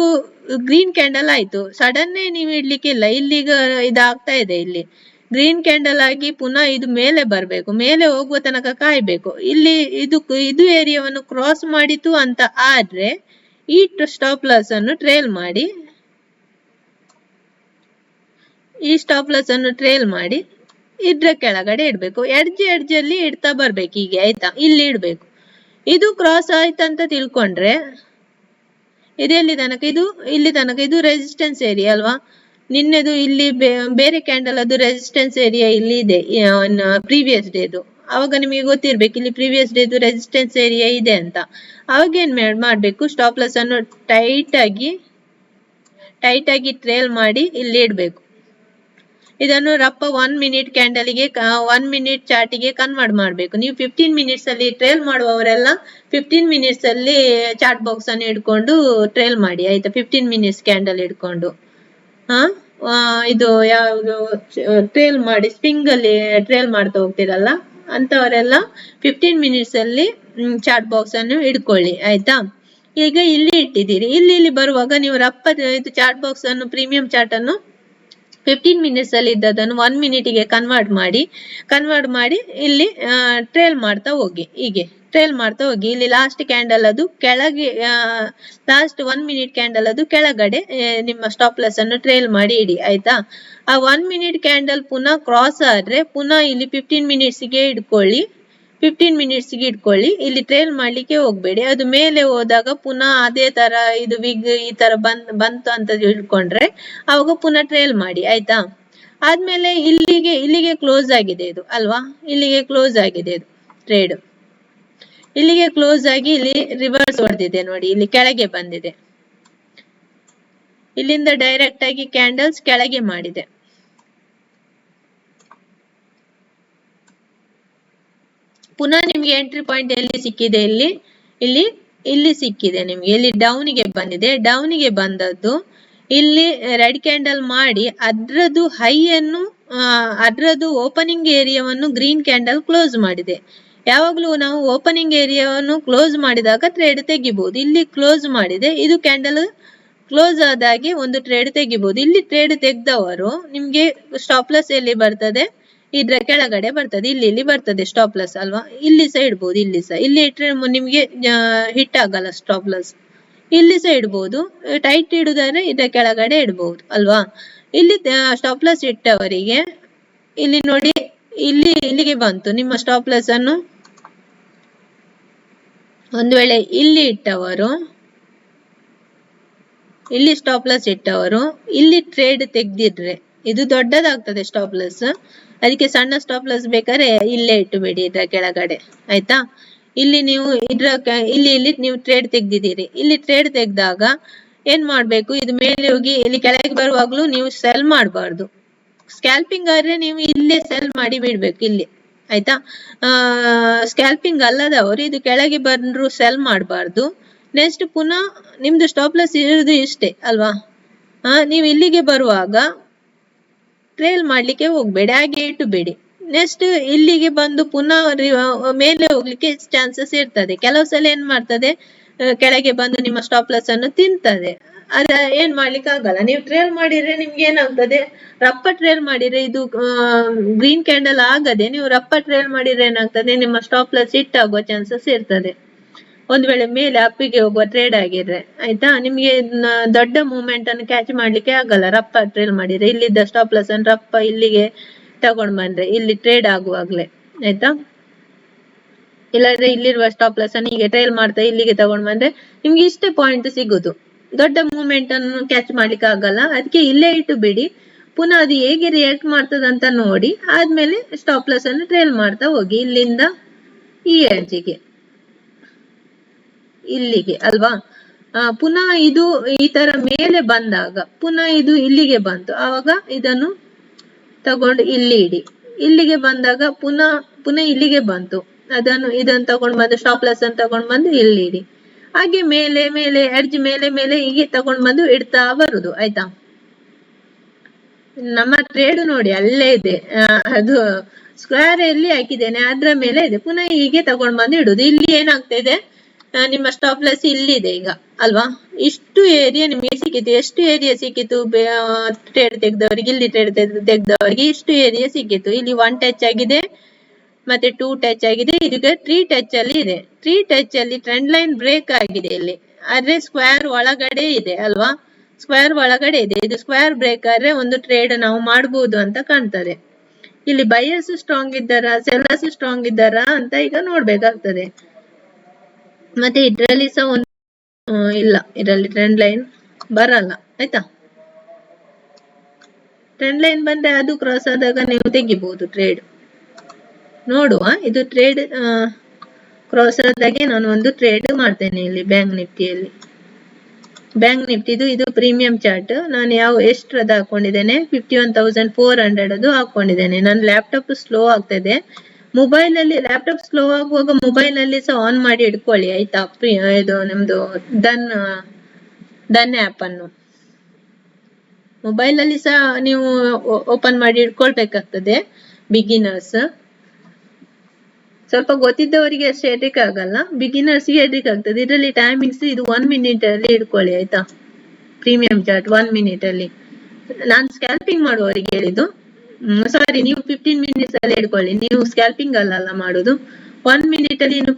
ಗ್ರೀನ್ ಕ್ಯಾಂಡಲ್ ಆಯ್ತು. ಸಡನ್ ನೀವು ಇಡ್ಲಿಕ್ಕಿಲ್ಲ, ಇಲ್ಲಿಗ ಇದಾಗ್ತಾ ಇದೆ. ಇಲ್ಲಿ ಗ್ರೀನ್ ಕ್ಯಾಂಡಲ್ ಆಗಿ ಪುನಃ ಇದು ಮೇಲೆ ಬರ್ಬೇಕು, ಮೇಲೆ ಹೋಗುವ ತನಕ ಕಾಯ್ಬೇಕು. ಇಲ್ಲಿ ಇದು ಏರಿಯಾವನ್ನು ಕ್ರಾಸ್ ಮಾಡಿತು ಅಂತ ಆದ್ರೆ ಈ ಸ್ಟಾಪ್ ಲಾಸ್ ಅನ್ನು ಟ್ರೇಲ್ ಮಾಡಿ, ಇದ್ರ ಕೆಳಗಡೆ ಇಡ್ಬೇಕು. ಎಡ್ಜ್ ಅಲ್ಲಿ ಇಡ್ತಾ ಬರ್ಬೇಕು. ಹೀಗೆ ಆಯ್ತಾ? ಇಲ್ಲಿ ಇಡ್ಬೇಕು. ಇದು ಕ್ರಾಸ್ ಆಯ್ತಂತ ತಿಳ್ಕೊಂಡ್ರೆ ಇದೆಲ್ಲಿ ತನಕ, ಇಲ್ಲಿ ತನಕ ಇದು ರೆಸಿಸ್ಟೆನ್ಸ್ ಏರಿಯಾ ಅಲ್ವಾ? ನಿನ್ನೆದು ಇಲ್ಲಿ ಬೇರೆ ಕ್ಯಾಂಡಲ್ ಅದು ರೆಸಿಸ್ಟೆನ್ಸ್ ಏರಿಯಾ ಇಲ್ಲಿ ಇದೆ, ಪ್ರೀವಿಯಸ್ ಡೇದು. ಅವಾಗ ನಿಮಗೆ ಗೊತ್ತಿರ್ಬೇಕು ಇಲ್ಲಿ ಪ್ರೀವಿಯಸ್ ಡೇದು ರೆಸಿಸ್ಟೆನ್ಸ್ ಏರಿಯಾ ಇದೆ ಅಂತ. ಅವಾಗ ಏನ್ ಮಾಡ್ಬೇಕು, ಸ್ಟಾಪ್ ಲಾಸ್ ಅನ್ನು ಟೈಟ್ ಆಗಿ ಟ್ರೇಲ್ ಮಾಡಿ ಇಲ್ಲಿ ಇಡ್ಬೇಕು. ಇದನ್ನು ರಪ್ಪ 1 ಮಿನಿಟ್ ಕ್ಯಾಂಡಲ್ಗೆ 1 ಮಿನಿಟ್ ಚಾರ್ಟಿಗೆ ಕನ್ವರ್ಟ್ ಮಾಡಬೇಕು. ನೀವು 15 ಮಿನಿಟ್ಸ್ ಅಲ್ಲಿ ಟ್ರೇಲ್ ಮಾಡುವವರೆಲ್ಲ 15 ಮಿನಿಟ್ಸ್ ಅಲ್ಲಿ ಚಾರ್ಟ್ ಬಾಕ್ಸ್ ಅನ್ನು ಇಟ್ಕೊಂಡು ಟ್ರೇಲ್ ಮಾಡಿ. ಆಯ್ತಾ? 15 ಮಿನಿಟ್ಸ್ ಕ್ಯಾಂಡಲ್ ಇಟ್ಕೊಂಡು ಇದು ಯಾವುದು ಟ್ರೇಲ್ ಮಾಡಿ, ಸ್ವಿಂಗ್ ಅಲ್ಲಿ ಟ್ರೇಲ್ ಮಾಡ್ತಾ ಹೋಗ್ತಿರಲ್ಲ ಅಂತವರೆಲ್ಲ 15 ಮಿನಿಟ್ಸ್ ಅಲ್ಲಿ ಚಾರ್ಟ್ ಬಾಕ್ಸ್ ಅನ್ನು ಇಟ್ಕೊಳ್ಳಿ. ಆಯ್ತಾ? ಈಗ ಇಲ್ಲಿ ಇಟ್ಟಿದ್ದೀರಿ. ಇಲ್ಲಿ ಬರುವಾಗ ನೀವು ರಪ್ಪ ಇದು ಚಾರ್ಟ್ ಬಾಕ್ಸ್ ಅನ್ನು, ಪ್ರೀಮಿಯಂ ಚಾರ್ಟ್ ಅನ್ನು 15 ಮಿನಿಟ್ಸ್ ಅಲ್ಲಿ ಇದ್ದದನ್ನು 1 ಮಿನಿಟ್ಗೆ ಕನ್ವರ್ಟ್ ಮಾಡಿ ಇಲ್ಲಿ ಟ್ರೇಲ್ ಮಾಡ್ತಾ ಹೋಗಿ. ಹೀಗೆ ಟ್ರೇಲ್ ಮಾಡ್ತಾ ಹೋಗಿ. ಇಲ್ಲಿ ಲಾಸ್ಟ್ ಕ್ಯಾಂಡಲ್ ಅದು ಕೆಳಗೆ, ಲಾಸ್ಟ್ 1 ಮಿನಿಟ್ ಕ್ಯಾಂಡಲ್ ಅದು ಕೆಳಗಡೆ ನಿಮ್ಮ ಸ್ಟಾಪ್ ಲಾಸ್ ಅನ್ನು ಟ್ರೇಲ್ ಮಾಡಿ ಇಡಿ. ಆಯ್ತಾ? ಆ 1 ಮಿನಿಟ್ ಕ್ಯಾಂಡಲ್ ಪುನಃ ಕ್ರಾಸ್ ಆದ್ರೆ ಪುನಃ ಇಲ್ಲಿ 15 ಮಿನಿಟ್ಸ್ಗೆ ಇಟ್ಕೊಳ್ಳಿ. ಇಲ್ಲಿ ಟ್ರೇಲ್ ಮಾಡ್ಲಿಕ್ಕೆ ಹೋಗ್ಬೇಡಿ. ಅದು ಮೇಲೆ ಹೋದಾಗ ಪುನಃ ಅದೇ ತರ ಇದು ವಿಗ್ ಈ ತರ ಬಂತು ಅಂತ ಇಟ್ಕೊಂಡ್ರೆ ಅವಾಗ ಪುನಃ ಟ್ರೇಲ್ ಮಾಡಿ. ಆಯ್ತಾ? ಆದ್ಮೇಲೆ ಇಲ್ಲಿಗೆ ಕ್ಲೋಸ್ ಆಗಿದೆ ಇದು ಅಲ್ವಾ? ಇಲ್ಲಿಗೆ ಕ್ಲೋಸ್ ಆಗಿದೆ ಇದು ಟ್ರೇಡ್. ಇಲ್ಲಿಗೆ ಕ್ಲೋಸ್ ಆಗಿ ಇಲ್ಲಿ ರಿವರ್ಸ್ ಹೊಡೆದಿದೆ ನೋಡಿ, ಇಲ್ಲಿ ಕೆಳಗೆ ಬಂದಿದೆ. ಇಲ್ಲಿಂದ ಡೈರೆಕ್ಟ್ ಆಗಿ ಕ್ಯಾಂಡಲ್ಸ್ ಕೆಳಗೆ ಮಾಡಿದೆ. ಪುನಃ ನಿಮ್ಗೆ ಎಂಟ್ರಿ ಪಾಯಿಂಟ್ ಎಲ್ಲಿ ಸಿಕ್ಕಿದೆ? ಇಲ್ಲಿ ಸಿಕ್ಕಿದೆ ನಿಮ್ಗೆ. ಇಲ್ಲಿ ಡೌನಿಗೆ ಬಂದಿದೆ. ಡೌನಿಗೆ ಬಂದದ್ದು ಇಲ್ಲಿ ರೆಡ್ ಕ್ಯಾಂಡಲ್ ಮಾಡಿ ಅದ್ರದ್ದು ಹೈ ಅನ್ನು, ಅದ್ರದ್ದು ಓಪನಿಂಗ್ ಏರಿಯಾವನ್ನು ಗ್ರೀನ್ ಕ್ಯಾಂಡಲ್ ಕ್ಲೋಸ್ ಮಾಡಿದೆ. ಯಾವಾಗ್ಲೂ ನಾವು ಓಪನಿಂಗ್ ಏರಿಯಾವನ್ನು ಕ್ಲೋಸ್ ಮಾಡಿದಾಗ ಟ್ರೇಡ್ ತೆಗಿಬಹುದು. ಇಲ್ಲಿ ಕ್ಲೋಸ್ ಮಾಡಿದೆ. ಇದು ಕ್ಯಾಂಡಲ್ ಕ್ಲೋಸ್ ಆದಾಗೆ ಒಂದು ಟ್ರೇಡ್ ತೆಗಿಬಹುದು. ಇಲ್ಲಿ ಟ್ರೇಡ್ ತೆಗ್ದವರು ನಿಮ್ಗೆ ಸ್ಟಾಪ್ ಲಾಸ್ ಎಲ್ಲಿ ಬರ್ತದೆ? ಇದ್ರ ಕೆಳಗಡೆ ಬರ್ತದೆ. ಇಲ್ಲಿ ಬರ್ತದೆ ಸ್ಟಾಪ್ ಲಾಸ್ ಅಲ್ವಾ? ಇಲ್ಲಿ ಸಹ ಇಡ್ಬೋದು. ಇಲ್ಲಿ ಇಟ್ರೆ ನಿಮ್ಗೆ ಹಿಟ್ ಆಗಲ್ಲ ಸ್ಟಾಪ್ ಲಾಸ್. ಇಲ್ಲಿ ಸಹ ಇಡ್ಬೋದು. ಟೈಟ್ ಇಡುದಾದ್ರೆ ಇದ್ರ ಕೆಳಗಡೆ ಇಡ್ಬೋದು ಅಲ್ವಾ? ಇಲ್ಲಿ ಸ್ಟಾಪ್ ಲಾಸ್ ಇಟ್ಟವರಿಗೆ ಇಲ್ಲಿ ನೋಡಿ, ಇಲ್ಲಿಗೆ ಬಂತು ನಿಮ್ಮ ಸ್ಟಾಪ್ ಲಾಸ್ ಅನ್ನು. ಒಂದು ವೇಳೆ ಇಲ್ಲಿ ಸ್ಟಾಪ್ ಲಾಸ್ ಇಟ್ಟವರು ಇಲ್ಲಿ ಟ್ರೇಡ್ ತೆಗ್ದಿದ್ರೆ ಇದು ದೊಡ್ಡದಾಗ್ತದೆ ಸ್ಟಾಪ್ ಲಾಸ್. ಅದಕ್ಕೆ ಸಣ್ಣ ಸ್ಟಾಪ್ ಲಾಸ್ ಬೇಕಾದ್ರೆ ಇಲ್ಲೇ ಇಟ್ಟುಬಿಡಿ ಇದ್ರ ಕೆಳಗಡೆ. ಆಯ್ತಾ? ಇಲ್ಲಿ ನೀವು ಇಲ್ಲಿ ನೀವು ಟ್ರೇಡ್ ತೆಗ್ದಿದ್ದೀರಿ. ಇಲ್ಲಿ ಟ್ರೇಡ್ ತೆಗ್ದಾಗ ಏನ್ ಮಾಡ್ಬೇಕು? ಇದು ಮೇಲೆ ಹೋಗಿ ಇಲ್ಲಿ ಕೆಳಗೆ ಬರುವಾಗ್ಲೂ ನೀವು ಸೆಲ್ ಮಾಡಬಾರ್ದು. ಸ್ಕ್ಯಾಲ್ಪಿಂಗ್ ಆದ್ರೆ ನೀವು ಇಲ್ಲೇ ಸೆಲ್ ಮಾಡಿ ಬಿಡ್ಬೇಕು ಇಲ್ಲಿ. ಆಯ್ತಾ? ಸ್ಕ್ಯಾಲ್ಪಿಂಗ್ ಅಲ್ಲದವರು ಇದು ಕೆಳಗೆ ಬಂದ್ರು ಸೆಲ್ ಮಾಡಬಾರ್ದು. ನೆಕ್ಸ್ಟ್ ಪುನಃ ನಿಮ್ದು ಸ್ಟಾಪ್ ಲಾಸ್ ಇರೋದು ಇಷ್ಟೇ ಅಲ್ವಾ? ನೀವು ಇಲ್ಲಿಗೆ ಬರುವಾಗ ಟ್ರೇಲ್ ಮಾಡ್ಲಿಕ್ಕೆ ಹೋಗ್ಬೇಡಿ, ಹಾಗೆ ಇಟ್ಟುಬೇಡಿ. ನೆಕ್ಸ್ಟ್ ಇಲ್ಲಿಗೆ ಬಂದು ಪುನಃ ಮೇಲೆ ಹೋಗ್ಲಿಕ್ಕೆ ಚಾನ್ಸಸ್ ಇರ್ತದೆ. ಕೆಲವು ಸಲ ಏನ್ ಮಾಡ್ತದೆ, ಕೆಳಗೆ ಬಂದು ನಿಮ್ಮ ಸ್ಟಾಪ್ ಲಾಸ್ ಅನ್ನು ತಿಂತದೆ. ಅದ ಏನ್ ಮಾಡ್ಲಿಕ್ಕೆ ಆಗಲ್ಲ. ನೀವು ಟ್ರೇಲ್ ಮಾಡಿದ್ರೆ ನಿಮ್ಗೆ ಏನಾಗ್ತದೆ, ರಪ್ಪ ಟ್ರೇಲ್ ಮಾಡಿದ್ರೆ ಇದು ಗ್ರೀನ್ ಕ್ಯಾಂಡಲ್ ಆಗದೆ ನೀವು ರಪ್ಪ ಟ್ರೇಲ್ ಮಾಡಿದ್ರೆ ಏನಾಗ್ತದೆ, ನಿಮ್ಮ ಸ್ಟಾಪ್ ಲಾಸ್ ಹಿಟ್ ಆಗುವ ಚಾನ್ಸಸ್ ಇರ್ತದೆ. ಒಂದ್ ವೇಳೆ ಮೇಲೆ ಅಪ್ಪಿಗೆ ಹೋಗುವ ಟ್ರೇಡ್ ಆಗಿದ್ರೆ. ಆಯ್ತಾ? ನಿಮ್ಗೆ ದೊಡ್ಡ ಮೂವ್ಮೆಂಟ್ ಅನ್ನು ಕ್ಯಾಚ್ ಮಾಡ್ಲಿಕ್ಕೆ ಆಗಲ್ಲ ರಪ್ಪ ಟ್ರೇಲ್ ಮಾಡಿದ್ರೆ. ಇಲ್ಲಿದ್ದ ಸ್ಟಾಪ್ ಲಾಸ್ ಅನ್ನು ರಪ್ಪ ಇಲ್ಲಿಗೆ ತಗೊಂಡ್ ಬಂದ್ರೆ ಇಲ್ಲಿ ಟ್ರೇಡ್ ಆಗುವಾಗ್ಲೇ. ಆಯ್ತಾ? ಇಲ್ಲಾಂದ್ರೆ ಇಲ್ಲಿರುವ ಸ್ಟಾಪ್ ಲಾಸ್ ಅನ್ನು ಹೀಗೆ ಟ್ರೇಲ್ ಮಾಡ್ತಾ ಇಲ್ಲಿಗೆ ತಗೊಂಡ್ ಬಂದ್ರೆ ನಿಮ್ಗೆ ಇಷ್ಟೇ ಪಾಯಿಂಟ್ ಸಿಗುದು. ದೊಡ್ಡ ಮೂವ್ಮೆಂಟ್ ಅನ್ನು ಕ್ಯಾಚ್ ಮಾಡ್ಲಿಕ್ಕೆ ಆಗಲ್ಲ. ಅದಕ್ಕೆ ಇಲ್ಲೇ ಇಟ್ಟು ಬಿಡಿ. ಪುನಃ ಅದು ಹೇಗೆ ರಿಯಾಕ್ಟ್ ಮಾಡ್ತದಂತ ನೋಡಿ ಆದ್ಮೇಲೆ ಸ್ಟಾಪ್ ಲಾಸ್ ಅನ್ನು ಟ್ರೇಲ್ ಮಾಡ್ತಾ ಹೋಗಿ ಇಲ್ಲಿಂದ ಈ ಎಡ್ಜಿಗೆ ಇಲ್ಲಿಗೆ ಅಲ್ವಾ. ಪುನಃ ಇದು ಈ ತರ ಮೇಲೆ ಬಂದಾಗ ಪುನಃ ಇದು ಇಲ್ಲಿಗೆ ಬಂತು, ಆವಾಗ ಇದನ್ನು ತಗೊಂಡು ಇಲ್ಲಿ ಇಡಿ. ಇಲ್ಲಿಗೆ ಬಂದಾಗ ಪುನಃ ಪುನಃ ಇಲ್ಲಿಗೆ ಬಂತು, ಇದನ್ನು ತಗೊಂಡು ಬಂದು ಸ್ಟಾಪ್ ಲಾಸ್ ಅನ್ನು ತಗೊಂಡು ಬಂದು ಇಲ್ಲಿ ಇಡಿ. ಹಾಗೆ ಮೇಲೆ ಮೇಲೆ ಎಡ್ಜ್ ಮೇಲೆ ಮೇಲೆ ಹೀಗೆ ತಗೊಂಡು ಬಂದು ಇಡ್ತಾ ಬರುದು. ಆಯ್ತಾ, ನಮ್ಮ ಟ್ರೇಡ್ ನೋಡಿ ಅಲ್ಲೇ ಇದೆ, ಅದು ಸ್ಕ್ವೇರ್ ಎಲ್ಲಿ ಹಾಕಿದ್ದೇನೆ ಅದ್ರ ಮೇಲೆ ಇದೆ. ಪುನಃ ಹೀಗೆ ತಗೊಂಡು ಬಂದು ಇಡುದು. ಇಲ್ಲಿ ಏನಾಗ್ತಾ ಇದೆ, ನಿಮ್ಮ ಸ್ಟಾಪ್ ಲಾಸ್ ಇಲ್ಲಿದೆ ಈಗ ಅಲ್ವಾ. ಇಷ್ಟು ಏರಿಯಾ ನಿಮಗೆ ಸಿಕ್ಕಿತು. ಎಷ್ಟು ಏರಿಯಾ ಸಿಕ್ಕಿತು ಟ್ರೇಡ್ ತೆಗೆದವರಿಗೆ? ಇಲ್ಲಿ ಟ್ರೇಡ್ ತೆಗೆದವರಿಗೆ ಇಷ್ಟು ಏರಿಯಾ ಸಿಕ್ಕಿತು. ಇಲ್ಲಿ 1 ಟಚ್ ಆಗಿದೆ, ಮತ್ತೆ 2 ಟಚ್ ಆಗಿದೆ, ಇದಕ್ಕೆ 3 ಟಚ್ ಅಲ್ಲಿ ಇದೆ. 3 ಟಚ್ ಅಲ್ಲಿ ಟ್ರೆಂಡ್ ಲೈನ್ ಬ್ರೇಕ್ ಆಗಿದೆ ಇಲ್ಲಿ, ಆದ್ರೆ ಸ್ಕ್ವೇರ್ ಒಳಗಡೆ ಇದೆ ಅಲ್ವಾ. ಸ್ಕ್ವೇರ್ ಒಳಗಡೆ ಇದೆ. ಇದು ಸ್ಕ್ವೇರ್ ಬ್ರೇಕ್ ಆದ್ರೆ ಒಂದು ಟ್ರೇಡ್ ನಾವು ಮಾಡಬಹುದು ಅಂತ ಕಾಣ್ತದೆ. ಇಲ್ಲಿ ಬೈಯರ್ಸ್ ಸ್ಟ್ರಾಂಗ್ ಇದ್ದಾರಾ, ಸೆಲ್ಲರ್ಸ್ ಸ್ಟ್ರಾಂಗ್ ಇದ್ದಾರಾ ಅಂತ ಈಗ ನೋಡ್ಬೇಕಾಗ್ತದೆ. ಮತ್ತೆ ಇದ್ರಲ್ಲಿ ಸಹ ಒಂದು ಇಲ್ಲ, ಇದರಲ್ಲಿ ಟ್ರೆಂಡ್ ಲೈನ್ ಬರಲ್ಲ. ಆಯ್ತಾ, ಟ್ರೆಂಡ್ ಲೈನ್ ಬಂದ್ರೆ ಅದು ಕ್ರಾಸ್ ಆದಾಗ ನೀವು ತೆಗಿಬಹುದು ಟ್ರೇಡ್. ನೋಡುವ, ಇದು ಟ್ರೇಡ್ ಕ್ರಾಸ್ ಆದಾಗೆ ನಾನು ಒಂದು ಟ್ರೇಡ್ ಮಾಡ್ತೇನೆ ಇಲ್ಲಿ ಬ್ಯಾಂಕ್ ನಿಫ್ಟಿಯಲ್ಲಿ. ಬ್ಯಾಂಕ್ ನಿಫ್ಟಿದು ಇದು ಪ್ರೀಮಿಯಂ ಚಾರ್ಟ್. ನಾನು ಎಷ್ಟರದ್ದು ಹಾಕೊಂಡಿದ್ದೇನೆ, 51,400 ಅದು ಹಾಕೊಂಡಿದ್ದೇನೆ. ನನ್ನ ಲ್ಯಾಪ್ಟಾಪ್ ಸ್ಲೋ ಆಗ್ತದೆ. ಮೊಬೈಲ್ ಅಲ್ಲಿ ಲ್ಯಾಪ್ಟಾಪ್ ಸ್ಲೋ ಆಗುವಾಗ ಮೊಬೈಲ್ ಅಲ್ಲಿ ಸಹ ಆನ್ ಮಾಡಿ ಇಟ್ಕೊಳ್ಳಿ ಆಯ್ತಾ. ಇದು ನಿಮ್ದು ಡನ್ ಆಪ್ ಅನ್ನು ಮೊಬೈಲ್ ಅಲ್ಲಿ ಸಹ ನೀವು ಓಪನ್ ಮಾಡಿ ಇಟ್ಕೊಳ್ಬೇಕಾಗ್ತದೆ. ಬಿಗಿನರ್ಸ್, ಸ್ವಲ್ಪ ಗೊತ್ತಿದ್ದವರಿಗೆ ಅಷ್ಟು ಹೆದರಿಕೆ ಆಗಲ್ಲ, ಬಿಗಿನರ್ಸ್ ಗೆ ಹೆದರಿಕೆ ಆಗ್ತದೆ. ಇದರಲ್ಲಿ ಟೈಮಿಂಗ್ಸ್ ಇದು 1 ಮಿನಿಟ್ ಅಲ್ಲಿ ಇಟ್ಕೊಳ್ಳಿ ಆಯ್ತಾ. ಪ್ರೀಮಿಯಂ ಚಾರ್ಟ್ 1 ಮಿನಿಟ್ ಅಲ್ಲಿ. ನಾನು ಸ್ಕ್ಯಾಲ್ಪಿಂಗ್ ಮಾಡುವವರಿಗೆ ಹೇಳಿದ್ದು, ಸಾರಿ, ನೀವು 15 ಮಿನಿಟ್ಸ್ ಅಲ್ಲಿ ಇಟ್ಕೊಳ್ಳಿ. ನೀವು ಸ್ಕ್ಯಾಲ್ಪಿಂಗ್ ಅಲ್ಲ ಮಾಡುದು. 1 ಮಿನಿಟ್ ಅಲ್ಲಿ ಇನ್ನು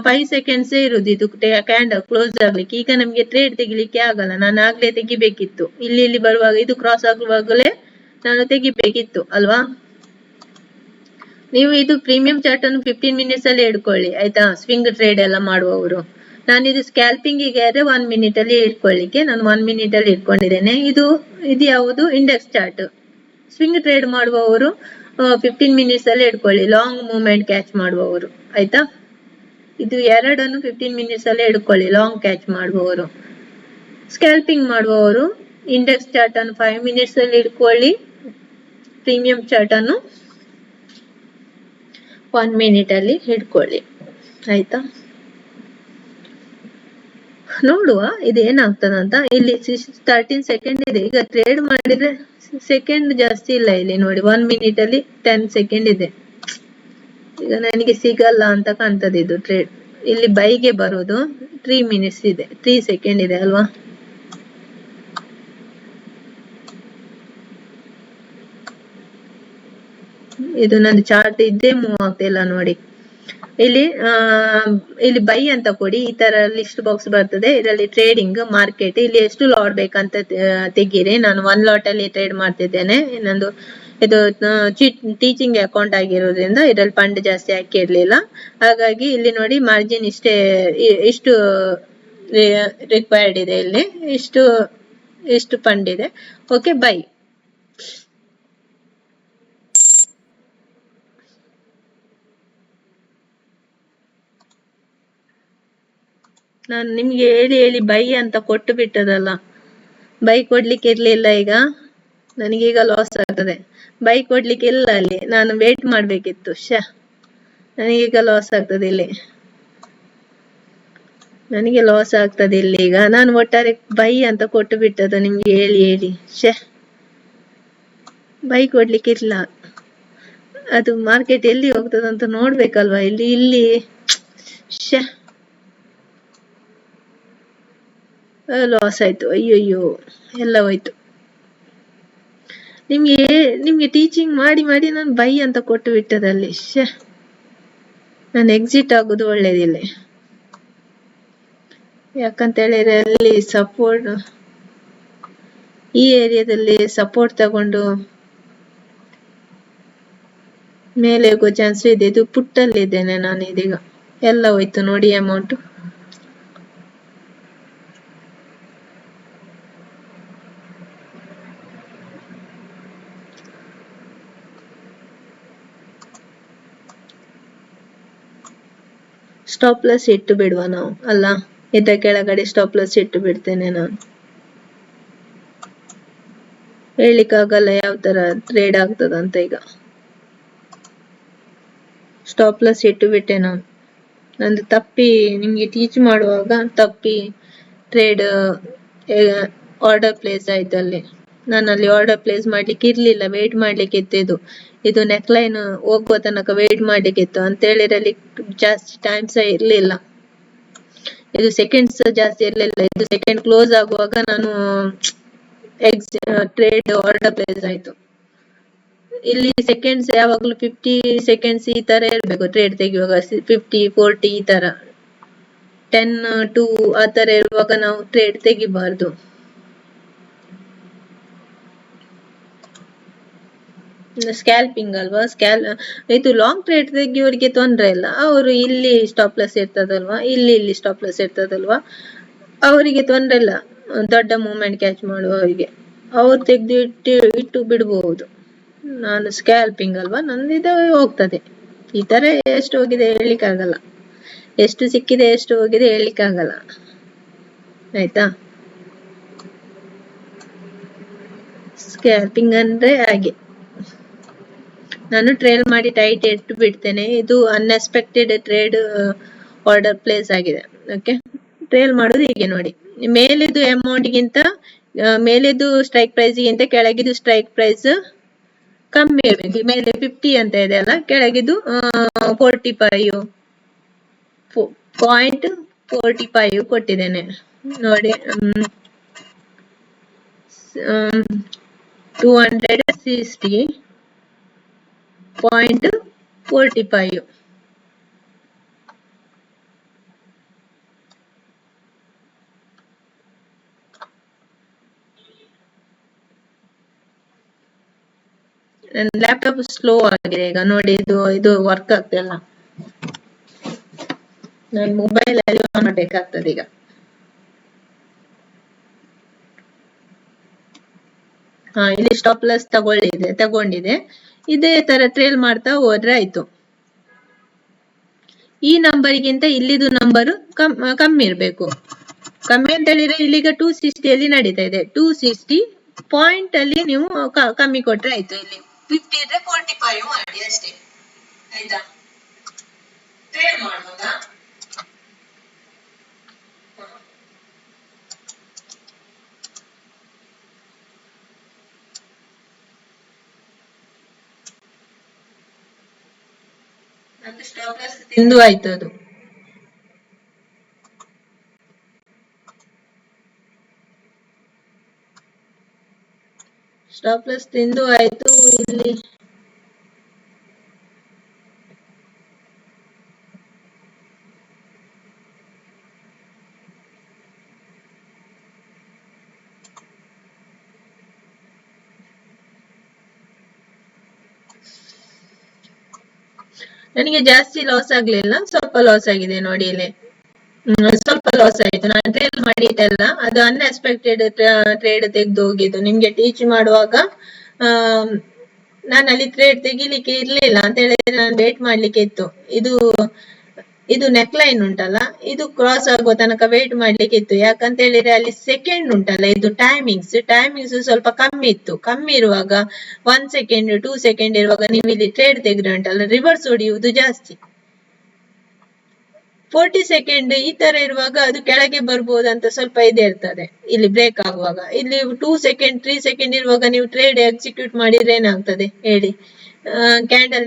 5 ಸೆಕೆಂಡ್ಸ್ ಇರುದು ಇದು ಕ್ಯಾಂಡಲ್ ಕ್ಲೋಸ್ ಆಗ್ಲಿಕ್ಕೆ. ಈಗ ನಮ್ಗೆ ಟ್ರೇಡ್ ತೆಗಿಲಿಕ್ಕೆ ಆಗಲ್ಲ, ನಾನು ಆಗ್ಲೇ ತೆಗಿಬೇಕಿತ್ತು. ಇಲ್ಲಿ ಬರುವಾಗ ಇದು ಕ್ರಾಸ್ ಆಗುವಾಗಲೇ ನಾನು ತೆಗಿಬೇಕಿತ್ತು ಅಲ್ವಾ. ನೀವು ಇದು ಪ್ರೀಮಿಯಂ ಚಾರ್ಟ್ ಅನ್ನು 15 ಮಿನಿಟ್ಸ್ ಅಲ್ಲಿ ಇಟ್ಕೊಳ್ಳಿ ಆಯ್ತಾ, ಸ್ವಿಂಗ್ ಟ್ರೇಡ್ ಎಲ್ಲ ಮಾಡುವವರು. ನಾನಿದು ಸ್ಕ್ಯಾಲ್ಪಿಂಗ್ ಗೆ 1 ಮಿನಿಟ್ ಅಲ್ಲಿ ಇಟ್ಕೊಳ್ಳಿಕ್ಕೆ ನಾನು 1 ಮಿನಿಟ್ ಅಲ್ಲಿ ಇಟ್ಕೊಂಡಿದ್ದೇನೆ. ಇದು ಯಾವುದು ಇಂಡೆಕ್ಸ್ ಚಾರ್ಟ್. ಸ್ವಿಂಗ್ ಟ್ರೇಡ್ ಮಾಡುವವರು 15 ಮಿನಿಟ್ಸ್ ಅಲ್ಲಿ ಇಟ್ಕೊಳ್ಳಿ, ಲಾಂಗ್ ಮೂವ್ಮೆಂಟ್ ಕ್ಯಾಚ್ ಮಾಡುವವರು ಆಯ್ತಾ. ಇದು ಎರಡನ್ನು 15 ಮಿನಿಟ್ಸ್ ಅಲ್ಲಿ ಇಟ್ಕೊಳ್ಳಿ, ಲಾಂಗ್ ಕ್ಯಾಚ್ ಮಾಡುವವರು. ಸ್ಕ್ಯಾಲ್ಪಿಂಗ್ ಮಾಡುವವರು ಇಂಡೆಕ್ಸ್ ಚಾರ್ಟ್ ಅನ್ನು 5 ಮಿನಿಟ್ಸ್ ಅಲ್ಲಿ ಇಟ್ಕೊಳ್ಳಿ, ಪ್ರೀಮಿಯಂ ಚಾರ್ಟ್ ಅನ್ನು 1 ಮಿನಿಟ್ ಅಲ್ಲಿ ಇಟ್ಕೊಳ್ಳಿ ಆಯ್ತಾ. ನೋಡುವ ಇದು ಏನಾಗ್ತದಂತ. ಇಲ್ಲಿ 13 ಸೆಕೆಂಡ್ ಇದೆ. ಈಗ ಟ್ರೇಡ್ ಮಾಡಿದ್ರೆ ಸೆಕೆಂಡ್ ಜಾಸ್ತಿ ಇಲ್ಲ ಇಲ್ಲಿ ನೋಡಿ, 1 ಮಿನಿಟ್ ಅಲ್ಲಿ 10 ಸೆಕೆಂಡ್ ಇದೆ. ಈಗ ನನಗೆ ಸಿಗಲ್ಲ ಅಂತ ಕಾಣ್ತದೆ ಇದು ಟ್ರೇಡ್. ಇಲ್ಲಿ ಬೈಗೆ ಬರೋದು 3 ಮಿನಿಟ್ಸ್ ಇದೆ, 3 ಸೆಕೆಂಡ್ ಇದೆ ಅಲ್ವಾ. ಇದು ನನ್ನ ಚಾರ್ಟ್ ಇದ್ದೇ ಮೂವ್ ಆಗ್ತಿಲ್ಲ ನೋಡಿ. ಇಲ್ಲಿ ಬೈ ಅಂತ ಕೊಡಿ, ಈ ತರ ಲಿಸ್ಟ್ ಬಾಕ್ಸ್ ಬರ್ತದೆ. ಇದರಲ್ಲಿ ಟ್ರೇಡಿಂಗ್ ಮಾರ್ಕೆಟ್, ಇಲ್ಲಿ ಎಷ್ಟು ಲಾಟ್ ಬೇಕಂತ ತೆಗೀರಿ. ನಾನು 1 ಲಾಟ್ ಅಲ್ಲಿ ಟ್ರೇಡ್ ಮಾಡ್ತಿದ್ದೇನೆ. ಇನ್ನೊಂದು ಇದು ಟೀಚಿಂಗ್ ಅಕೌಂಟ್ ಆಗಿರೋದ್ರಿಂದ ಇದರಲ್ಲಿ ಫಂಡ್ ಜಾಸ್ತಿ ಹಾಕಿರ್ಲಿಲ್ಲ, ಹಾಗಾಗಿ ಇಲ್ಲಿ ನೋಡಿ ಮಾರ್ಜಿನ್ ಇಷ್ಟು ರಿಕ್ವೈರ್ಡ್ ಇದೆ. ಇಲ್ಲಿ ಇಷ್ಟು ಫಂಡ್ ಇದೆ. Okay, by. ನಾನು ನಿಮ್ಗೆ ಹೇಳಿ ಬೈ ಅಂತ ಕೊಟ್ಟು ಬಿಟ್ಟದಲ್ಲ, ಬೈ ಕೊಡ್ಲಿಕ್ಕೆ ಇರ್ಲಿಲ್ಲ. ಈಗ ನನಗೀಗ ಲಾಸ್ ಆಗ್ತದೆ. ಬೈ ಕೊಡ್ಲಿಕ್ಕೆ ಇಲ್ಲ ಅಲ್ಲಿ, ನಾನು ವೇಟ್ ಮಾಡ್ಬೇಕಿತ್ತು. ನನಗೀಗ ಲಾಸ್ ಆಗ್ತದೆ ಇಲ್ಲಿ, ನನಗೆ ಲಾಸ್ ಆಗ್ತದೆ ಇಲ್ಲಿ. ಈಗ ನಾನು ಒಟ್ಟಾರೆ ಬೈ ಅಂತ ಕೊಟ್ಟು ಬಿಟ್ಟದ್ದು ನಿಮ್ಗೆ ಹೇಳಿ. ಬೈ ಕೊಡ್ಲಿಕ್ಕೆ ಇಲ್ಲ. ಅದು ಮಾರ್ಕೆಟ್ ಎಲ್ಲಿ ಹೋಗ್ತದಂತ ನೋಡ್ಬೇಕಲ್ವಾ. ಇಲ್ಲಿ ಲಾಸ್ ಆಯ್ತು. ಅಯ್ಯಯ್ಯೋ, ಎಲ್ಲ ಹೋಯ್ತು. ನಿಮ್ಗೆ ಟೀಚಿಂಗ್ ಮಾಡಿ ನಾನು ಬೈ ಅಂತ ಕೊಟ್ಟು ಬಿಟ್ಟದಲ್ಲಿ. ನಾನು ಎಕ್ಸಿಟ್ ಆಗುದು ಒಳ್ಳೇದಿಲ್ಲ. ಯಾಕಂತ ಹೇಳಿದ್ರೆ ಅಲ್ಲಿ ಸಪೋರ್ಟ್, ಈ ಏರಿಯಾದಲ್ಲಿ ಸಪೋರ್ಟ್ ತಗೊಂಡು ಮೇಲೆ ಹೋಗೋ ಚಾನ್ಸ್ ಇದೆ. ಇದು ಪುಟ್ಟಲ್ಲಿ ಇದ್ದೇನೆ ನಾನು ಇದೀಗ. ಎಲ್ಲ ಹೋಯ್ತು ನೋಡಿ ಅಮೌಂಟ್. ಸ್ಟಾಪ್ ಲಾಸ್ ಇಟ್ಟು ಬಿಡುವ ನಾವು ಅಲ್ಲ, ಇದ ಕೆಳಗಡೆ ಸ್ಟಾಪ್ ಲಾಸ್ ಇಟ್ಟು ಬಿಡ್ತೇನೆ ನಾನು. ಹೇಳಿಕ್ಕಾಗಲ್ಲ ಯಾವ ತರ ಟ್ರೇಡ್ ಆಗ್ತದಂತ. ಈಗ ಸ್ಟಾಪ್ ಲಾಸ್ ಇಟ್ಟು ಬಿಟ್ಟೆ ನಾನು. ನಂದು ತಪ್ಪಿ ನಿಮ್ಗೆ ಟೀಚ್ ಮಾಡುವಾಗ ತಪ್ಪಿ ಟ್ರೇಡ್ ಆರ್ಡರ್ ಪ್ಲೇಸ್ ಆಯ್ತು ಅಲ್ಲಿ. ನಾನು ಅಲ್ಲಿ ಆರ್ಡರ್ ಪ್ಲೇಸ್ ಮಾಡ್ಲಿಕ್ಕೆ ಇರ್ಲಿಲ್ಲ, ವೇಟ್ ಮಾಡ್ಲಿಕ್ಕೆ ಇತ್ತು. ಇದು ನೆಕ್ಲೈನ್ ಹೋಗುವ ತನಕ ವೇಟ್ ಮಾಡ್ಲಿಕ್ಕೆ ಇತ್ತು ಅಂತ ಹೇಳಿರಲ್ಲಿ ಜಾಸ್ತಿ ಟೈಮ್ ಸಹ ಇರ್ಲಿಲ್ಲ, ಇದು ಸೆಕೆಂಡ್ಸ್ ಜಾಸ್ತಿ ಇರ್ಲಿಲ್ಲ. ಇದು ಸೆಕೆಂಡ್ ಕ್ಲೋಸ್ ಆಗುವಾಗ ನಾನು ಟ್ರೇಡ್ ಆರ್ಡರ್ ಪ್ಲೇಸ್ ಆಯ್ತು. ಇಲ್ಲಿ ಸೆಕೆಂಡ್ಸ್ ಯಾವಾಗ್ಲೂ 50 ಸೆಕೆಂಡ್ಸ್ ಈ ತರ ಇರ್ಬೇಕು ಟ್ರೇಡ್ ತೆಗೆಯುವಾಗ, 50 40 ಈ ತರ, 10 2 ಆ ತರ ಇರುವಾಗ ನಾವು ಟ್ರೇಡ್ ತೆಗಿಬಾರ್ದು. ಸ್ಕ್ಯಾಲ್ಪಿಂಗ್ ಅಲ್ವಾ, ಇದು ಲಾಂಗ್ ಟ್ರೇಡ್ ತೆಗಿಯೋರಿಗೆ ತೊಂದ್ರೆ ಇಲ್ಲ. ಅವರು ಇಲ್ಲಿ ಸ್ಟಾಪ್ ಲಾಸ್ ಇರ್ತದಲ್ವಾ, ಇಲ್ಲಿ ಸ್ಟಾಪ್ ಲಾಸ್ ಇರ್ತದಲ್ವಾ, ಅವರಿಗೆ ತೊಂದ್ರೆ ಇಲ್ಲ. ದೊಡ್ಡ ಮೂವ್ಮೆಂಟ್ ಕ್ಯಾಚ್ ಮಾಡುವವರಿಗೆ ಅವ್ರು ತೆಗೆದು ಇಟ್ಟು ಬಿಡಬಹುದು. ನಾನು ಸ್ಕ್ಯಾಲ್ಪಿಂಗ್ ಅಲ್ವಾ, ನಂದಿದ ಹೋಗ್ತದೆ. ಈ ತರ ಎಷ್ಟು ಹೋಗಿದೆ ಹೇಳಿಕ್ಕಾಗಲ್ಲ, ಎಷ್ಟು ಸಿಕ್ಕಿದೆ ಎಷ್ಟು ಹೋಗಿದೆ ಹೇಳಿಕ್ಕಾಗಲ್ಲ, ಆಯ್ತಾ. ಸ್ಕ್ಯಾಲ್ಪಿಂಗ್ ಅಂದ್ರೆ ಹಾಗೆ, ನಾನು ಟ್ರೇಲ್ ಮಾಡಿ ಟೈಟ್ ಇಟ್ಟು ಬಿಡ್ತೇನೆ. ಇದು ಅನ್ಎಕ್ಸ್ಪೆಕ್ಟೆಡ್ ಟ್ರೇಡ್ ಆರ್ಡರ್ ಪ್ಲೇಸ್ ಆಗಿದೆ. ಓಕೆ, ಟ್ರೇಲ್ ಮಾಡೋದು ಹೀಗೆ ನೋಡಿ, ಮೇಲಿದು ಅಮೌಂಟ್ ಗಿಂತ ಮೇಲಿದು ಸ್ಟ್ರೈಕ್ ಪ್ರೈಸ್ ಗಿಂತ ಕೆಳಗಿದು ಸ್ಟ್ರೈಕ್ ಪ್ರೈಸ್ ಕಮ್ಮಿ ಇರಬೇಕು. ಮೇಲೆ 50 ಅಂತ ಇದೆ ಅಲ್ಲ, ಕೆಳಗಿದು 45.45 ಕೊಟ್ಟಿದ್ದೇನೆ ನೋಡಿ. 260.45. ನನ್ನ ಲ್ಯಾಪ್ಟಾಪ್ ಸ್ಲೋ ಆಗಿದೆ ಈಗ ನೋಡಿ, ಇದು ವರ್ಕ್ ಆಗ್ತಿಲ್ಲ. ನಾನು ಮೊಬೈಲ್ ಅಲ್ಲಿ ಆನ್ ಮಾಡಬೇಕಾಗ್ತದೆ ಈಗ. ಇಲ್ಲಿ ಸ್ಟಾಪ್ ಲಾಸ್ ತಗೊಂಡಿದೆ. ಇದೇ ತರ ಟ್ರೇಲ್ ಮಾಡ್ತಾ ಹೋದ್ರೆ ಆಯ್ತು. ಈ ನಂಬರ್ಗಿಂತ ಇಲ್ಲಿದು ನಂಬರ್ ಕಮ್ಮಿ ಇರ್ಬೇಕು. ಕಮ್ಮಿ ಅಂತ ಹೇಳಿದ್ರೆ ಇಲ್ಲಿಗ 260 ಅಲ್ಲಿ ನಡೀತಾ ಇದೆ, 260 ಪಾಯಿಂಟ್ ಅಲ್ಲಿ ನೀವು ಕಮ್ಮಿ ಕೊಟ್ರೆ ಆಯ್ತು. ಇಲ್ಲಿ 50 ಇದ್ರೆ 45 ಮಾಡಿ ಅಷ್ಟೇ, ಆಯ್ತಾ. ಟ್ರೇಡ್ ಮಾಡ್ಬೋದಾ? ನಂದು ಸ್ಟಾಪ್ ಲಾಸ್ ತಿಂದು ಆಯ್ತು ಅದು. ಸ್ಟಾಪ್ ಲಾಸ್ ತಿಂದು ಆಯ್ತು. ಇಲ್ಲಿ ನನಗೆ ಜಾಸ್ತಿ ಲಾಸ್ ಆಗ್ಲಿಲ್ಲ, ಸ್ವಲ್ಪ ಲಾಸ್ ಆಗಿದೆ ನೋಡಿ ಇಲ್ಲಿ. ಸ್ವಲ್ಪ ಲಾಸ್ ಆಯ್ತು. ನಾನು ಟ್ರೇಡ್ ಮಾಡಿದ್ದೆಲ್ಲ ಅದು ಅನ್ಎಕ್ಸ್ಪೆಕ್ಟೆಡ್ ಟ್ರೇಡ್ ತೆಗೆದು ಹೋಗಿದ್ದು. ನಿಮ್ಗೆ ಟೀಚ್ ಮಾಡುವಾಗ ನಾನು ಅಲ್ಲಿ ಟ್ರೇಡ್ ತೆಗಿಲಿಕ್ಕೆ ಇರ್ಲಿಲ್ಲ ಅಂತ ಹೇಳಿದ್ರೆ ನಾನು ವೇಟ್ ಮಾಡ್ಲಿಕ್ಕೆ ಇತ್ತು. ಇದು ನೆಕ್ಲೈನ್ ಉಂಟಲ್ಲ, ಇದು ಕ್ರಾಸ್ ಆಗುವ ತನಕ ವೇಟ್ ಮಾಡ್ಲಿಕ್ಕೆ ಇತ್ತು. ಯಾಕಂತ ಹೇಳಿದ್ರೆ ಅಲ್ಲಿ ಸೆಕೆಂಡ್ ಉಂಟಲ್ಲ, ಇದು ಟೈಮಿಂಗ್ಸ್ ಸ್ವಲ್ಪ ಕಮ್ಮಿ ಇತ್ತು. ಕಮ್ಮಿ ಇರುವಾಗ 1 ಸೆಕೆಂಡ್ 2 ಸೆಕೆಂಡ್ ಇರುವಾಗ ನೀವು ಇಲ್ಲಿ ಟ್ರೇಡ್ ತೆಗೆದ್ರೆ ಉಂಟಲ್ಲ, ರಿವರ್ಸ್ ಹೊಡೆಯುವುದು ಜಾಸ್ತಿ. 40 ಸೆಕೆಂಡ್ ಈ ತರ ಇರುವಾಗ ಅದು ಕೆಳಗೆ ಬರ್ಬೋದಂತ ಸ್ವಲ್ಪ ಇದೆ ಇರ್ತದೆ ಇಲ್ಲಿ ಬ್ರೇಕ್ ಆಗುವಾಗ. ಇಲ್ಲಿ 2 ಸೆಕೆಂಡ್ 3 ಸೆಕೆಂಡ್ ಇರುವಾಗ ನೀವು ಟ್ರೇಡ್ ಎಕ್ಸಿಕ್ಯೂಟ್ ಮಾಡಿದ್ರೆ ಏನಾಗ್ತದೆ ಹೇಳಿ,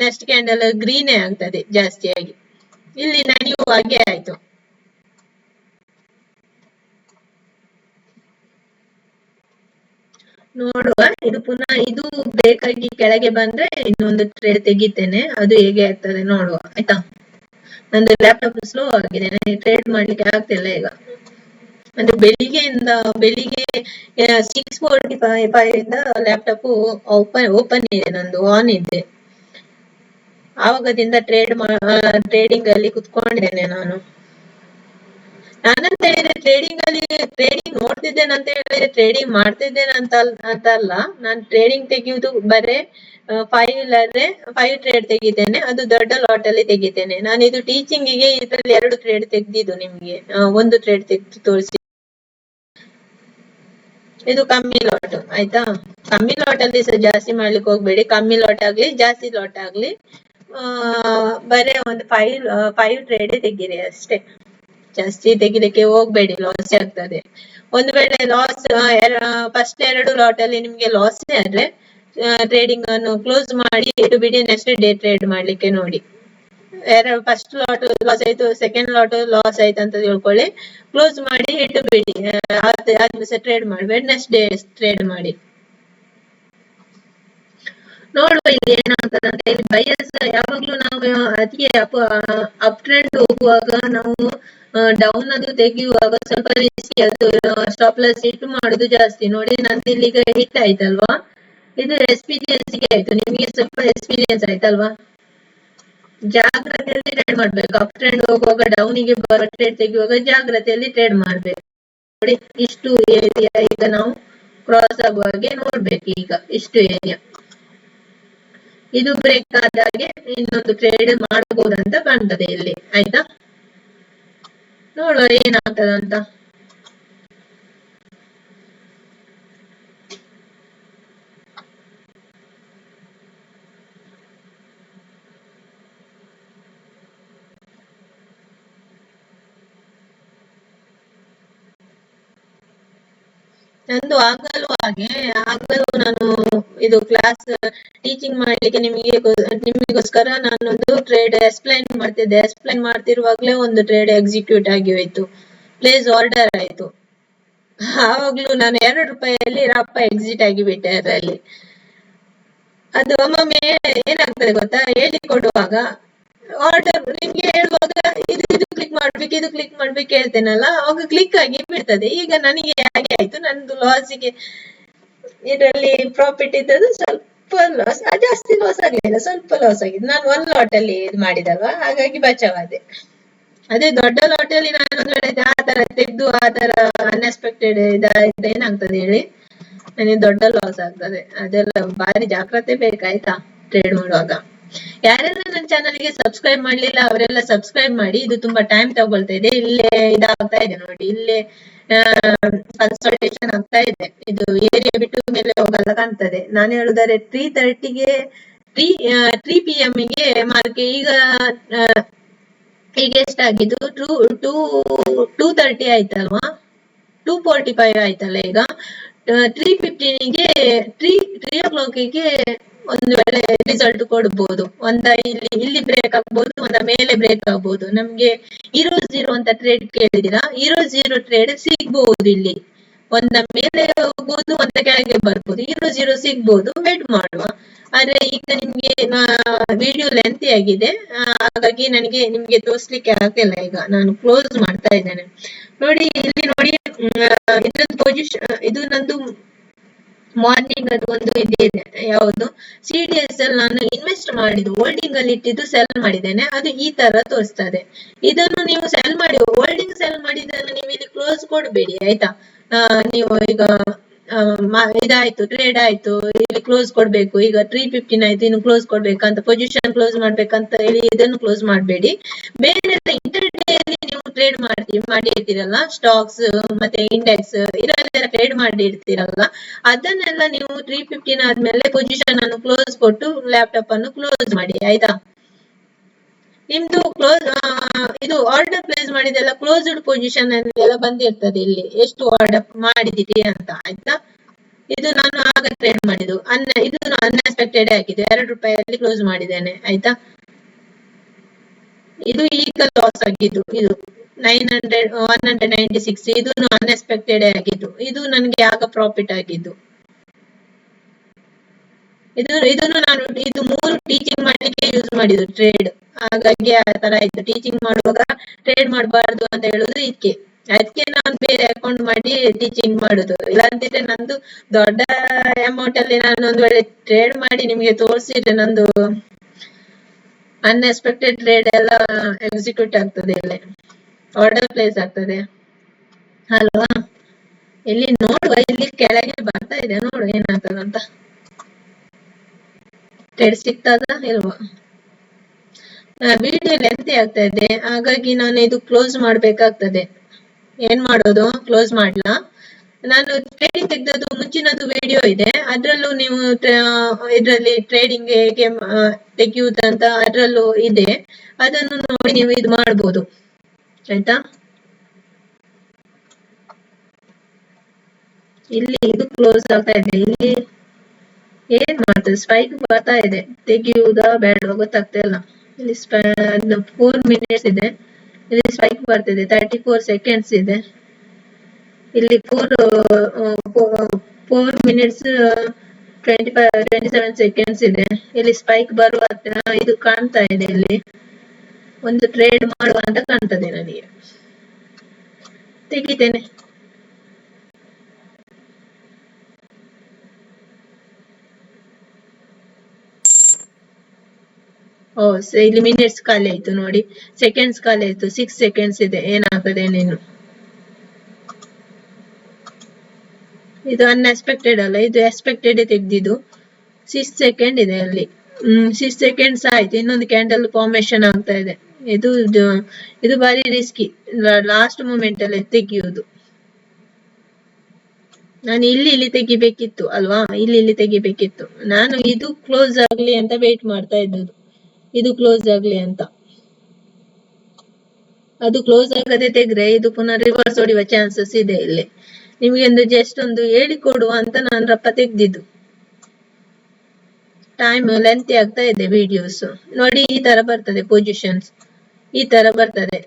ನೆಕ್ಸ್ಟ್ ಕ್ಯಾಂಡಲ್ ಗ್ರೀನೇ ಆಗ್ತದೆ ಜಾಸ್ತಿಯಾಗಿ. ಇಲ್ಲಿ ನಡೆಯುವ ಹಾಗೆ ಆಯ್ತು. ನೋಡುವ, ಇದು ಪುನಃ ಇದು ಬ್ರೇಕ್ ಆಗಿ ಕೆಳಗೆ ಬಂದ್ರೆ ಇನ್ನೊಂದು ಟ್ರೇಡ್ ತೆಗಿತೇನೆ, ಅದು ಹೇಗೆ ಆಗ್ತದೆ ನೋಡುವ, ಆಯ್ತಾ. ನಂದು ಲ್ಯಾಪ್ಟಾಪ್ ಸ್ಲೋ ಆಗಿದೆ, ನನಗೆ ಟ್ರೇಡ್ ಮಾಡ್ಲಿಕ್ಕೆ ಆಗ್ತಿಲ್ಲ ಈಗ. ಅಂದ್ರೆ ಬೆಳಿಗ್ಗೆ 6:45 ಇಂದ ಲ್ಯಾಪ್ಟಾಪ್ ಓಪನ್ ಇದೆ, ನಂದು ಆನ್ ಇದೆ. ಆವಾಗದಿಂದ ಟ್ರೇಡಿಂಗ್ ಅಲ್ಲಿ ಕುತ್ಕೊಂಡಿದ್ದೇನೆ ನಾನು. ನಾನಂತ ಹೇಳಿದ್ರೆ ಟ್ರೇಡಿಂಗ್ ನೋಡ್ತಿದ್ದೇನೆ ಅಂತ ಹೇಳಿದ್ರೆ ಟ್ರೇಡಿಂಗ್ ಮಾಡ್ತಿದ್ದೇನೆ ಅಂತ ಅಲ್ಲ. ನಾನು ಟ್ರೇಡಿಂಗ್ ತೆಗೆಯುವುದು ಬರೇ 5 ಇಲ್ಲಾದ್ರೆ 5 ಟ್ರೇಡ್ ತೆಗಿತೇನೆ, ಅದು ದೊಡ್ಡ ಲಾಟ್ ಅಲ್ಲಿ ತೆಗಿತೇನೆ. ನಾನು ಇದು ಟೀಚಿಂಗಿಗೆ ಇದ್ರಲ್ಲಿ 2 ಟ್ರೇಡ್ ತೆಗ್ದಿದ್ದು ನಿಮ್ಗೆ, ಒಂದು ಟ್ರೇಡ್ ತೆಗ್ದು ತೋರಿಸಿ. ಇದು ಕಮ್ಮಿ ಲಾಟ್ ಆಯ್ತಾ. ಕಮ್ಮಿ ಲಾಟ್ ಅಲ್ಲಿ ಸಹ ಜಾಸ್ತಿ ಮಾಡ್ಲಿಕ್ಕೆ ಹೋಗ್ಬೇಡಿ. ಕಮ್ಮಿ ಲಾಟ್ ಆಗ್ಲಿ ಜಾಸ್ತಿ ಲಾಟ್ ಆಗ್ಲಿ ಬರೇ ಒಂದು 5 ಟ್ರೇಡ್ ತೆಗೀರಿ ಅಷ್ಟೇ. ಜಾಸ್ತಿ ತೆಗಿಲಿಕ್ಕೆ ಹೋಗ್ಬೇಡಿ, ಲಾಸ್ ಆಗ್ತದೆ. ಒಂದು ವೇಳೆ ಲಾಸ್ ಫಸ್ಟ್ 2 ಲಾಟ್ ಅಲ್ಲಿ ನಿಮ್ಗೆ ಲಾಸ್ ಆದ್ರೆ ಟ್ರೇಡಿಂಗ್ ಅನ್ನು ಕ್ಲೋಸ್ ಮಾಡಿ ಇಟ್ಟು ಬಿಡಿ, ನೆಕ್ಸ್ಟ್ ಡೇ ಟ್ರೇಡ್ ಮಾಡ್ಲಿಕ್ಕೆ ನೋಡಿ. ಫಸ್ಟ್ ಲಾಟ್ ಲಾಸ್ ಆಯ್ತು, ಸೆಕೆಂಡ್ ಲಾಟ್ ಲಾಸ್ ಆಯ್ತು ಅಂತ ತಿಳ್ಕೊಳ್ಳಿ, ಕ್ಲೋಸ್ ಮಾಡಿ ಇಟ್ಟು ಬಿಡಿ. ದಿವಸ ಟ್ರೇಡ್ ಮಾಡಬೇಡಿ, ನೆಕ್ಸ್ಟ್ ಡೇ ಟ್ರೇಡ್ ಮಾಡಿ. ನೋಡುವ ಇಲ್ಲಿ ಏನಾಗ್ತದೆ ಅಂತ. ಇಲ್ಲಿ ಬೈಯರ್ಸ್ ಯಾವಾಗ್ಲೂ ನಾವು ಅದಕ್ಕೆ ಅಪ್ ಟ್ರೆಂಡ್ ಹೋಗುವಾಗ ನಾವು ಡೌನ್ ಅದು ತೆಗೆಯುವಾಗ ಸ್ವಲ್ಪ ರಿಸ್ಕಿ, ಅದು ಸ್ಟಾಪ್ ಲಾಸ್ ಹಿಟ್ ಮಾಡುದು ಜಾಸ್ತಿ. ನೋಡಿ ನಂದು ಇಲ್ಲಿಗ ಹಿಟ್ ಆಯ್ತಲ್ವಾ, ಇದು ಎಕ್ಸ್ಪೀರಿಯನ್ಸ್ ಗೆ ಆಯ್ತು, ನಿಮಗೆ ಸ್ವಲ್ಪ ಎಕ್ಸ್ಪೀರಿಯನ್ಸ್ ಆಯ್ತಲ್ವಾ. ಜಾಗ್ರತೆಯಲ್ಲಿ ಟ್ರೇಡ್ ಮಾಡ್ಬೇಕು. ಅಪ್ ಟ್ರೆಂಡ್ ಹೋಗುವಾಗ ಡೌನಿಗೆ ಬರೋ ಟ್ರೇಡ್ ತೆಗೆಯುವಾಗ ಜಾಗ್ರತೆಯಲ್ಲಿ ಟ್ರೇಡ್ ಮಾಡ್ಬೇಕು. ನೋಡಿ ಇಷ್ಟು ಏರಿಯಾ ಈಗ ನಾವು ಕ್ರಾಸ್ ಆಗುವಾಗೆ ನೋಡ್ಬೇಕು. ಈಗ ಇಷ್ಟು ಏರಿಯಾ ಇದು ಬ್ರೇಕ್ ಆದಾಗೆ ಇನ್ನೊಂದು ಟ್ರೇಡ್ ಮಾಡಬಹುದಂತ ಕಾಣ್ತದೆ ಇಲ್ಲಿ ಆಯ್ತಾ. ನೋಡುವ ಏನಾಗ್ತದಂತ. ನಂದು ಆಗಲೂ ನಾನು ಇದು ಕ್ಲಾಸ್ ಟೀಚಿಂಗ್ ಮಾಡ್ಲಿಕ್ಕೆ ನಿಮಗೋಸ್ಕರ ನಾನೊಂದು ಟ್ರೇಡ್ ಎಕ್ಸ್ಪ್ಲೈನ್ ಮಾಡ್ತಿದ್ದೆ. ಎಕ್ಸ್ಪ್ಲೈನ್ ಮಾಡ್ತಿರುವಾಗ್ಲೇ ಒಂದು ಟ್ರೇಡ್ ಎಕ್ಸಿಕ್ಯೂಟ್ ಆಗಿ ಹೋಯ್ತು, ಪ್ಲೇಸ್ ಆರ್ಡರ್ ಆಯ್ತು. ಆವಾಗ್ಲೂ ನಾನು ₹2 ರಪ್ಪ ಎಕ್ಸಿಟ್ ಆಗಿಬಿಟ್ಟೆ ಅದರಲ್ಲಿ. ಅದು ಒಮ್ಮೊಮ್ಮೆ ಏನಾಗ್ತದೆ ಗೊತ್ತಾ, ಹೇಳಿಕೊಡುವಾಗ ಆರ್ಡರ್ ನಿಮ್ಗೆ ಹೇಳುವಾಗ ಇದು ಕ್ಲಿಕ್ ಮಾಡ್ಬೇಕು ಹೇಳ್ತೇನಲ್ಲ, ಅವಾಗ ಕ್ಲಿಕ್ ಆಗಿ ಬಿಡ್ತದೆ. ಈಗ ನನಗೆ ಹಾಗೆ ಆಯ್ತು, ನಂದು ಲಾಸಿಗೆ ಇದರಲ್ಲಿ ಪ್ರಾಫಿಟ್ ಇದ್ದದ್ದು ಸ್ವಲ್ಪ ಲಾಸ್, ಜಾಸ್ತಿ ಲಾಸ್ ಆಗ್ಲಿಲ್ಲ, ಸ್ವಲ್ಪ ಲಾಸ್ ಆಗಿದೆ. ನಾನು 1 ಲಾಟ್ ಅಲ್ಲಿ ಇದು ಮಾಡಿದಲ್ವಾ, ಹಾಗಾಗಿ ಬಚಾವಾದೆ. ಅದೇ ದೊಡ್ಡ ಲಾಟ್ ಅಲ್ಲಿ ನಾನು ಒಂದ್ ವೇಳೆ ಆ ತರ ತೆಗ್ದು ಆ ತರ ಅನ್ಎಕ್ಸ್ಪೆಕ್ಟೆಡ್ ಇದಾಯ್ತು ಏನಾಗ್ತದೆ ಹೇಳಿ, ನನಗೆ ದೊಡ್ಡ ಲಾಸ್ ಆಗ್ತದೆ. ಅದೆಲ್ಲ ಭಾರಿ ಜಾಗ್ರತೆ ಬೇಕಾಯ್ತಾ ಟ್ರೇಡ್ ಮಾಡುವಾಗ. ಯಾರೆಲ್ಲ ನನ್ನ ಚಾನಲ್ಗೆ ಸಬ್ಸ್ಕ್ರೈಬ್ ಮಾಡ್ಲಿಲ್ಲ ಅವರೆಲ್ಲ ಸಬ್ಸ್ಕ್ರೈಬ್ ಮಾಡಿ. ಇದು ತುಂಬಾ ಟೈಮ್ ತಗೊಳ್ತಾ ಇದೆ. ಇಲ್ಲೇ ಇದಾಗ್ತಾ ಇದೆ ನೋಡಿ, ಇಲ್ಲೇ ಕನ್ಸಲ್ಟೇಷನ್ ಆಗ್ತಾ ಇದೆ. ಇದು ಏರಿಯಾ ಬಿಟ್ಟು ಮೇಲೆ ಹೋಗಲ್ಲ ಕಾಣ್ತದೆ. ನಾನು ಹೇಳುದಾದ್ರೆ 3:30ಗೆ 3 PM ಗೆ ಮಾರ್ಕೆ ಈಗ ಎಷ್ಟಾಗಿದ್ದು 2:30 ಆಯ್ತಲ್ವಾ, 2:45 ಆಯ್ತಲ್ಲ. ಈಗ 3:15ಗೆ 3 o'clockಗೆ ಒಂದು ವೇಳೆ ರಿಸಲ್ಟ್ ಕೊಡ್ಬೋದು. ಇಲ್ಲಿ ಬ್ರೇಕ್ ಆಗ್ಬೋದು, ಮೇಲೆ ಬ್ರೇಕ್ ಆಗ್ಬೋದು. ನಮ್ಗೆ 0-0 ಅಂತ ಟ್ರೇಡ್ ಕೇಳಿದಿರಾ, 0-0 ಟ್ರೇಡ್ ಸಿಗ್ಬಹುದು ಇಲ್ಲಿ. ಒಂದ ಮೇಲೆ ಹೋಗ್ಬೋದು, ಒಂದ ಕೆಳಗೆ ಬರ್ಬೋದು, 0-0 ಸಿಗ್ಬೋದು, ವೇಟ್ ಮಾಡುವ. ಆದ್ರೆ ಈಗ ನಿಮ್ಗೆ ವಿಡಿಯೋ ಲೆಂತಿ ಆಗಿದೆ, ಹಾಗಾಗಿ ನನಗೆ ನಿಮ್ಗೆ ತೋರಿಸ್ಲಿಕ್ಕೆ ಆಗ್ತಿಲ್ಲ. ಈಗ ನಾನು ಕ್ಲೋಸ್ ಮಾಡ್ತಾ ಇದ್ದೇನೆ. ನೋಡಿ ಇಲ್ಲಿ ನೋಡಿ, ಇದೊಂದು ಪೊಸಿಷನ್, ಇದು ನಂದು ಮಾರ್ನಿಂಗ್ ಅದು ಒಂದು ಇದೆ. ಯಾವುದು CDSL ನಾನು ಇನ್ವೆಸ್ಟ್ ಮಾಡಿದ್ದು ಹೋಲ್ಡಿಂಗ್ ಅಲ್ಲಿ ಇಟ್ಟಿದ್ದು ಸೆಲ್ ಮಾಡಿದ್ದೇನೆ, ಅದು ಈ ತರ ತೋರಿಸ್ತದೆ. ಇದನ್ನು ನೀವು ಸೆಲ್ ಮಾಡಿ, ಹೋಲ್ಡಿಂಗ್ ಸೆಲ್ ಮಾಡಿದ್ದನ್ನು ನೀವು ಇಲ್ಲಿ ಕ್ಲೋಸ್ ಕೊಡ್ಬೇಡಿ ಆಯ್ತಾ. ನೀವು ಈಗ ಇದಾಯ್ತು, ಟ್ರೇಡ್ ಆಯ್ತು, ಇಲ್ಲಿ ಕ್ಲೋಸ್ ಕೊಡ್ಬೇಕು. ಈಗ 3:15 ಆಯ್ತು, ಇನ್ನು ಕ್ಲೋಸ್ ಕೊಡ್ಬೇಕಂತ, ಪೊಸಿಷನ್ ಕ್ಲೋಸ್ ಮಾಡ್ಬೇಕಂತ ಹೇಳಿ ಇದನ್ನು ಕ್ಲೋಸ್ ಮಾಡಬೇಡಿ. ಬೇರೆ ಇಂಟರ್ ಡೇ ಅಲ್ಲಿ ನೀವು ಟ್ರೇಡ್ ಮಾಡಿರ್ತೀರಲ್ಲ, ಸ್ಟಾಕ್ಸ್ ಮತ್ತೆ ಇಂಡೆಕ್ಸ್ ಇದನ್ನೆಲ್ಲ ಟ್ರೇಡ್ ಮಾಡಿರ್ತೀರಲ್ಲ, ಅದನ್ನೆಲ್ಲ ನೀವು 3:15 ಆದ್ಮೇಲೆ ಪೊಸಿಷನ್ ಅನ್ನು ಕ್ಲೋಸ್ ಕೊಟ್ಟು ಲ್ಯಾಪ್ಟಾಪ್ ಅನ್ನು ಕ್ಲೋಸ್ ಮಾಡಿ ಆಯ್ತಾ. ನಿಮ್ದು ಇದು ಆರ್ಡರ್ ಪ್ಲೇಸ್ ಮಾಡಿದೆಲ್ಲ ಕ್ಲೋಸ್ಡ್ ಪೊಸಿಷನ್ ಎಲ್ಲ ಬಂದಿರ್ತದೆ ಇಲ್ಲಿ, ಎಷ್ಟು ಆರ್ಡರ್ ಮಾಡಿದಿರಿ ಅಂತ ಆಯ್ತಾ. ಇದು ನಾನು ಆಗ ಟ್ರೇಡ್ ಮಾಡಿದ್ದು, ಇದು ಅನ್ಎಕ್ಸ್ಪೆಕ್ಟೆಡ್ ಆಗಿದೆ. ₹2 ಕ್ಲೋಸ್ ಮಾಡಿದ್ದೇನೆ ಆಯ್ತಾ. ಇದು ಈಗ ಲಾಸ್ ಆಗಿದ್ದು, ಇದು 196, ಇದು ಅನ್ಎಕ್ಸ್ಪೆಕ್ಟೆಡ್ ಆಗಿದ್ದು. ಇದು ನನಗೆ ಆಗ ಪ್ರಾಫಿಟ್ ಆಗಿದ್ದು. ಇದನ್ನು ನಾನು ಇದು 3 ಟೀಚಿಂಗ್ ಮಾಡ್ಲಿಕ್ಕೆ ಯೂಸ್ ಮಾಡಿದ್ದು ಟ್ರೇಡ್, ಹಾಗಾಗಿ ಆ ತರ ಆಯ್ತು. ಟೀಚಿಂಗ್ ಮಾಡುವಾಗ ಟ್ರೇಡ್ ಮಾಡಬಾರ್ದು ಅಂತ ಹೇಳುದು ಅದಕ್ಕೆ ನಾನು ಬೇರೆ ಅಕೌಂಟ್ ಮಾಡಿ ಟೀಚಿಂಗ್ ಮಾಡುದು. ಇಲ್ಲಾಂತಿದ್ರೆ ನಂದು ದೊಡ್ಡ ಅಮೌಂಟ್ ಅಲ್ಲಿ ನಾನು ಒಂದು ವೇಳೆ ಟ್ರೇಡ್ ಮಾಡಿ ನಿಮಗೆ ತೋರಿಸಿದ್ರೆ ನಂದು ಅನ್ಎಕ್ಸ್ಪೆಕ್ಟೆಡ್ ಟ್ರೇಡ್ ಎಲ್ಲ ಎಕ್ಸಿಕ್ಯೂಟ್ ಆಗ್ತದೆ ಇಲ್ಲಿ. ಆರ್ಡರ್ ಪ್ಲೇಸ್ ಆಗ್ತದೆ ಅಲ್ವಾ. ಇಲ್ಲಿ ನೋಡುವ, ಇಲ್ಲಿ ಕೆಳಗೆ ಬರ್ತಾ ಇದೆ, ನೋಡು ಏನಾಗ್ತದಂತ. ಟ್ರೇಡ್ ಸಿಗ್ತದ ಇಲ್ವಾ. ವಿಡಿಯೋ ಲೆಂತಿ ಆಗ್ತಾ ಇದೆ, ಹಾಗಾಗಿ ನಾನು ಇದು ಕ್ಲೋಸ್ ಮಾಡ್ಬೇಕಾಗ್ತದೆ. ಏನ್ ಮಾಡೋದು, ಕ್ಲೋಸ್ ಮಾಡ್ಲಾ. ನಾನು ಟ್ರೇಡಿಂಗ್ ತೆಗೆದದ್ದು ಮುಂಚಿನದು ವಿಡಿಯೋ ಇದೆ, ಅದ್ರಲ್ಲೂ ನೀವು ಇದರಲ್ಲಿ ಟ್ರೇಡಿಂಗ್ ಹೇಗೆ ತೆಗೆಯುವುದಂತ ಅದ್ರಲ್ಲೂ ಇದೆ, ಅದನ್ನು ನೋಡಿ ನೀವು ಇದು ಮಾಡ್ಬೋದು ಆಯ್ತಾ. ಇಲ್ಲಿ ಇದು ಕ್ಲೋಸ್ ಆಗ್ತಾ ಇದೆ, ಇಲ್ಲಿ ಏನ್ ಮಾಡ್ತದೆ, ಸ್ಪೈಕ್ ಬರ್ತಾ ಇದೆ, ತೆಗೆಯುವುದಾ ಬೇಡ ಗೊತ್ತಾಗ್ತಾ ಇಲ್ಲ. ಇಲ್ಲಿ 4 minutes ಇದೆ, ಇಲ್ಲಿ ಸ್ಪೈಕ್ ಬರ್ತಿದೆ, 34 seconds ಇದೆ. ಇಲ್ಲಿ 4 minutes 27 seconds ಇದೆ. ಇಲ್ಲಿ ಸ್ಪೈಕ್ ಬರುವ ಇದು ಕಾಣ್ತಾ ಇದೆ, ಇಲ್ಲಿ ಒಂದು ಟ್ರೇಡ್ ಮಾಡುವ ಅಂತ ಕಾಣ್ತದೆ ನನಗೆ. ತೆಗಿತೇನೆ. ಇಲ್ಲಿ ಮಿನಿಟ್ಸ್ ಖಾಲಿ ಆಯ್ತು ನೋಡಿ, ಸೆಕೆಂಡ್ಸ್ ಖಾಲಿ ಆಯ್ತು, 6 seconds ಇದೆ, ಏನಾಗ್ತದೆ ನೀನು. ಇದು ಅನ್ಎಕ್ಸ್ಪೆಕ್ಟೆಡ್ ಅಲ್ಲ, ಇದು ಎಕ್ಸ್ಪೆಕ್ಟೆಡ್ ತೆಗ್ದಿದ್ದು. 6 seconds ಇದೆ ಅಲ್ಲಿ. 6 seconds ಆಯ್ತು, ಇನ್ನೊಂದು ಕ್ಯಾಂಡಲ್ ಫಾರ್ಮೇಶನ್ ಆಗ್ತಾ ಇದೆ. ಇದು ಬಾರಿ ರಿಸ್ಕಿ, ಲಾಸ್ಟ್ ಮೂಮೆಂಟ್ ಅಲ್ಲಿ ತೆಗಿಯುವುದು. ನಾನು ಇಲ್ಲಿ ತೆಗಿಬೇಕಿತ್ತು ಅಲ್ವಾ, ಇಲ್ಲಿ ತೆಗಿಬೇಕಿತ್ತು. ನಾನು ಇದು ಕ್ಲೋಸ್ ಆಗ್ಲಿ ಅಂತ ವೇಟ್ ಮಾಡ್ತಾ ಇದ್ದದ್ದು, ಇದು ಕ್ಲೋಸ್ ಆಗ್ಲಿ ಅಂತ. ಅದು ಕ್ಲೋಸ್ ಆಗದೆ ತೆಗ್ರೆ ಇದು ಪುನಃ ರಿವರ್ಸ್ ಹೊಡೆಯುವ ಚಾನ್ಸಸ್ ಇದೆ ಇಲ್ಲಿ. ನಿಮ್ಗೆ ಒಂದು ಜಸ್ಟ್ ಒಂದು ಹೇಳಿಕೊಡುವ ಅಂತ ನಾನು ರಪ್ಪ ತೆಗ್ದಿದ್ದು. ಟೈಮ್ ಲೆಂತಿ ಆಗ್ತಾ ಇದೆ ವಿಡಿಯೋಸ್ ನೋಡಿ. ಈ ತರ ಬರ್ತದೆ ಪೊಸಿಷನ್ಸ್, ಈ ತರ ಬರ್ತದೆ.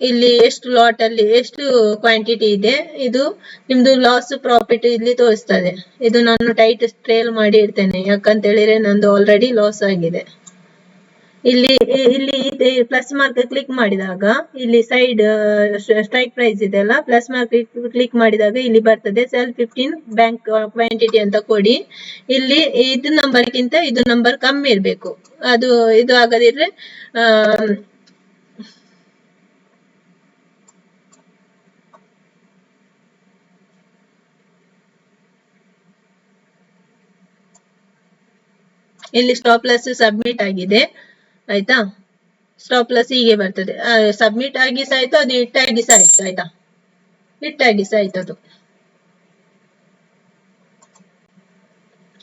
ಇಲ್ಲಿ ಎಷ್ಟು ಲಾಟ್ ಅಲ್ಲಿ ಎಷ್ಟು ಕ್ವಾಂಟಿಟಿ ಇದೆ, ಇದು ನಿಮ್ದು ಲಾಸ್ ಪ್ರಾಫಿಟ್ ಇಲ್ಲಿ ತೋರಿಸ್ತದೆ. ಇದು ನಾನು ಟೈಟ್ ಟ್ರೇಲ್ ಮಾಡಿ ಇಡ್ತೇನೆ, ಯಾಕಂತ ಹೇಳಿದ್ರೆ ನಂದು ಆಲ್ರೆಡಿ ಲಾಸ್ ಆಗಿದೆ. ಇಲ್ಲಿ ಪ್ಲಸ್ ಮಾರ್ಕ್ ಕ್ಲಿಕ್ ಮಾಡಿದಾಗ ಇಲ್ಲಿ ಸೈಡ್ ಸ್ಟ್ರೈಕ್ ಪ್ರೈಸ್ ಇದೆ ಅಲ್ಲ, ಪ್ಲಸ್ ಮಾರ್ಕ್ ಕ್ಲಿಕ್ ಮಾಡಿದಾಗ ಇಲ್ಲಿ ಬರ್ತದೆ ಸೆಲ್ 15 ಬ್ಯಾಂಕ್ ಕ್ವಾಂಟಿಟಿ ಅಂತ ಕೊಡಿ. ಇಲ್ಲಿ ಇದು ನಂಬರ್ಗಿಂತ ಇದು ನಂಬರ್ ಕಮ್ಮಿ ಇರ್ಬೇಕು, ಅದು ಇದು ಆಗದಿದ್ರೆ ಇಲ್ಲಿ ಸ್ಟಾಪ್ ಲಾಸ್ ಸಬ್ಮಿಟ್ ಆಗಿದೆ ಆಯ್ತಾ. ಸ್ಟಾಪ್ ಲಾಸ್ ಹೀಗೆ ಬರ್ತದೆ, ಸಬ್ಮಿಟ್ ಆಗಿ ಸಾಯ್ತು, ಅದು ಹಿಟ್ಟಾಗಿ ಸಾಯ್ತು ಆಯ್ತಾ, ಹಿಟ್ಟಾಗಿ ಸಾಯ್ತು ಅದು.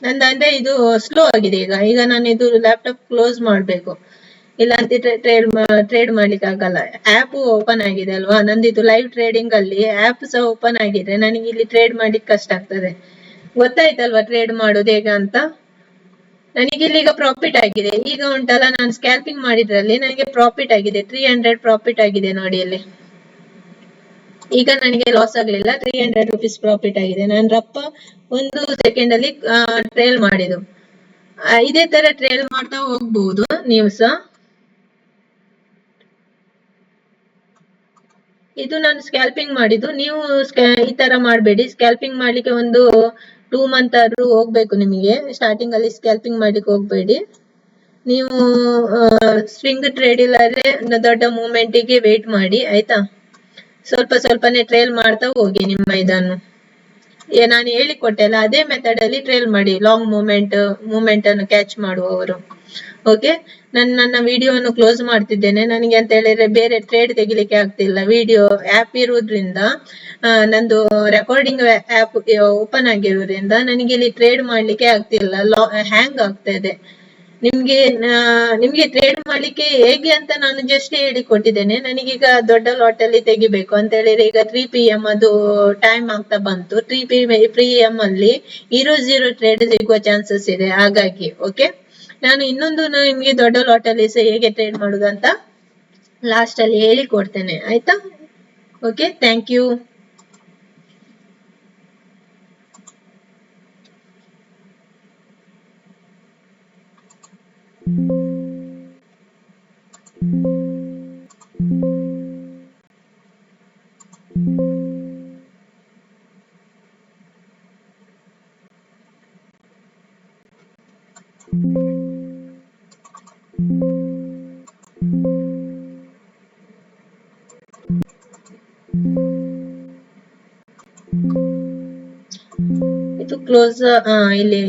ನಂದಂದ್ರೆ ಇದು ಸ್ಲೋ ಆಗಿದೆ ಈಗ ನಾನು ಇದು ಲ್ಯಾಪ್ಟಾಪ್ ಕ್ಲೋಸ್ ಮಾಡ್ಬೇಕು, ಇಲ್ಲಾಂತ ಟ್ರೇಡ್ ಮಾಡ್ಲಿಕ್ಕೆ ಆಗಲ್ಲ. ಆಪ್ ಓಪನ್ ಆಗಿದೆ ಅಲ್ವಾ ನಂದಿದು, ಲೈವ್ ಟ್ರೇಡಿಂಗ್ ಅಲ್ಲಿ ಆಪ್ ಸಹ ಓಪನ್ ಆಗಿದೆ, ನನಗೆ ಇಲ್ಲಿ ಟ್ರೇಡ್ ಮಾಡ್ಲಿಕ್ಕೆ ಕಷ್ಟ ಆಗ್ತದೆ. ಗೊತ್ತಾಯ್ತಲ್ವಾ ಟ್ರೇಡ್ ಮಾಡೋದು ಹೇಗೆ ಅಂತ. ನನಗೆ ಇಲ್ಲಿ ಈಗ ಪ್ರಾಫಿಟ್ ಆಗಿದೆ, ಈಗ ಉಂಟಲ್ಲ ನಾನು ಸ್ಕ್ಯಾಲ್ಪಿಂಗ್ ಮಾಡಿದ್ರಲ್ಲಿ ನನಗೆ ಪ್ರಾಫಿಟ್ ಆಗಿದೆ, 300 ಪ್ರಾಫಿಟ್ ಆಗಿದೆ ನೋಡಿ ಇಲ್ಲಿ. ಈಗ ನನಗೆ ಲಾಸ್ ಆಗ್ಲಿಲ್ಲ, 300 rupees ಪ್ರಾಫಿಟ್ ಆಗಿದೆ. ನಾನು ರಪ್ಪ 1 second ಅಲ್ಲಿ ಟ್ರೇಲ್ ಮಾಡಿದ್ದು. ಇದೇ ತರ ಟ್ರೇಲ್ ಮಾಡ್ತಾ ಹೋಗ್ಬಹುದು ನೀವು ಸಹ. ಇದು ನಾನು ಸ್ಕ್ಯಾಲ್ಪಿಂಗ್ ಮಾಡಿದ್ದು, ನೀವು ಈ ತರ ಮಾಡಬೇಡಿ. ಸ್ಕ್ಯಾಲ್ಪಿಂಗ್ ಮಾಡ್ಲಿಕ್ಕೆ ಒಂದು 2 month ಆದ್ರೂ ಹೋಗ್ಬೇಕು ನಿಮಗೆ. ಸ್ಟಾರ್ಟಿಂಗ್ ಅಲ್ಲಿ ಸ್ಕ್ಯಾಲ್ಪಿಂಗ್ ಮಾಡ್ಲಿಕ್ಕೆ ಹೋಗ್ಬೇಡಿ ನೀವು. ಸ್ವಿಂಗ್ ಟ್ರೇಡ್ ಇಲ್ಲಾದ್ರೆ ದೊಡ್ಡ ಮೂವ್ಮೆಂಟ್ ಗೆ ವೇಟ್ ಮಾಡಿ ಆಯ್ತಾ. ಸ್ವಲ್ಪನೇ ಟ್ರೇಲ್ ಮಾಡ್ತಾ ಹೋಗಿ ನಿಮ್ಮ ಇದನ್ನು. ನಾನು ಹೇಳಿಕೊಟ್ಟೆ ಅಲ್ಲ, ಅದೇ ಮೆಥಡ್ ಅಲ್ಲಿ ಟ್ರೇಲ್ ಮಾಡಿ, ಲಾಂಗ್ ಮೂವ್ಮೆಂಟ್ ಅನ್ನು ಕ್ಯಾಚ್ ಮಾಡುವವರು. ಓಕೆ, ನನ್ನ ವಿಡಿಯೋವನ್ನು ಕ್ಲೋಸ್ ಮಾಡ್ತಿದ್ದೇನೆ. ನನಗೆ ಅಂತ ಹೇಳಿದ್ರೆ ಬೇರೆ ಟ್ರೇಡ್ ತೆಗಿಲಿಕ್ಕೆ ಆಗ್ತಿಲ್ಲ, ವಿಡಿಯೋ ಆಪ್ ಇರುವುದ್ರಿಂದ, ನಂದು ರೆಕಾರ್ಡಿಂಗ್ ಆಪ್ ಓಪನ್ ಆಗಿರೋದ್ರಿಂದ ನನಗೆ ಇಲ್ಲಿ ಟ್ರೇಡ್ ಮಾಡ್ಲಿಕ್ಕೆ ಆಗ್ತಿಲ್ಲ, ಹ್ಯಾಂಗ್ ಆಗ್ತಾ ಇದೆ. ನಿಮ್ಗೆ ಟ್ರೇಡ್ ಮಾಡ್ಲಿಕ್ಕೆ ಹೇಗೆ ಅಂತ ನಾನು ಜಸ್ಟ್ ಹೇಳಿಕೊಟ್ಟಿದ್ದೇನೆ. ನನಗೀಗ ದೊಡ್ಡ ಲಾಟ್ ಅಲ್ಲಿ ತೆಗಿಬೇಕು ಅಂತ ಹೇಳಿದ್ರೆ ಈಗ 3 PM ಅದು ಟೈಮ್ ಆಗ್ತಾ ಬಂತು. 3 PM ಅಲ್ಲಿ 0 ಟ್ರೇಡ್ ಸಿಗುವ ಚಾನ್ಸಸ್ ಇದೆ, ಹಾಗಾಗಿ ಓಕೆ. ನಾನು ಇನ್ನೊಂದು ನಿಮ್ಗೆ ದೊಡ್ಡ ಲಾಟ್ ಅಲ್ಲಿ ಸಹ ಹೇಗೆ ಟ್ರೇಡ್ ಮಾಡುದು ಅಂತ ಲಾಸ್ಟ್ ಅಲ್ಲಿ ಹೇಳಿಕೊಡ್ತೇನೆ ಆಯ್ತಾ. Okay, thank you. ಕ್ಲೋಸ್ ಇಲ್ಲಿ